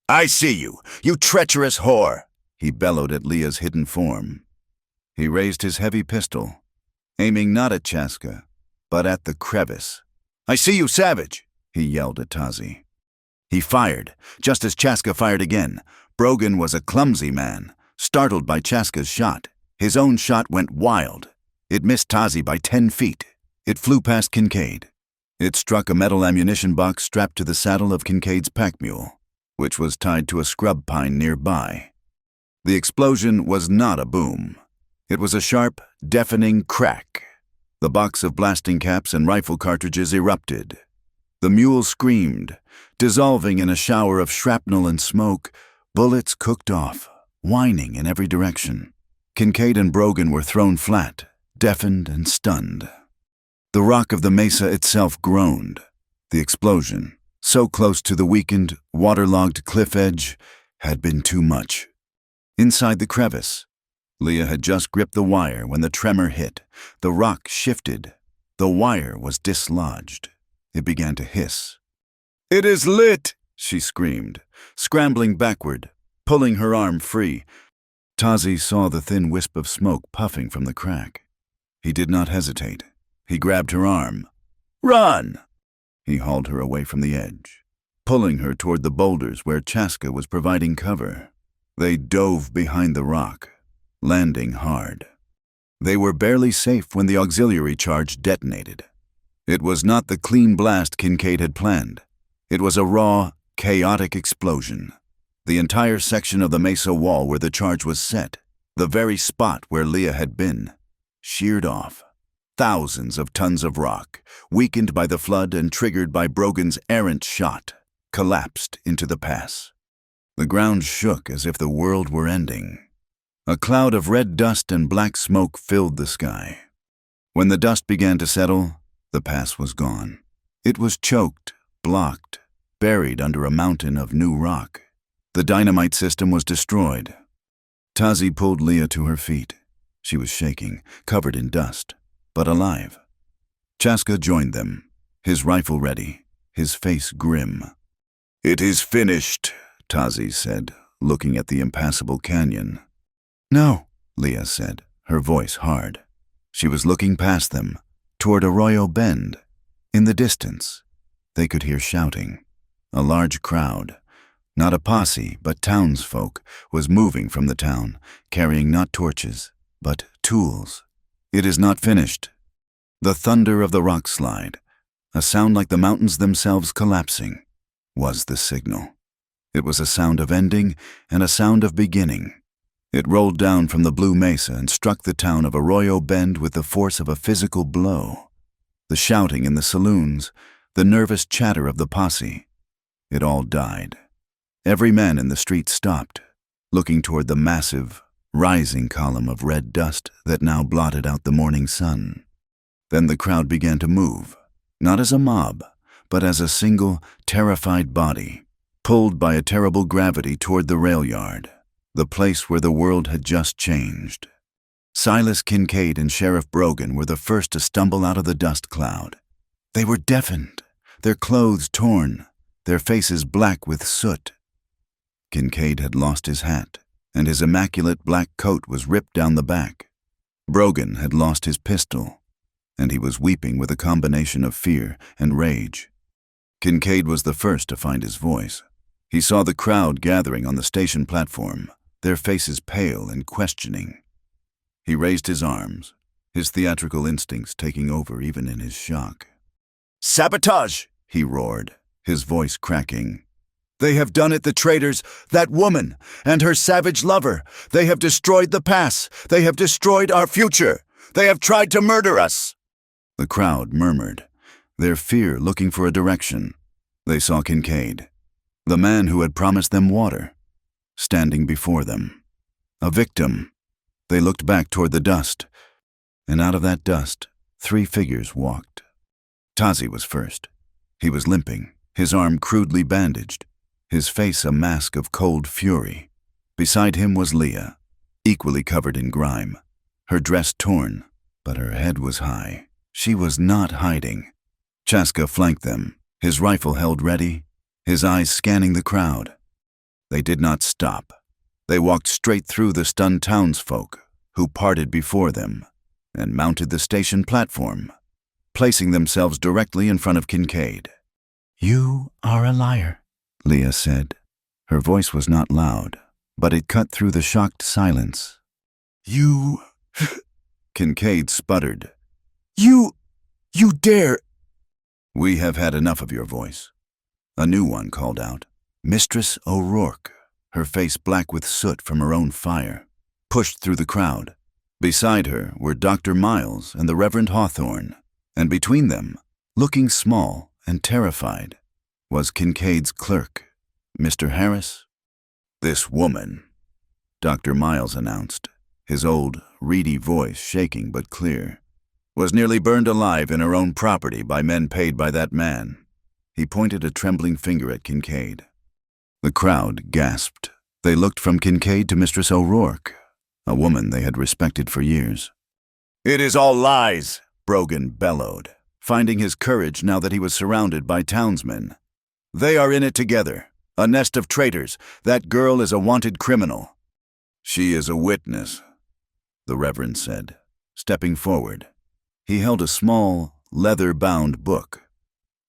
I see you, you treacherous whore! He bellowed at Leah's hidden form. He raised his heavy pistol, aiming not at Chaska, but at the crevice. I see you, savage! He yelled at Tazi. He fired, just as Chaska fired again. Brogan was a clumsy man, startled by Chaska's shot. His own shot went wild. It missed Tazi by 10 feet. It flew past Kincaid. It struck a metal ammunition box strapped to the saddle of Kincaid's pack mule, which was tied to a scrub pine nearby. The explosion was not a boom. It was a sharp, deafening crack. The box of blasting caps and rifle cartridges erupted. The mule screamed, dissolving in a shower of shrapnel and smoke. Bullets cooked off, whining in every direction. Kincaid and Brogan were thrown flat, deafened and stunned. The rock of the mesa itself groaned. The explosion, so close to the weakened, waterlogged cliff edge, had been too much. Inside the crevice, Leah had just gripped the wire when the tremor hit. The rock shifted. The wire was dislodged. It began to hiss. It is lit, she screamed, scrambling backward, pulling her arm free. Tazi saw the thin wisp of smoke puffing from the crack. He did not hesitate. He grabbed her arm. Run! He hauled her away from the edge, pulling her toward the boulders where Chaska was providing cover. They dove behind the rock, landing hard. They were barely safe when the auxiliary charge detonated. It was not the clean blast Kincaid had planned. It was a raw, chaotic explosion. The entire section of the mesa wall where the charge was set, the very spot where Leah had been, sheared off. Thousands of tons of rock, weakened by the flood and triggered by Brogan's errant shot, collapsed into the pass. The ground shook as if the world were ending. A cloud of red dust and black smoke filled the sky. When the dust began to settle, the pass was gone. It was choked, blocked, buried under a mountain of new rock. The dynamite system was destroyed. Tazi pulled Leah to her feet. She was shaking, covered in dust, but alive. Chaska joined them, his rifle ready, his face grim. It is finished, Tazi said, looking at the impassable canyon. No, Leah said, her voice hard. She was looking past them, toward Arroyo Bend. In the distance, they could hear shouting. A large crowd, not a posse but townsfolk, was moving from the town, carrying not torches, but tools. It is not finished. The thunder of the rock slide, a sound like the mountains themselves collapsing, was the signal. It was a sound of ending and a sound of beginning. It rolled down from the blue mesa and struck the town of Arroyo Bend with the force of a physical blow. The shouting in the saloons, the nervous chatter of the posse, it all died. Every man in the street stopped, looking toward the massive, rising column of red dust that now blotted out the morning sun. Then the crowd began to move, not as a mob, but as a single, terrified body, pulled by a terrible gravity toward the rail yard, the place where the world had just changed. Silas Kincaid and Sheriff Brogan were the first to stumble out of the dust cloud. They were deafened, their clothes torn, their faces black with soot. Kincaid had lost his hat, and his immaculate black coat was ripped down the back. Brogan had lost his pistol, and he was weeping with a combination of fear and rage. Kincaid was the first to find his voice. He saw the crowd gathering on the station platform, their faces pale and questioning. He raised his arms, his theatrical instincts taking over even in his shock. "Sabotage!" he roared, his voice cracking. "They have done it, the traitors, that woman, and her savage lover. They have destroyed the pass. They have destroyed our future. They have tried to murder us." The crowd murmured, their fear looking for a direction. They saw Kincaid, the man who had promised them water, standing before them. A victim. They looked back toward the dust, and out of that dust, 3 figures walked. Tazi was first. He was limping, his arm crudely bandaged, his face a mask of cold fury. Beside him was Leah, equally covered in grime, her dress torn, but her head was high. She was not hiding. Chaska flanked them, his rifle held ready, his eyes scanning the crowd. They did not stop. They walked straight through the stunned townsfolk, who parted before them, and mounted the station platform, placing themselves directly in front of Kincaid. "You are a liar," Leah said. Her voice was not loud, but it cut through the shocked silence. "You..." Kincaid sputtered. You dare..." "We have had enough of your voice." A new one called out. Mistress O'Rourke, her face black with soot from her own fire, pushed through the crowd. Beside her were Dr. Miles and the Reverend Hawthorne, and between them, looking small and terrified, was Kincaid's clerk, Mr. Harris. "This woman," Dr. Miles announced, his old, reedy voice shaking but clear, "was nearly burned alive in her own property by men paid by that man." He pointed a trembling finger at Kincaid. The crowd gasped. They looked from Kincaid to Mistress O'Rourke, a woman they had respected for years. "It is all lies," Brogan bellowed, finding his courage now that he was surrounded by townsmen. "They are in it together, a nest of traitors. That girl is a wanted criminal." "She is a witness," the Reverend said, stepping forward. He held a small, leather-bound book.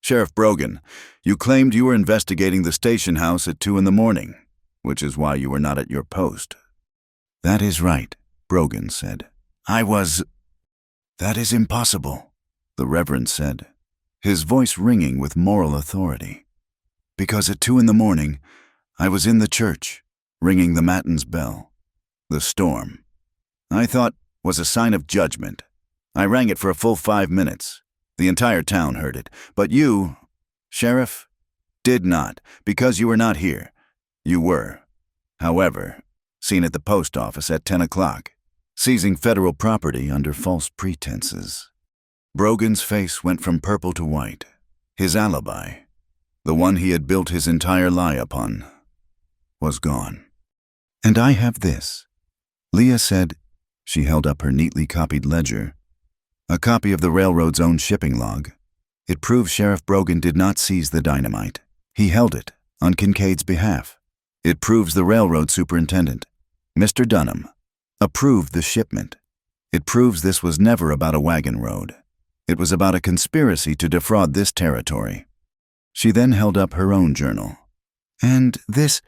"Sheriff Brogan, you claimed you were investigating the station house at 2 a.m, which is why you were not at your post." "That is right," Brogan said. "I was..." "That is impossible," the Reverend said, his voice ringing with moral authority. "Because at 2 a.m, I was in the church, ringing the matins bell. The storm, I thought, was a sign of judgment. I rang it for a full 5 minutes. The entire town heard it, but you, Sheriff, did not, because you were not here. You were, however, seen at the post office at 10 o'clock, seizing federal property under false pretenses." Brogan's face went from purple to white. His alibi, the one he had built his entire lie upon, was gone. "And I have this," Leah said. She held up her neatly copied ledger. A copy of the railroad's own shipping log. It proves Sheriff Brogan did not seize the dynamite. He held it, on Kincaid's behalf. It proves the railroad superintendent, Mr. Dunham, approved the shipment. It proves this was never about a wagon road. It was about a conspiracy to defraud this territory. She then held up her own journal. "And this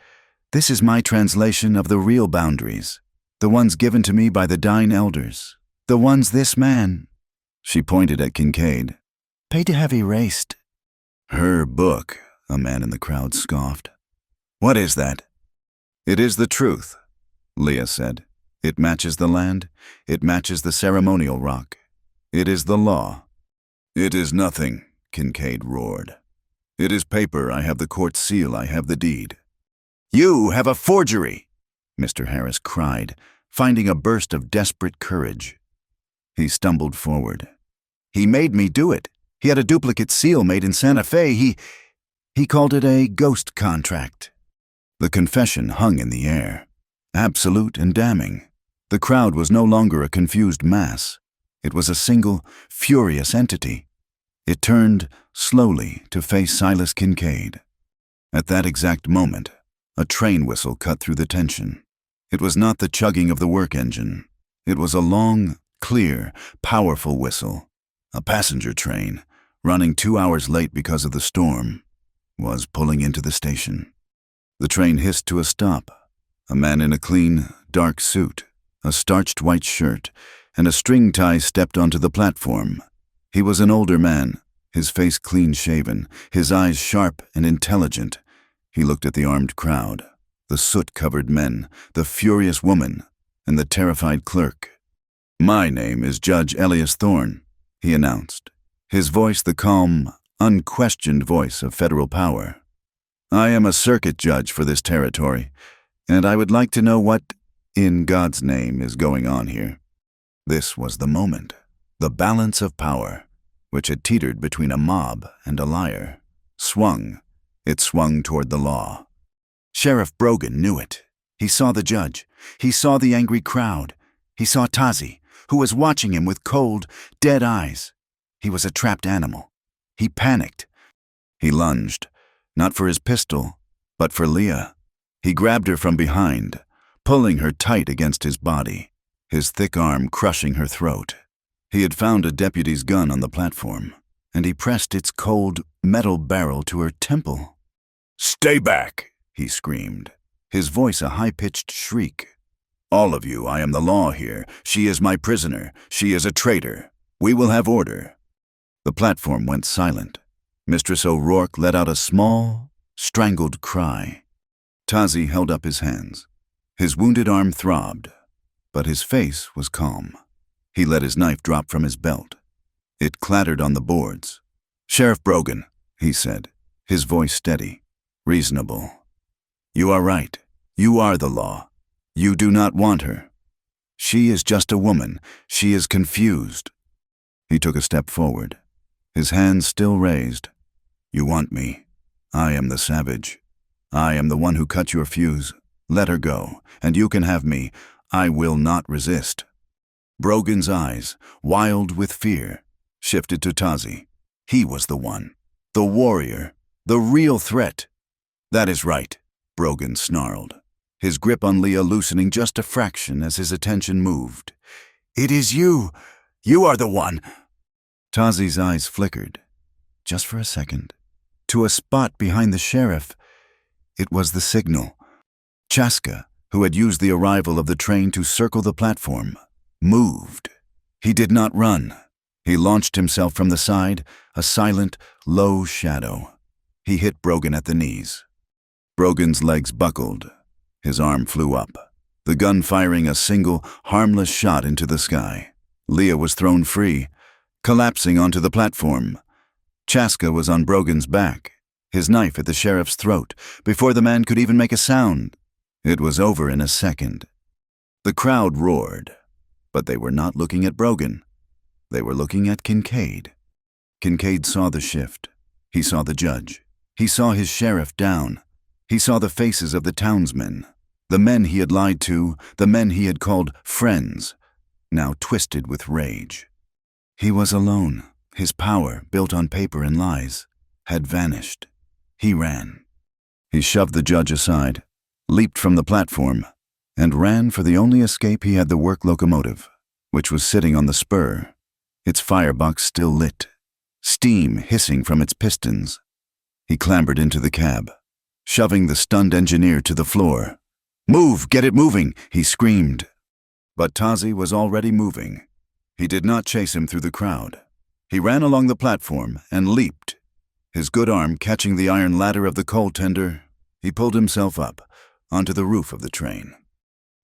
is my translation of the real boundaries, the ones given to me by the Dine elders, the ones this man..." She pointed at Kincaid. "Paid to have erased." "Her book," a man in the crowd scoffed. What is that? It is the truth, Leah said. It matches the land. It matches the ceremonial rock. It is the law. It is nothing, Kincaid roared. It is paper. I have the court seal. I have the deed. You have a forgery, Mr. Harris cried, finding a burst of desperate courage. He stumbled forward. He made me do it. He had a duplicate seal made in Santa Fe. He called it a ghost contract. The confession hung in the air, absolute and damning. The crowd was no longer a confused mass. It was a single, furious entity. It turned slowly to face Silas Kincaid. At that exact moment, a train whistle cut through the tension. It was not the chugging of the work engine. It was a long, clear, powerful whistle. A passenger train, running 2 hours late because of the storm, was pulling into the station. The train hissed to a stop. A man in a clean, dark suit, a starched white shirt, and a string tie stepped onto the platform. He was an older man, his face clean-shaven, his eyes sharp and intelligent. He looked at the armed crowd, the soot-covered men, the furious woman, and the terrified clerk. "My name is Judge Elias Thorne," he announced, his voice the calm, unquestioned voice of federal power. "I am a circuit judge for this territory, and I would like to know what, in God's name, is going on here." This was the moment, the balance of power, which had teetered between a mob and a liar, swung. It swung toward the law. Sheriff Brogan knew it. He saw the judge. He saw the angry crowd. He saw Tazi, who was watching him with cold, dead eyes. He was a trapped animal. He panicked. He lunged, not for his pistol, but for Leah. He grabbed her from behind, pulling her tight against his body, his thick arm crushing her throat. He had found a deputy's gun on the platform, and he pressed its cold metal barrel to her temple. "Stay back," he screamed, his voice a high-pitched shriek. "All of you, I am the law here. She is my prisoner. She is a traitor. We will have order." The platform went silent. Mistress O'Rourke let out a small, strangled cry. Tazi held up his hands. His wounded arm throbbed, but his face was calm. He let his knife drop from his belt. It clattered on the boards. "Sheriff Brogan," he said, his voice steady, reasonable. "You are right. You are the law. You do not want her. She is just a woman. She is confused." He took a step forward, his hands still raised. "You want me. I am the savage. I am the one who cut your fuse. Let her go, and you can have me. I will not resist." Brogan's eyes, wild with fear, shifted to Tazi. He was the one, the warrior, the real threat. "That is right," Brogan snarled, his grip on Leah loosening just a fraction as his attention moved. "It is you. You are the one." Tazi's eyes flickered, just for a second, to a spot behind the sheriff. It was the signal. Chaska, who had used the arrival of the train to circle the platform, moved. He did not run. He launched himself from the side, a silent, low shadow. He hit Brogan at the knees. Brogan's legs buckled. His arm flew up, the gun firing a single, harmless shot into the sky. Leah was thrown free, collapsing onto the platform. Chaska was on Brogan's back, his knife at the sheriff's throat, before the man could even make a sound. It was over in a second. The crowd roared, but they were not looking at Brogan. They were looking at Kincaid. Kincaid saw the shift. He saw the judge. He saw his sheriff down. He saw the faces of the townsmen, the men he had lied to, the men he had called friends, now twisted with rage. He was alone. His power, built on paper and lies, had vanished. He ran. He shoved the judge aside, leaped from the platform, and ran for the only escape he had, the work locomotive, which was sitting on the spur, its firebox still lit, steam hissing from its pistons. He clambered into the cab, shoving the stunned engineer to the floor. "Move! Get it moving!" he screamed. But Tazi was already moving. He did not chase him through the crowd. He ran along the platform and leaped, his good arm catching the iron ladder of the coal tender. He pulled himself up onto the roof of the train.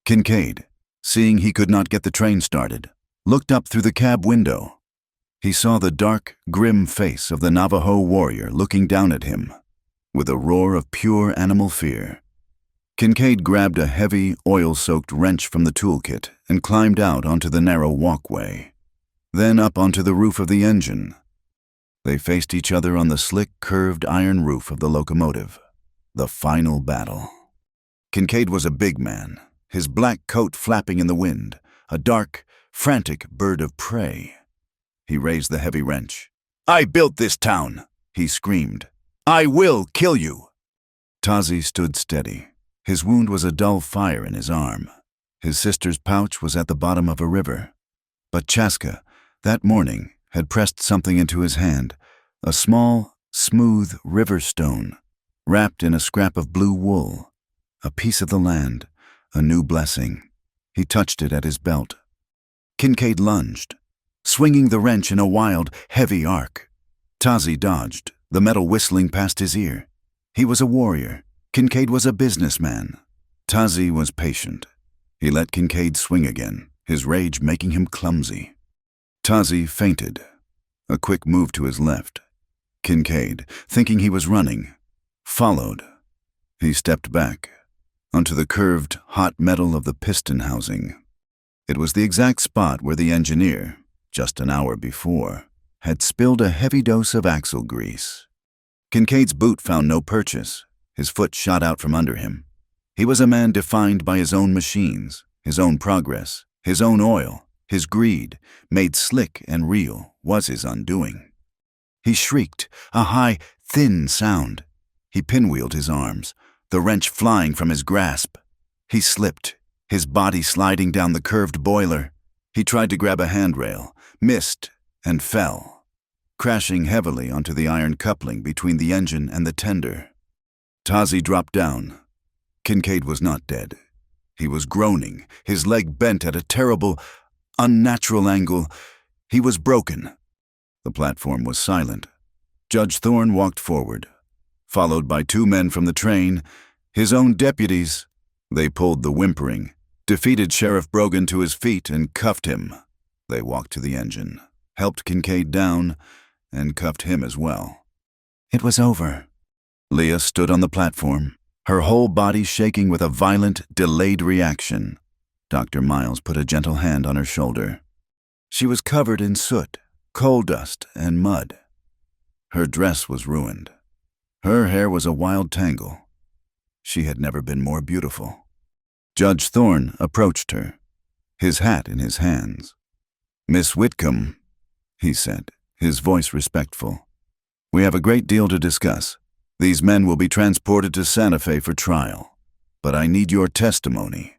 Kincaid, seeing he could not get the train started, looked up through the cab window. He saw the dark, grim face of the Navajo warrior looking down at him with a roar of pure animal fear. Kincaid grabbed a heavy, oil-soaked wrench from the toolkit and climbed out onto the narrow walkway, then up onto the roof of the engine. They faced each other on the slick, curved iron roof of the locomotive. The final battle. Kincaid was a big man, his black coat flapping in the wind, a dark, frantic bird of prey. He raised the heavy wrench. "I built this town," he screamed. "I will kill you." Tazi stood steady. His wound was a dull fire in his arm. His sister's pouch was at the bottom of a river. But Chaska, that morning, had pressed something into his hand, a small, smooth river stone, wrapped in a scrap of blue wool, a piece of the land, a new blessing. He touched it at his belt. Kincaid lunged, swinging the wrench in a wild, heavy arc. Tazi dodged, the metal whistling past his ear. He was a warrior. Kincaid was a businessman. Tazi was patient. He let Kincaid swing again, his rage making him clumsy. Tazi feinted, a quick move to his left. Kincaid, thinking he was running, followed. He stepped back, onto the curved, hot metal of the piston housing. It was the exact spot where the engineer, just an hour before, had spilled a heavy dose of axle grease. Kincaid's boot found no purchase. His foot shot out from under him. He was a man defined by his own machines, his own progress, his own oil. His greed, made slick and real, was his undoing. He shrieked, a high, thin sound. He pinwheeled his arms, the wrench flying from his grasp. He slipped, his body sliding down the curved boiler. He tried to grab a handrail, missed, and fell, crashing heavily onto the iron coupling between the engine and the tender. Tazi dropped down. Kincaid was not dead. He was groaning, his leg bent at a terrible, unnatural angle. He was broken. The platform was silent. Judge Thorne walked forward, followed by two men from the train, his own deputies. They pulled the whimpering, defeated Sheriff Brogan to his feet and cuffed him. They walked to the engine, helped Kincaid down, and cuffed him as well. It was over. Leah stood on the platform, her whole body shaking with a violent, delayed reaction. Dr. Miles put a gentle hand on her shoulder. She was covered in soot, coal dust, and mud. Her dress was ruined. Her hair was a wild tangle. She had never been more beautiful. Judge Thorne approached her, his hat in his hands. "Miss Whitcomb," he said, his voice respectful, "we have a great deal to discuss. These men will be transported to Santa Fe for trial, but I need your testimony.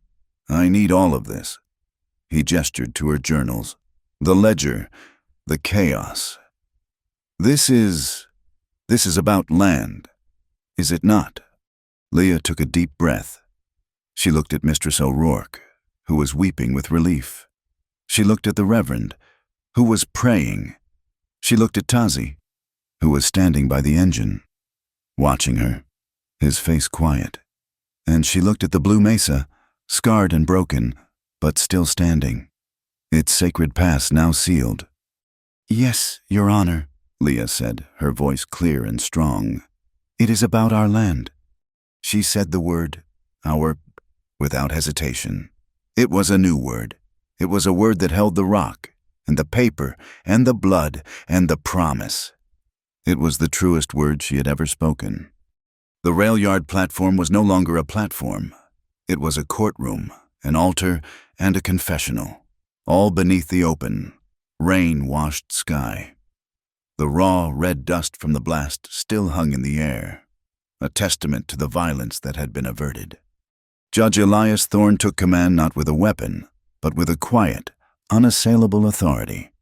I need all of this." He gestured to her journals, the ledger, the chaos. This is about land, is it not?" Leah took a deep breath. She looked at Mistress O'Rourke, who was weeping with relief. She looked at the Reverend, who was praying. She looked at Tazi, who was standing by the engine, watching her, his face quiet. And she looked at the Blue Mesa, scarred and broken, but still standing, its sacred pass now sealed. "Yes, Your Honor," Leah said, her voice clear and strong. "It is about our land." She said the word, our, without hesitation. It was a new word. It was a word that held the rock, and the paper, and the blood, and the promise. It was the truest word she had ever spoken. The rail yard platform was no longer a platform. It was a courtroom, an altar, and a confessional, all beneath the open, rain-washed sky. The raw, red dust from the blast still hung in the air, a testament to the violence that had been averted. Judge Elias Thorne took command not with a weapon, but with a quiet, unassailable authority.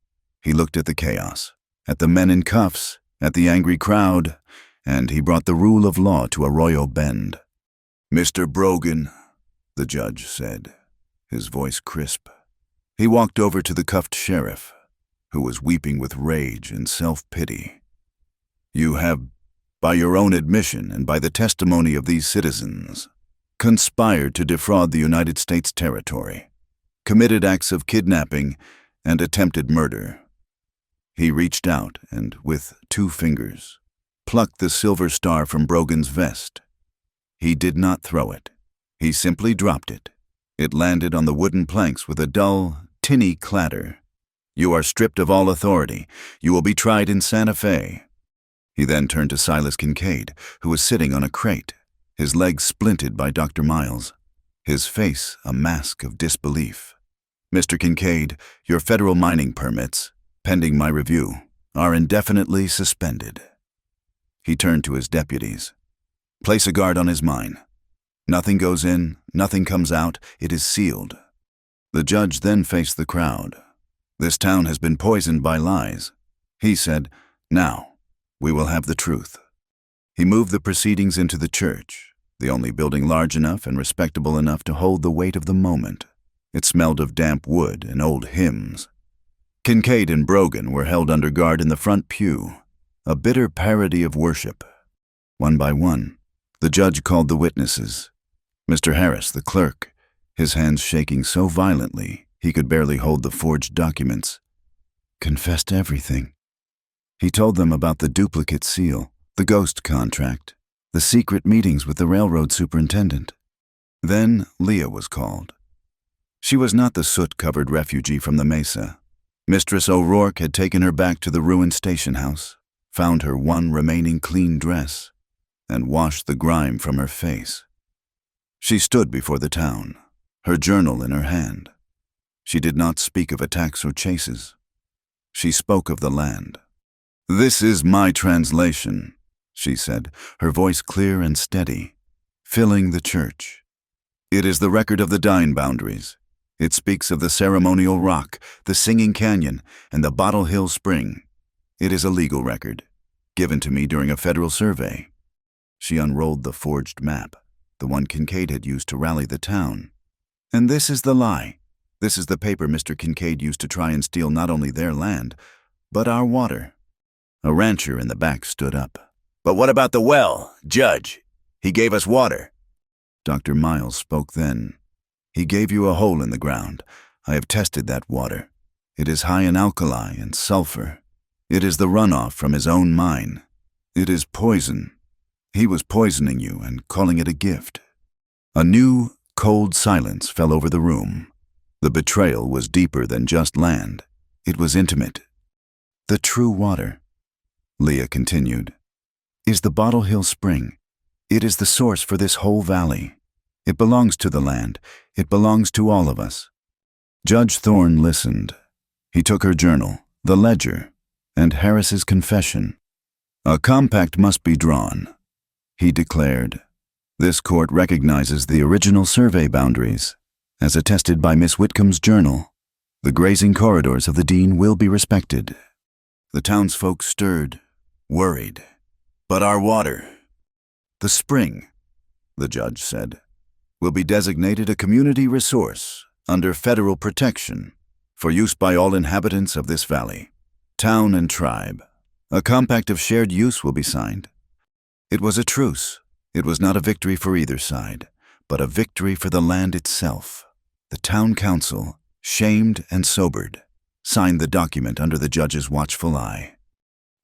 He looked at the chaos, at the men in cuffs, at the angry crowd, and he brought the rule of law to Arroyo Bend. "Mr. Brogan," the judge said, his voice crisp. He walked over to the cuffed sheriff, who was weeping with rage and self-pity. "You have by your own admission and by the testimony of these citizens, conspired to defraud the United States territory, committed acts of kidnapping and attempted murder. He reached out and, with 2 fingers, plucked the silver star from Brogan's vest. He did not throw it. He simply dropped it. It landed on the wooden planks with a dull, tinny clatter. You are stripped of all authority. You will be tried in Santa Fe. He then turned to Silas Kincaid, who was sitting on a crate, his legs splinted by Dr. Miles, his face a mask of disbelief. Mr. Kincaid, your federal mining permits, pending my review, are indefinitely suspended. He turned to his deputies. Place a guard on his mine. Nothing goes in, nothing comes out, it is sealed. The judge then faced the crowd. This town has been poisoned by lies. He said, now, we will have the truth. He moved the proceedings into the church, the only building large enough and respectable enough to hold the weight of the moment. It smelled of damp wood and old hymns. Kincaid and Brogan were held under guard in the front pew, a bitter parody of worship. One by one, the judge called the witnesses. Mr. Harris, the clerk, his hands shaking so violently he could barely hold the forged documents, confessed everything. He told them about the duplicate seal, the ghost contract, the secret meetings with the railroad superintendent. Then Leah was called. She was not the soot-covered refugee from the mesa. Mistress O'Rourke had taken her back to the ruined station house, found her one remaining clean dress, and washed the grime from her face. She stood before the town, her journal in her hand. She did not speak of attacks or chases. She spoke of the land. This is my translation, she said, her voice clear and steady, filling the church. It is the record of the Dine boundaries. It speaks of the ceremonial rock, the singing canyon, and the Bottle Hill Spring. It is a legal record, given to me during a federal survey. She unrolled the forged map, the one Kincaid had used to rally the town. And this is the lie. This is the paper Mr. Kincaid used to try and steal not only their land, but our water. A rancher in the back stood up. But what about the well, Judge? He gave us water. Dr. Miles spoke then. He gave you a hole in the ground. I have tested that water. It is high in alkali and sulfur. It is the runoff from his own mine. It is poison. He was poisoning you and calling it a gift. A new, cold silence fell over the room. The betrayal was deeper than just land. It was intimate. The true water, Leah continued, is the Bottle Hill Spring. It is the source for this whole valley. It belongs to the land. It belongs to all of us. Judge Thorne listened. He took her journal, the ledger, and Harris's confession. A compact must be drawn, he declared. This court recognizes the original survey boundaries, as attested by Miss Whitcomb's journal. The grazing corridors of the Dean will be respected. The townsfolk stirred, worried. But our water, the spring, the judge said, will be designated a community resource under federal protection for use by all inhabitants of this valley, town and tribe. A compact of shared use will be signed. It was a truce. It was not a victory for either side, but a victory for the land itself. The town council, shamed and sobered, signed the document under the judge's watchful eye.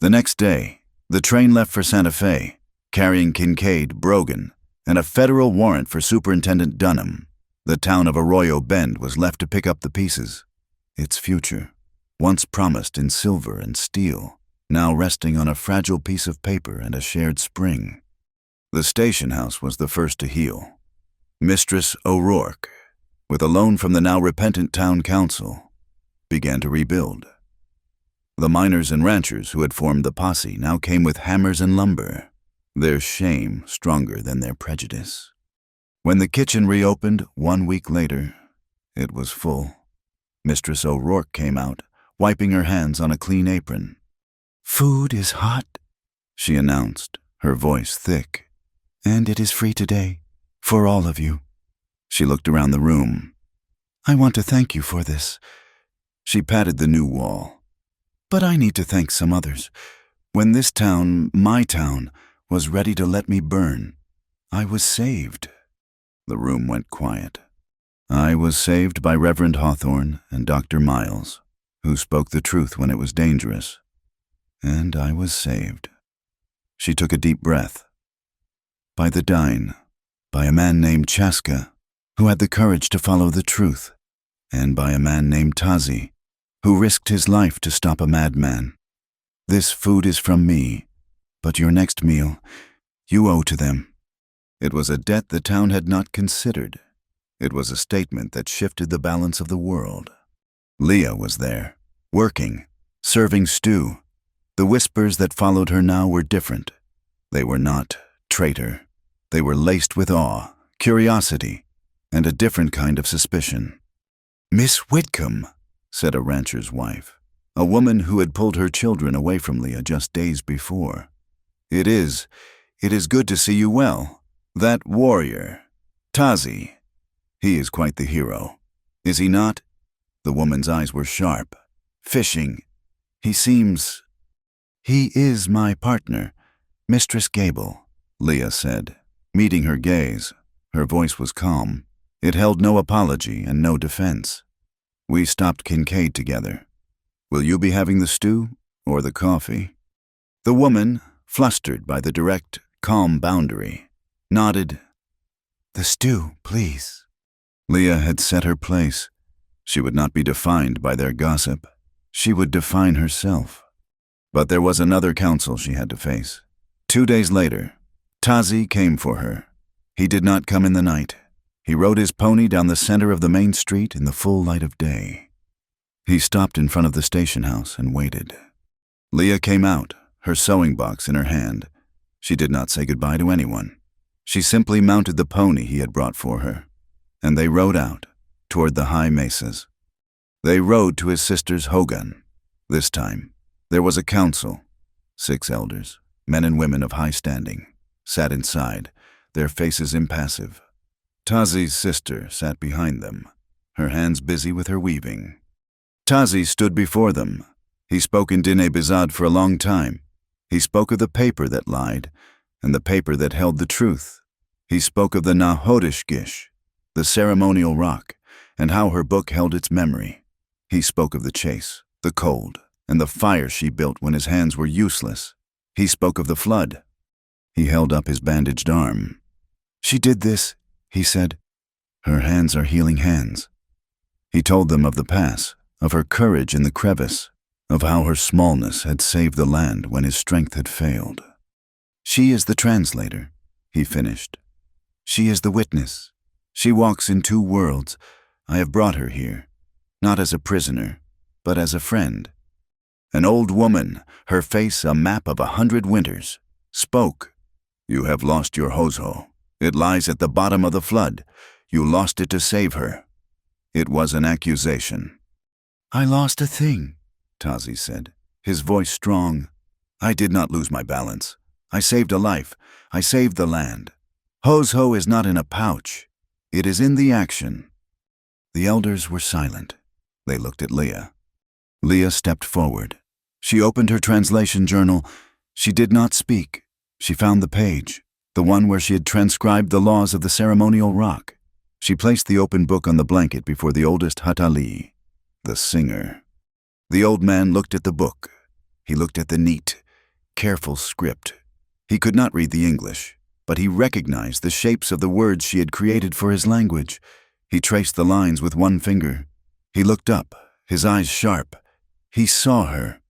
The next day, the train left for Santa Fe, carrying Kincaid, Brogan, and a federal warrant for Superintendent Dunham. The town of Arroyo Bend was left to pick up the pieces. Its future, once promised in silver and steel, now resting on a fragile piece of paper and a shared spring. The station house was the first to heal. Mistress O'Rourke, with a loan from the now repentant town council, began to rebuild. The miners and ranchers who had formed the posse now came with hammers and lumber, their shame stronger than their prejudice. When the kitchen reopened 1 week later, it was full. Mistress O'Rourke came out, wiping her hands on a clean apron. "Food is hot," she announced, her voice thick. "And it is free today, for all of you." She looked around the room. "I want to thank you for this." She patted the new wall. "But I need to thank some others. When this town, my town, was ready to let me burn. I was saved. The room went quiet. I was saved by Reverend Hawthorne and Dr. Miles, who spoke the truth when it was dangerous. And I was saved. She took a deep breath. By the Dine, by a man named Chaska, who had the courage to follow the truth, and by a man named Tazi, who risked his life to stop a madman. This food is from me, but your next meal, you owe to them. It was a debt the town had not considered. It was a statement that shifted the balance of the world. Leah was there, working, serving stew. The whispers that followed her now were different. They were not traitor. They were laced with awe, curiosity, and a different kind of suspicion. "Miss Whitcomb," said a rancher's wife, a woman who had pulled her children away from Leah just days before. It is good to see you well. That warrior, Tazi, he is quite the hero, is he not?" The woman's eyes were sharp, fishing. He is my partner, Mistress Gable," Leah said, meeting her gaze. Her voice was calm. It held no apology and no defense. "We stopped Kincaid together. Will you be having the stew or the coffee?" The woman, flustered by the direct, calm boundary, nodded. "The stew, please." Leah had set her place. She would not be defined by their gossip. She would define herself. But there was another council she had to face. 2 days later, Tazi came for her. He did not come in the night. He rode his pony down the center of the main street in the full light of day. He stopped in front of the station house and waited. Leah came out, her sewing box in her hand. She did not say goodbye to anyone. She simply mounted the pony he had brought for her, and they rode out toward the high mesas. They rode to his sister's hogan. This time, there was a council. 6 elders, men and women of high standing, sat inside, their faces impassive. Tazi's sister sat behind them, her hands busy with her weaving. Tazi stood before them. He spoke in Diné Bizad for a long time. He spoke of the paper that lied, and the paper that held the truth. He spoke of the Nahodishgish, the ceremonial rock, and how her book held its memory. He spoke of the chase, the cold, and the fire she built when his hands were useless. He spoke of the flood. He held up his bandaged arm. "She did this," he said. "Her hands are healing hands." He told them of the pass, of her courage in the crevice, of how her smallness had saved the land when his strength had failed. "She is the translator," he finished. "She is the witness. She walks in 2 worlds. I have brought her here, not as a prisoner, but as a friend." An old woman, her face a map of 100 winters, spoke. "You have lost your Hozho. It lies at the bottom of the flood. You lost it to save her." It was an accusation. "I lost a thing," Tazi said, his voice strong. "I did not lose my balance. I saved a life. I saved the land. Hozho is not in a pouch. It is in the action." The elders were silent. They looked at Leah. Leah stepped forward. She opened her translation journal. She did not speak. She found the page, the one where she had transcribed the laws of the ceremonial rock. She placed the open book on the blanket before the oldest Hatali, the singer. The old man looked at the book. He looked at the neat, careful script. He could not read the English, but he recognized the shapes of the words she had created for his language. He traced the lines with one finger. He looked up, his eyes sharp. He saw her.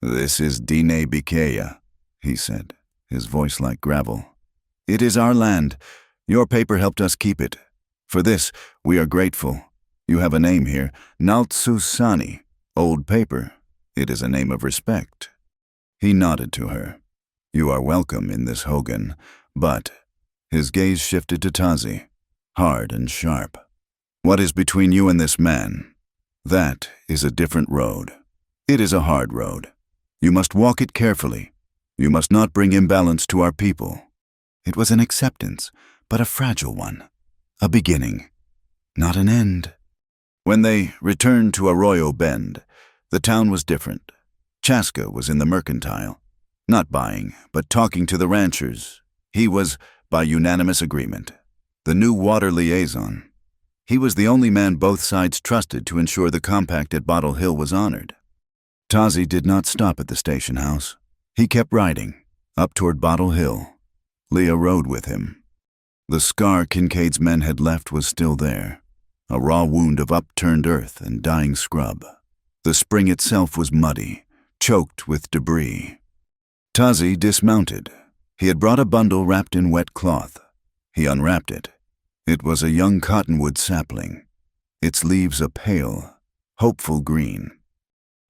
"This is Diné Bikeya," he said, his voice like gravel. "It is our land. Your paper helped us keep it. For this, we are grateful. You have a name here, Naltsusani, old paper. It is a name of respect." He nodded to her. "You are welcome in this hogan, but—" His gaze shifted to Tazi, hard and sharp. "What is between you and this man? That is a different road. It is a hard road. You must walk it carefully. You must not bring imbalance to our people." It was an acceptance, but a fragile one. A beginning, not an end. When they returned to Arroyo Bend, the town was different. Chaska was in the mercantile. Not buying, but talking to the ranchers. He was, by unanimous agreement, the new water liaison. He was the only man both sides trusted to ensure the compact at Bottle Hill was honored. Tazi did not stop at the station house. He kept riding, up toward Bottle Hill. Leah rode with him. The scar Kincaid's men had left was still there, a raw wound of upturned earth and dying scrub. The spring itself was muddy, choked with debris. Tazi dismounted. He had brought a bundle wrapped in wet cloth. He unwrapped it. It was a young cottonwood sapling, its leaves a pale, hopeful green.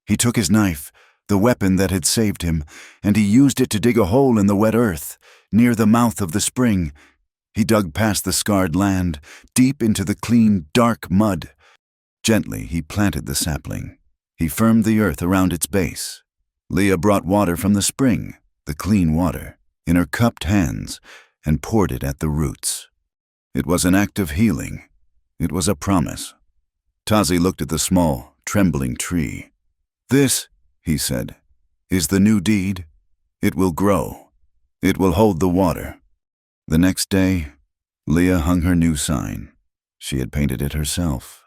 He took his knife, the weapon that had saved him, and he used it to dig a hole in the wet earth, near the mouth of the spring. He dug past the scarred land, deep into the clean, dark mud. Gently, he planted the sapling. He firmed the earth around its base. Leah brought water from the spring, the clean water, in her cupped hands, and poured it at the roots. It was an act of healing. It was a promise. Tazi looked at the small, trembling tree. "This," he said, "is the new deed. It will grow. It will hold the water." The next day, Leah hung her new sign. She had painted it herself.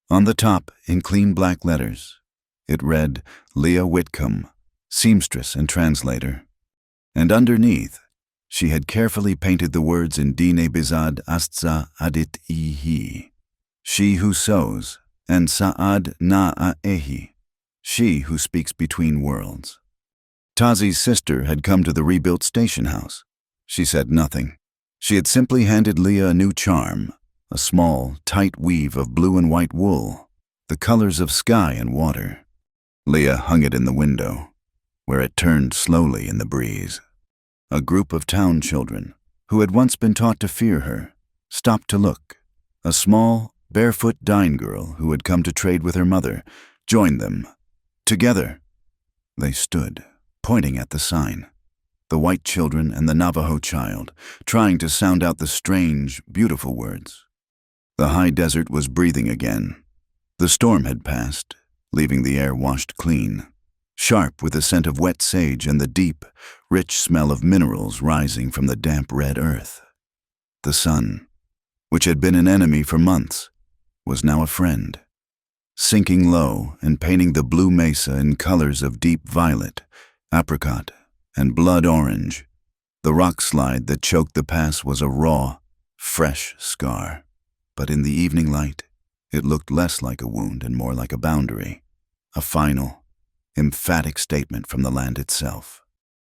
On the top, in clean black letters, it read, "Leah Whitcomb, seamstress and translator." And underneath, she had carefully painted the words in Dine Bizad Astza Adit Ihi, she who sows, and Sa'ad Na'a Ehi, she who speaks between worlds. Tazi's sister had come to the rebuilt station house. She said nothing. She had simply handed Leah a new charm, a small, tight weave of blue and white wool, the colors of sky and water. Leah hung it in the window, where it turned slowly in the breeze. A group of town children, who had once been taught to fear her, stopped to look. A small, barefoot dine girl who had come to trade with her mother joined them. Together, they stood, pointing at the sign. The white children and the Navajo child, trying to sound out the strange, beautiful words. The high desert was breathing again. The storm had passed, leaving the air washed clean, sharp with the scent of wet sage and the deep, rich smell of minerals rising from the damp red earth. The sun, which had been an enemy for months, was now a friend. Sinking low and painting the blue mesa in colors of deep violet, apricot, and blood orange, the rock slide that choked the pass was a raw, fresh scar. But in the evening light, it looked less like a wound and more like a boundary, a final, emphatic statement from the land itself.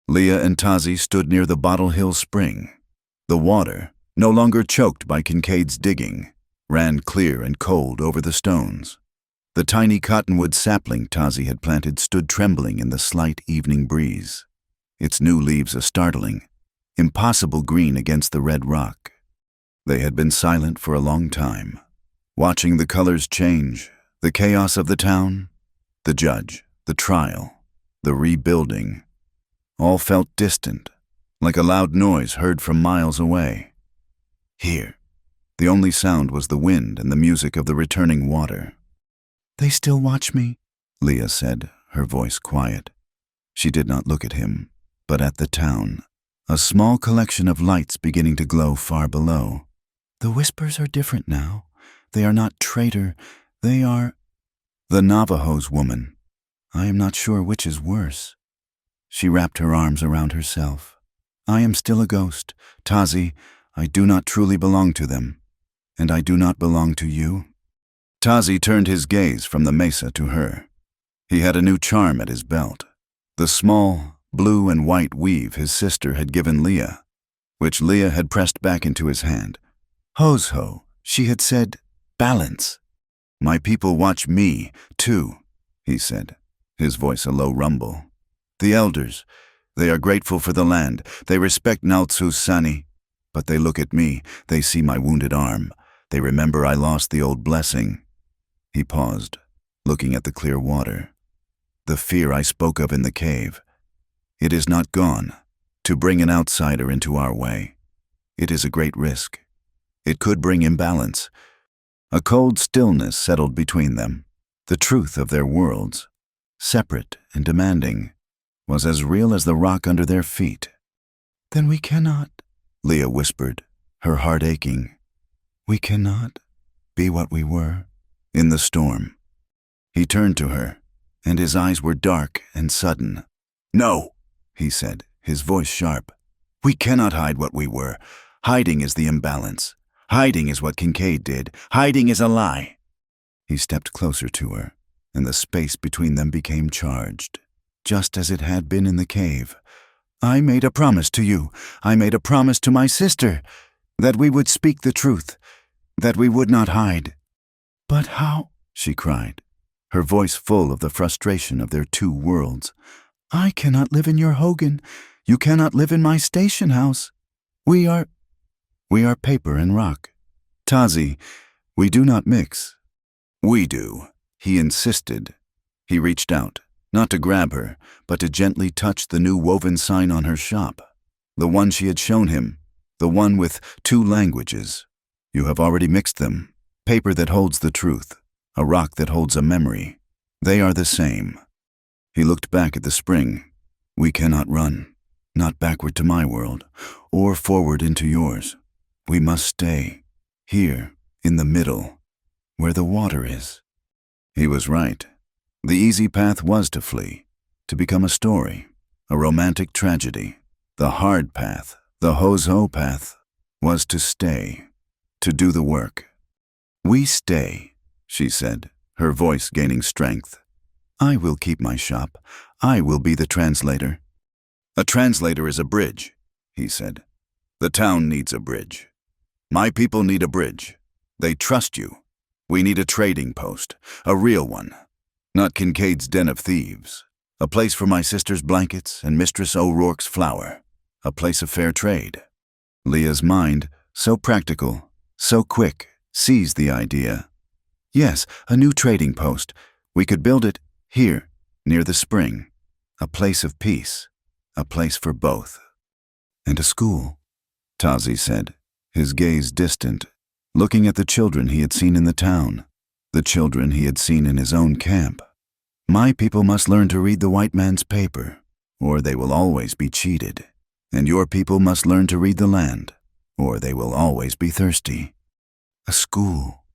Leah and Tazi stood near the Bottle Hill Spring. The water, no longer choked by Kincaid's digging, ran clear and cold over the stones. The tiny cottonwood sapling Tazi had planted stood trembling in the slight evening breeze, its new leaves a startling, impossible green against the red rock. They had been silent for a long time, watching the colors change, the chaos of the town, the judge, the trial, the rebuilding. All felt distant, like a loud noise heard from miles away. Here, the only sound was the wind and the music of the returning water. "They still watch me," Leah said, her voice quiet. She did not look at him, but at the town, a small collection of lights beginning to glow far below. "The whispers are different now. They are not traitor. They are the Navajo's woman. I am not sure which is worse." She wrapped her arms around herself. "I am still a ghost. Tazi, I do not truly belong to them. And I do not belong to you." Tazi turned his gaze from the mesa to her. He had a new charm at his belt, the small, blue and white weave his sister had given Leah, which Leah had pressed back into his hand. "Hosho," she had said, "balance." "My people watch me, too," he said, his voice a low rumble. "The elders, they are grateful for the land. They respect Naltsu's Sani. But they look at me, they see my wounded arm. They remember I lost the old blessing." He paused, looking at the clear water. "The fear I spoke of in the cave. It is not gone. To bring an outsider into our way, it is a great risk. It could bring imbalance." A cold stillness settled between them, the truth of their worlds, separate and demanding. was as real as the rock under their feet. "Then we cannot," Leah whispered, her heart aching. "We cannot be what we were in the storm." He turned to her, and his eyes were dark and sudden. "No," he said, his voice sharp. "We cannot hide what we were. Hiding is the imbalance. Hiding is what Kincaid did. Hiding is a lie." He stepped closer to her, and the space between them became charged, just as it had been in the cave. "I made a promise to you. I made a promise to my sister, that we would speak the truth, that we would not hide." "But how?" she cried, her voice full of the frustration of their two worlds. "I cannot live in your Hogan. You cannot live in my station house. We are paper and rock. Tazi, we do not mix." "We do," he insisted. He reached out, not to grab her, but to gently touch the new woven sign on her shop, the one she had shown him, the one with 2 languages. "You have already mixed them. Paper that holds the truth, a rock that holds a memory. They are the same." He looked back at the spring. "We cannot run, not backward to my world, or forward into yours. We must stay, here, in the middle, where the water is." He was right. The easy path was to flee, to become a story, a romantic tragedy. The hard path, the ho-ho path, was to stay, to do the work. "We stay," she said, her voice gaining strength. "I will keep my shop. I will be the translator." "A translator is a bridge," he said. "The town needs a bridge. My people need a bridge. They trust you. We need a trading post, a real one. Not Kincaid's den of thieves. A place for my sister's blankets and Mistress O'Rourke's flour. A place of fair trade." Leah's mind, so practical, so quick, seized the idea. "Yes, a new trading post. We could build it here, near the spring. A place of peace. A place for both." "And a school," Tazi said, his gaze distant, looking at the children he had seen in the town, the children he had seen in his own camp. "My people must learn to read the white man's paper, or they will always be cheated. And your people must learn to read the land, or they will always be thirsty." "A school,"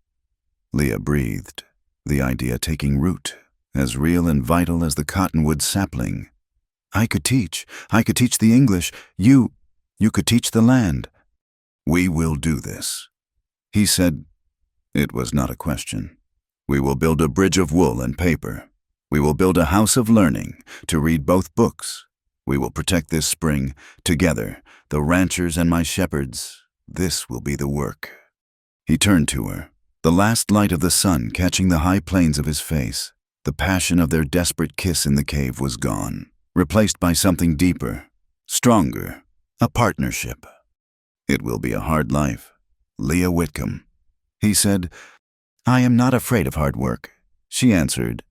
Leah breathed, the idea taking root, as real and vital as the cottonwood sapling. I could teach the English. You could teach the land." "We will do this," he said. It was not a question. "We will build a bridge of wool and paper. We will build a house of learning, to read both books. We will protect this spring, together, the ranchers and my shepherds. This will be the work." He turned to her, the last light of the sun catching the high planes of his face. The passion of their desperate kiss in the cave was gone, replaced by something deeper, stronger, a partnership. "It will be a hard life, Leah Whitcomb," he said. "I am not afraid of hard work," she answered.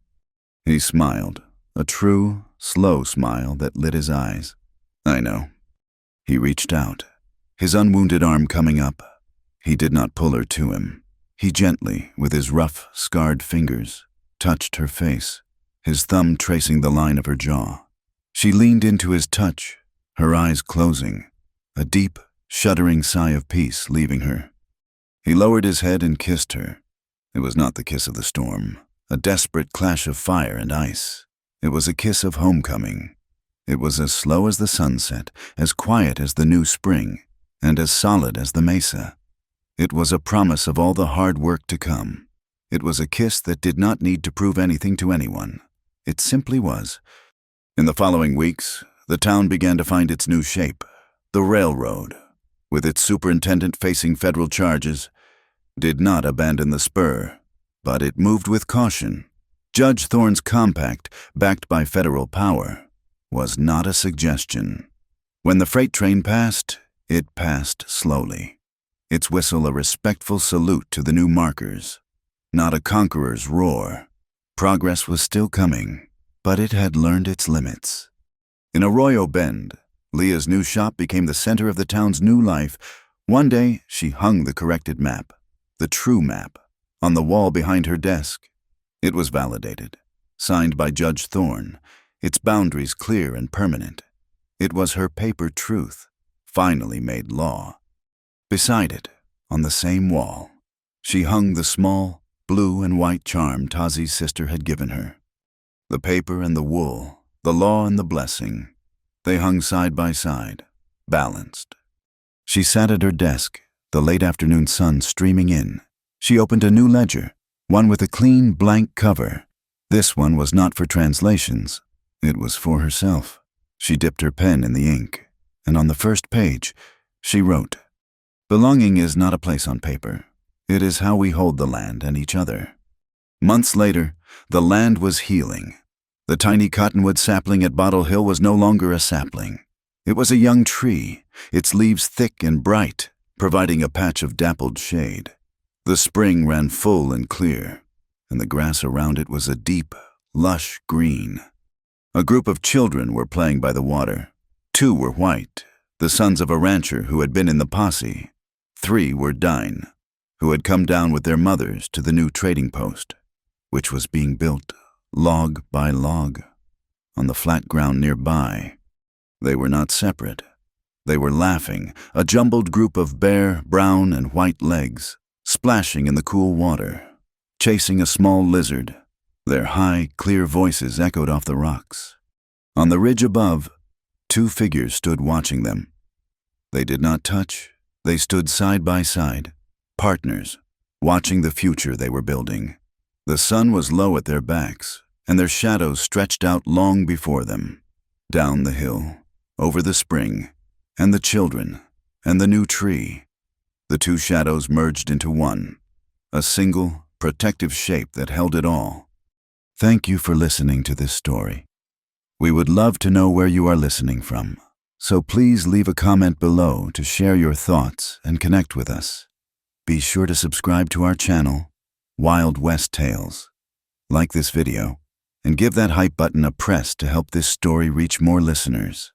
He smiled, a true, slow smile that lit his eyes. "I know." He reached out, his unwounded arm coming up. He did not pull her to him. He gently, with his rough, scarred fingers, touched her face, his thumb tracing the line of her jaw. She leaned into his touch, her eyes closing, a deep, shuddering sigh of peace leaving her. He lowered his head and kissed her. It was not the kiss of the storm, a desperate clash of fire and ice. It was a kiss of homecoming. It was as slow as the sunset, as quiet as the new spring, and as solid as the mesa. It was a promise of all the hard work to come. It was a kiss that did not need to prove anything to anyone. It simply was. In the following weeks, the town began to find its new shape. The railroad, with its superintendent facing federal charges, did not abandon the spur, but it moved with caution. Judge Thorne's compact, backed by federal power, was not a suggestion. When the freight train passed, it passed slowly, its whistle a respectful salute to the new markers, not a conqueror's roar. Progress was still coming, but it had learned its limits. In Arroyo Bend, Leah's new shop became the center of the town's new life. One day, she hung the corrected map, the true map, on the wall behind her desk. It was validated, signed by Judge Thorne, its boundaries clear and permanent. It was her paper truth, finally made law. Beside it, on the same wall, she hung the small, blue and white charm Tazi's sister had given her. The paper and the wool, the law and the blessing, they hung side by side, balanced. She sat at her desk, the late afternoon sun streaming in. She opened a new ledger, one with a clean, blank cover. This one was not for translations. It was for herself. She dipped her pen in the ink, and on the first page, she wrote, "Belonging is not a place on paper. It is how we hold the land and each other." Months later, the land was healing. The tiny cottonwood sapling at Bottle Hill was no longer a sapling. It was a young tree, its leaves thick and bright, providing a patch of dappled shade. The spring ran full and clear, and the grass around it was a deep, lush green. A group of children were playing by the water. 2 were white, the sons of a rancher who had been in the posse. 3 were Dine, who had come down with their mothers to the new trading post, which was being built log by log on the flat ground nearby. They were not separate. They were laughing, a jumbled group of bare, brown, and white legs, splashing in the cool water, chasing a small lizard. Their high, clear voices echoed off the rocks. On the ridge above, 2 figures stood watching them. They did not touch. They stood side by side, partners, watching the future they were building. The sun was low at their backs, and their shadows stretched out long before them, down the hill, over the spring, and the children, and the new tree. The 2 shadows merged into one, a single, protective shape that held it all. Thank you for listening to this story. We would love to know where you are listening from, so please leave a comment below to share your thoughts and connect with us. Be sure to subscribe to our channel, Wild West Tales. Like this video, and give that hype button a press to help this story reach more listeners.